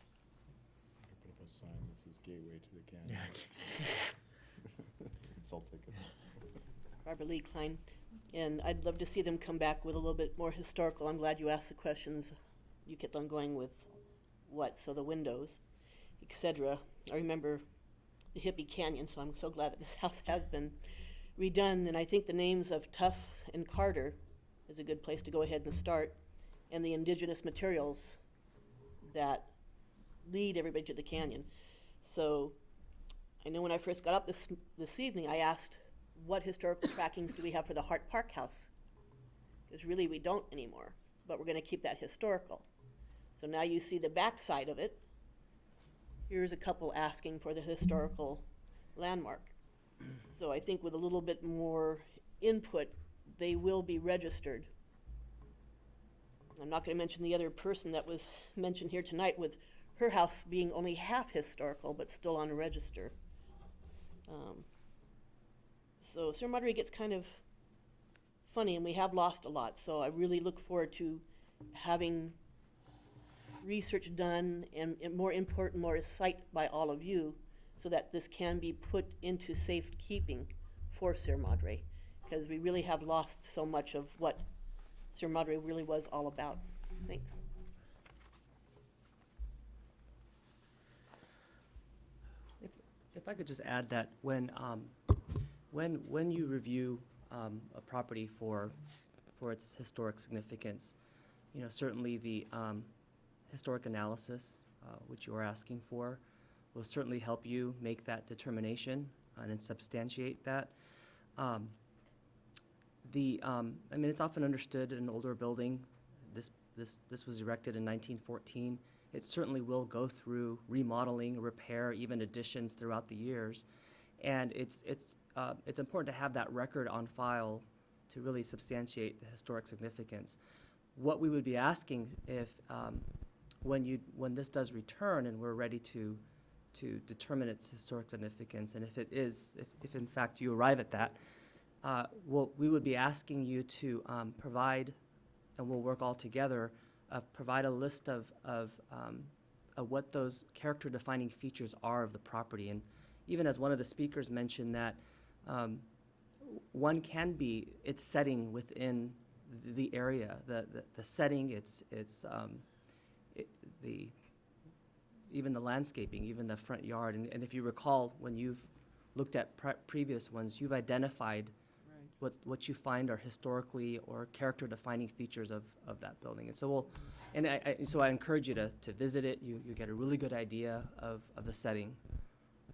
Put up a sign that says gateway to the canyon. Salt ticket. Barbara Lee Klein, and I'd love to see them come back with a little bit more historical. I'm glad you asked the questions. You kept on going with so the windows, etc. I remember the hippie canyon, so I'm so glad that this house has been redone, and I think the names of Tuff and Carter is a good place to go ahead and start, and the indigenous materials that lead everybody to the canyon. So I know when I first got up this evening, I asked, what historical trackings do we have for the Hart Park house? Because really we don't anymore, but we're going to keep that historical. So now you see the back side of it. Here's a couple asking for the historical landmark. So I think with a little bit more input, they will be registered. I'm not going to mention the other person that was mentioned here tonight with her house being only half historical, but still on a register. So Sierra Madre gets kind of funny, and we have lost a lot. So I really look forward to having research done and more input and more insight by all of you so that this can be put into safekeeping for Sierra Madre, because we really have lost so much of what Sierra Madre really was all about. Thanks. If I could just add that when you review a property for its historic significance, you know, certainly the historic analysis, which you are asking for, will certainly help you make that determination and substantiate that. I mean, it's often understood in an older building. This was erected in 1914. It certainly will go through remodeling, repair, even additions throughout the years, and it's important to have that record on file to really substantiate the historic significance. What we would be asking if when this does return and we're ready to to determine its historic significance. And if it is, if in fact you arrive at that, we would be asking you to provide, and we'll work all together, provide a list of what those character-defining features are of the property. And even as one of the speakers mentioned that one can be its setting within the area, the setting, even the landscaping, even the front yard. And if you recall, when you've looked at previous ones, you've identified what you find are historically or character-defining features of that building. And so so I encourage you to visit it. You get a really good idea of the setting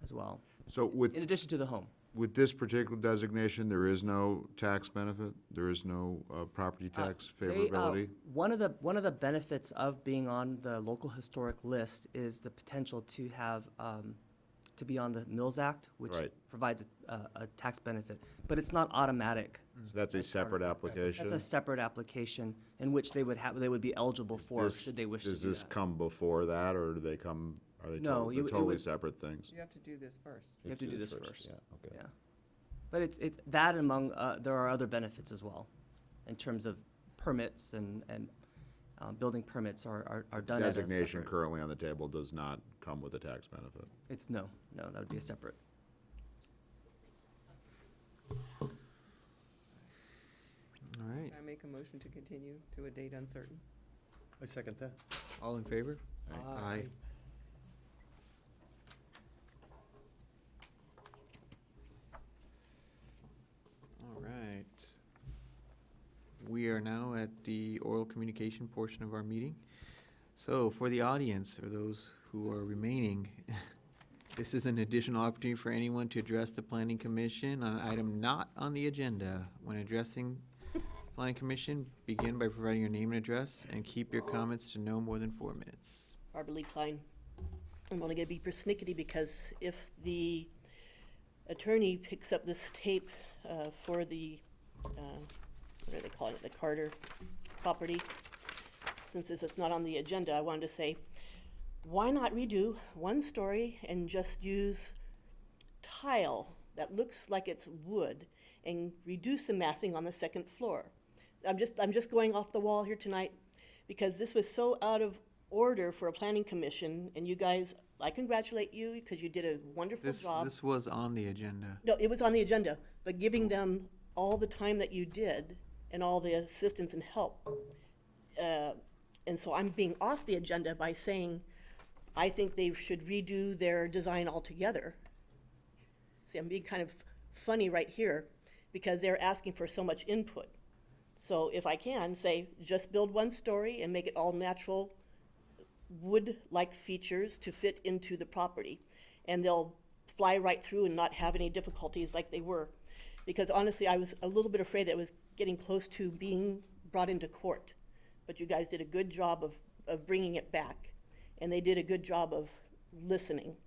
as well. So in addition to the home. With this particular designation, there is no tax benefit? There is no property tax favorability? One of the benefits of being on the local historic list is the potential to have to be on the Mills Act, which provides a tax benefit, but it's not automatic. So that's a separate application? That's a separate application in which they would be eligible for should they wish to do that. Does this come before that, or do they come? Are they No, they're totally separate things? You have to do this first. You have to do this first. Yeah, okay. Yeah. But it's that among, there are other benefits as well, in terms of permits and building permits are done as a Designation separate. currently on the table does not come with a tax benefit. No, that would be a separate. All right. Can I make a motion to continue to a date uncertain? I second that. All in favor? Aye. All right. We are now at the oral communication portion of our meeting. So for the audience, or those who are remaining, this is an additional opportunity for anyone to address the Planning Commission on an item not on the agenda. When addressing the Planning Commission, begin by providing your name and address, and keep your comments to no more than 4 minutes. Barbara Lee Klein. I'm only going to be persnickety because if the attorney picks up this tape for the, what are they calling it, the Carter property, since this is not on the agenda, I wanted to say, why not redo one story and just use tile that looks like it's wood and reduce the massing on the second floor? I'm just going off the wall here tonight because this was so out of order for a planning commission, and you guys, I congratulate you because you did a wonderful job. This was on the agenda. No, it was on the agenda, but giving them all the time that you did and all the assistance and help. And so I'm being off the agenda by saying I think they should redo their design altogether. See, I'm being kind of funny right here because they're asking for so much input. So if I can say, just build one story and make it all natural wood-like features to fit into the property, and they'll fly right through and not have any difficulties like they were. Because honestly, I was a little bit afraid that it was getting close to being brought into court. But you guys did a good job of bringing it back, and they did a good job of listening.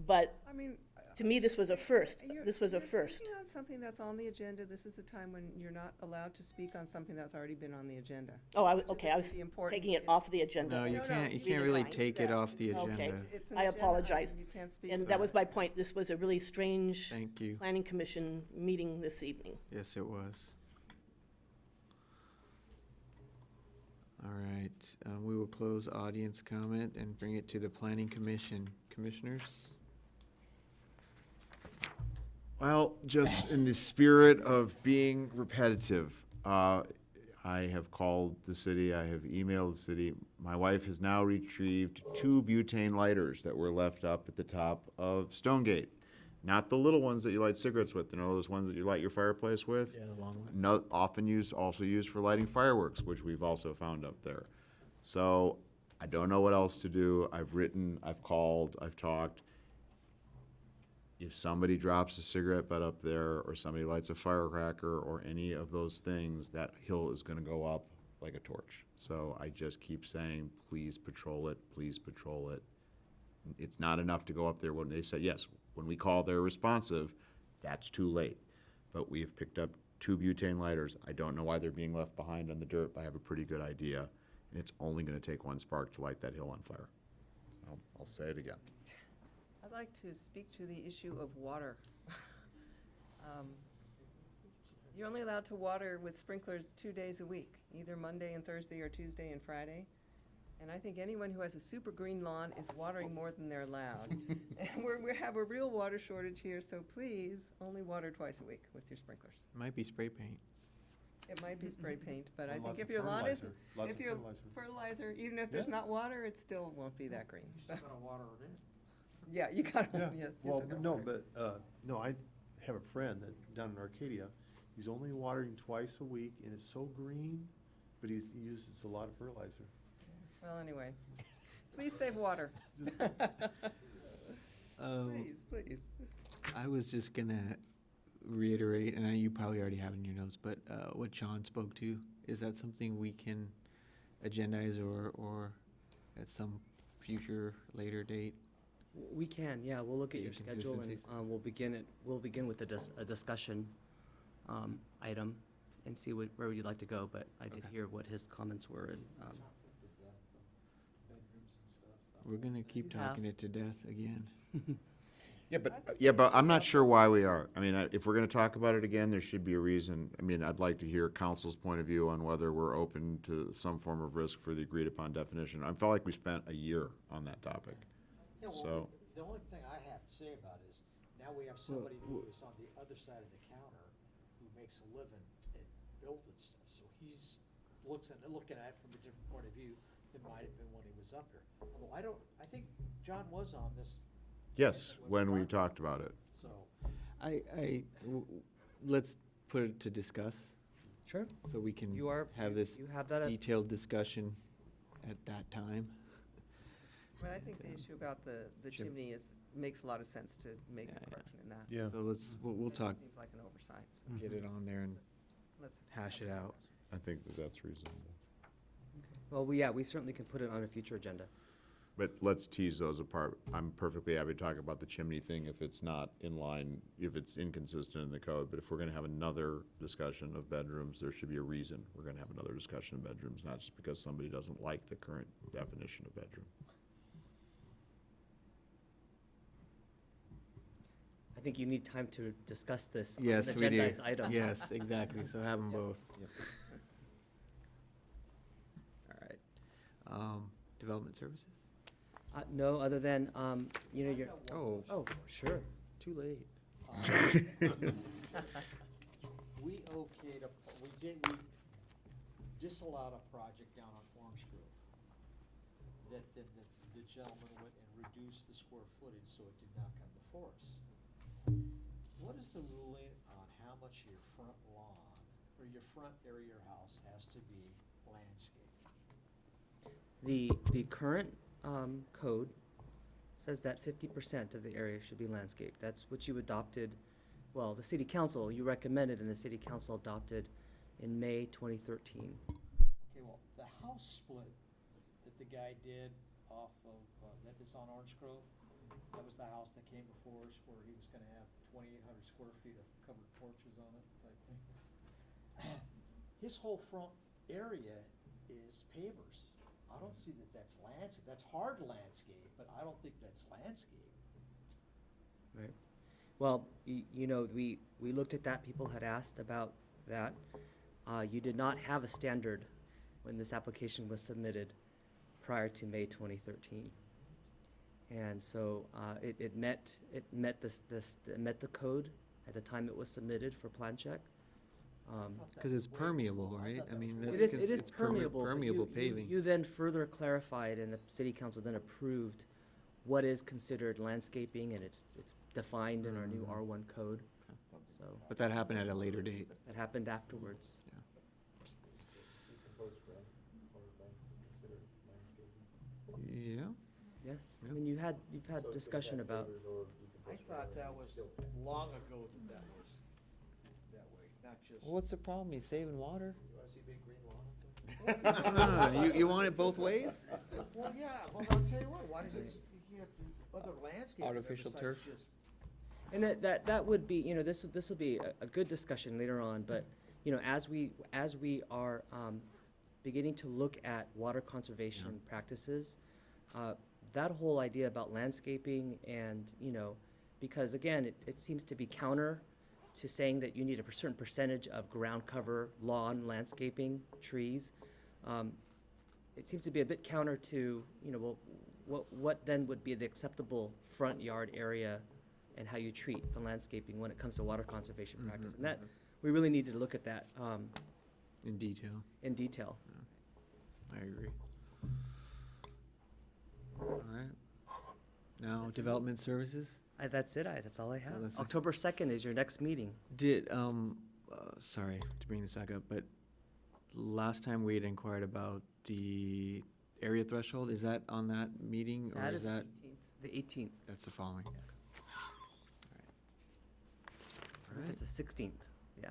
But I mean, to me, this was a first. This was a You're first. speaking on something that's on the agenda. This is the time when you're not allowed to speak on something that's already been on the agenda. Oh, I Which is okay. I was the important- taking it off the agenda. No, you can't really take it off the agenda. Okay, It's an I agenda apologize. item. You can't speak And for that it. was my point. This was a really strange Thank you. planning commission meeting this evening. Yes, it was. All right, we will close audience comment and bring it to the Planning Commission. Commissioners? Well, just in the spirit of being repetitive, I have called the city, I have emailed the city. My wife has now retrieved 2 butane lighters that were left up at the top of Stonegate. Not the little ones that you light cigarettes with, you know, those ones that you light your fireplace with? Yeah, the long ones. No, also used for lighting fireworks, which we've also found up there. So I don't know what else to do. I've written, I've called, I've talked. If somebody drops a cigarette butt up there, or somebody lights a firecracker, or any of those things, that hill is gonna go up like a torch. So I just keep saying, please patrol it, please patrol it. It's not enough to go up there when they say, yes, when we call, they're responsive. That's too late. But we have picked up 2 butane lighters. I don't know why they're being left behind on the dirt, but I have a pretty good idea. And it's only gonna take one spark to light that hill on fire. I'll say it again. I'd like to speak to the issue of water. You're only allowed to water with sprinklers 2 days a week, either Monday and Thursday or Tuesday and Friday. And I think anyone who has a super green lawn is watering more than they're allowed. And we have a real water shortage here, so please, only water twice a week with your sprinklers. Might be spray paint. It might be spray paint, but I And think lots if of your lawn fertilizer. isn't, Lots if of your fertilizer. fertilizer, even if there's Yeah. not water, it still won't be that green. So- gotta water it in. Yeah, you gotta, Yeah, yeah. you well, still gotta no, water it. but, no, I have a friend that, down in Arcadia, he's only watering twice a week, and it's so green, but he uses a lot of fertilizer. Well, anyway, please save water. Please, please. I was just gonna reiterate, and you probably already have in your notes, but what Sean spoke to, is that something we can agendize or at some future later date? We can, yeah, we'll look at Your your schedule and consistencies. we'll begin with a discussion item and see where you'd like to go, but I did hear what his comments were and, We're gonna keep You have. talking it to death again. Yeah, but I'm not sure why we are. I mean, if we're gonna talk about it again, there should be a reason. I mean, I'd like to hear council's point of view on whether we're open to some form of risk for the agreed upon definition. I felt like we spent a year on that topic. Yeah, well, So, the only thing I have to say about it is, now we have somebody who is on the other side of the counter, who makes a living at building stuff, so he's looking at it from a different point of view than might have been when he was up here. Although I think John was on this. yes, when we talked about it. So, Let's put it to discuss. Sure. So we can You are- have this you have that at- detailed discussion at that time. But I think the issue about the Chim- chimney makes a lot of sense to make a correction in that. Yeah. So we'll It talk, Seems like an oversight. so get it on there and let's hash have it a out. I think that that's reasonable. well, we certainly can put it on a future agenda. But let's tease those apart. I'm perfectly happy to talk about the chimney thing if it's not in line, if it's inconsistent in the code. But if we're gonna have another discussion of bedrooms, there should be a reason we're gonna have another discussion of bedrooms, not just because somebody doesn't like the current definition of bedroom. I think you need time to discuss this on Yes, an we do. agendized item. Yes, exactly, so have them both. All right. Development services? No, other than, you're. Oh. Oh, sure. Too late. we we disallowed a project down on Orange Grove. That then the gentleman went and reduced the square footage, so it did not come before us. What is the ruling on how much your front lawn, or your front area of your house has to be landscaped? The current code says that 50% of the area should be landscaped. That's what you adopted, well, the city council, you recommended and the city council adopted in May 2013. Okay, well, the house split that the guy did off of, that is on Orange Grove, that was the house that came before us where he was gonna have 2,800 square feet of covered porches on it type things. His whole front area is pavers. I don't see that that's landscape, that's hard landscape, but I don't think that's landscape. Right. Well, we looked at that, people had asked about that. You did not have a standard when this application was submitted prior to May 2013. And so it met the code at the time it was submitted for plan check. Because it's permeable, right? I mean, It that's is it's permeable. but permeable you- paving. You then further clarified and the city council then approved what is considered landscaping and it's defined in our new R1 code. So But that happened at a later date. that happened afterwards. Yeah. Yes, I mean, you've had discussion about, I thought that was long ago that was that way, not just. What's the problem? He's saving water? You wanna see a big green lawn up there? You want it both ways? Well, yeah, well, I'll tell you what, why does it, you have other landscape? Artificial turf? and that would be, this will be a good discussion later on, but, as we are beginning to look at water conservation practices, that whole idea about landscaping and, because again, it seems to be counter to saying that you need a certain percentage of ground cover, lawn, landscaping, trees. It seems to be a bit counter to, well, what then would be the acceptable front yard area and how you treat the landscaping when it comes to water conservation practice. And that, we really need to look at that In detail. in detail. I agree. All right. Now, development services? That's it, that's all I have. that's it. October 2nd is your next meeting. Did, sorry to bring this back up, but last time we had inquired about the area threshold. Is that on that meeting, or That is that? the 18th. That's the following. I think it's the 16th, yeah.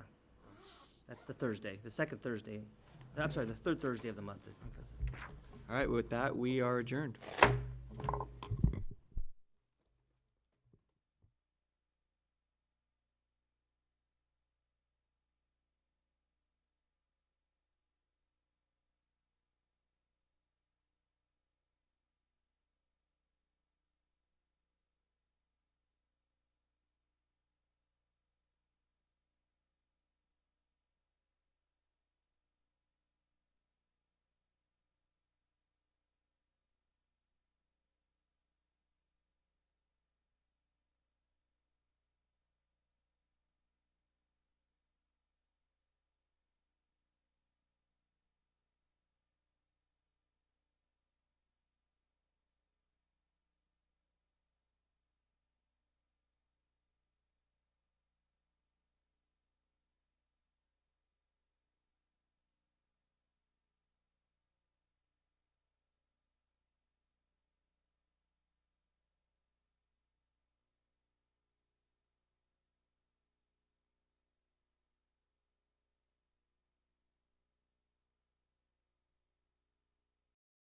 That's the Thursday, the second Thursday. I'm sorry, the third Thursday of the month. I think that's it. All right, with that, we are adjourned.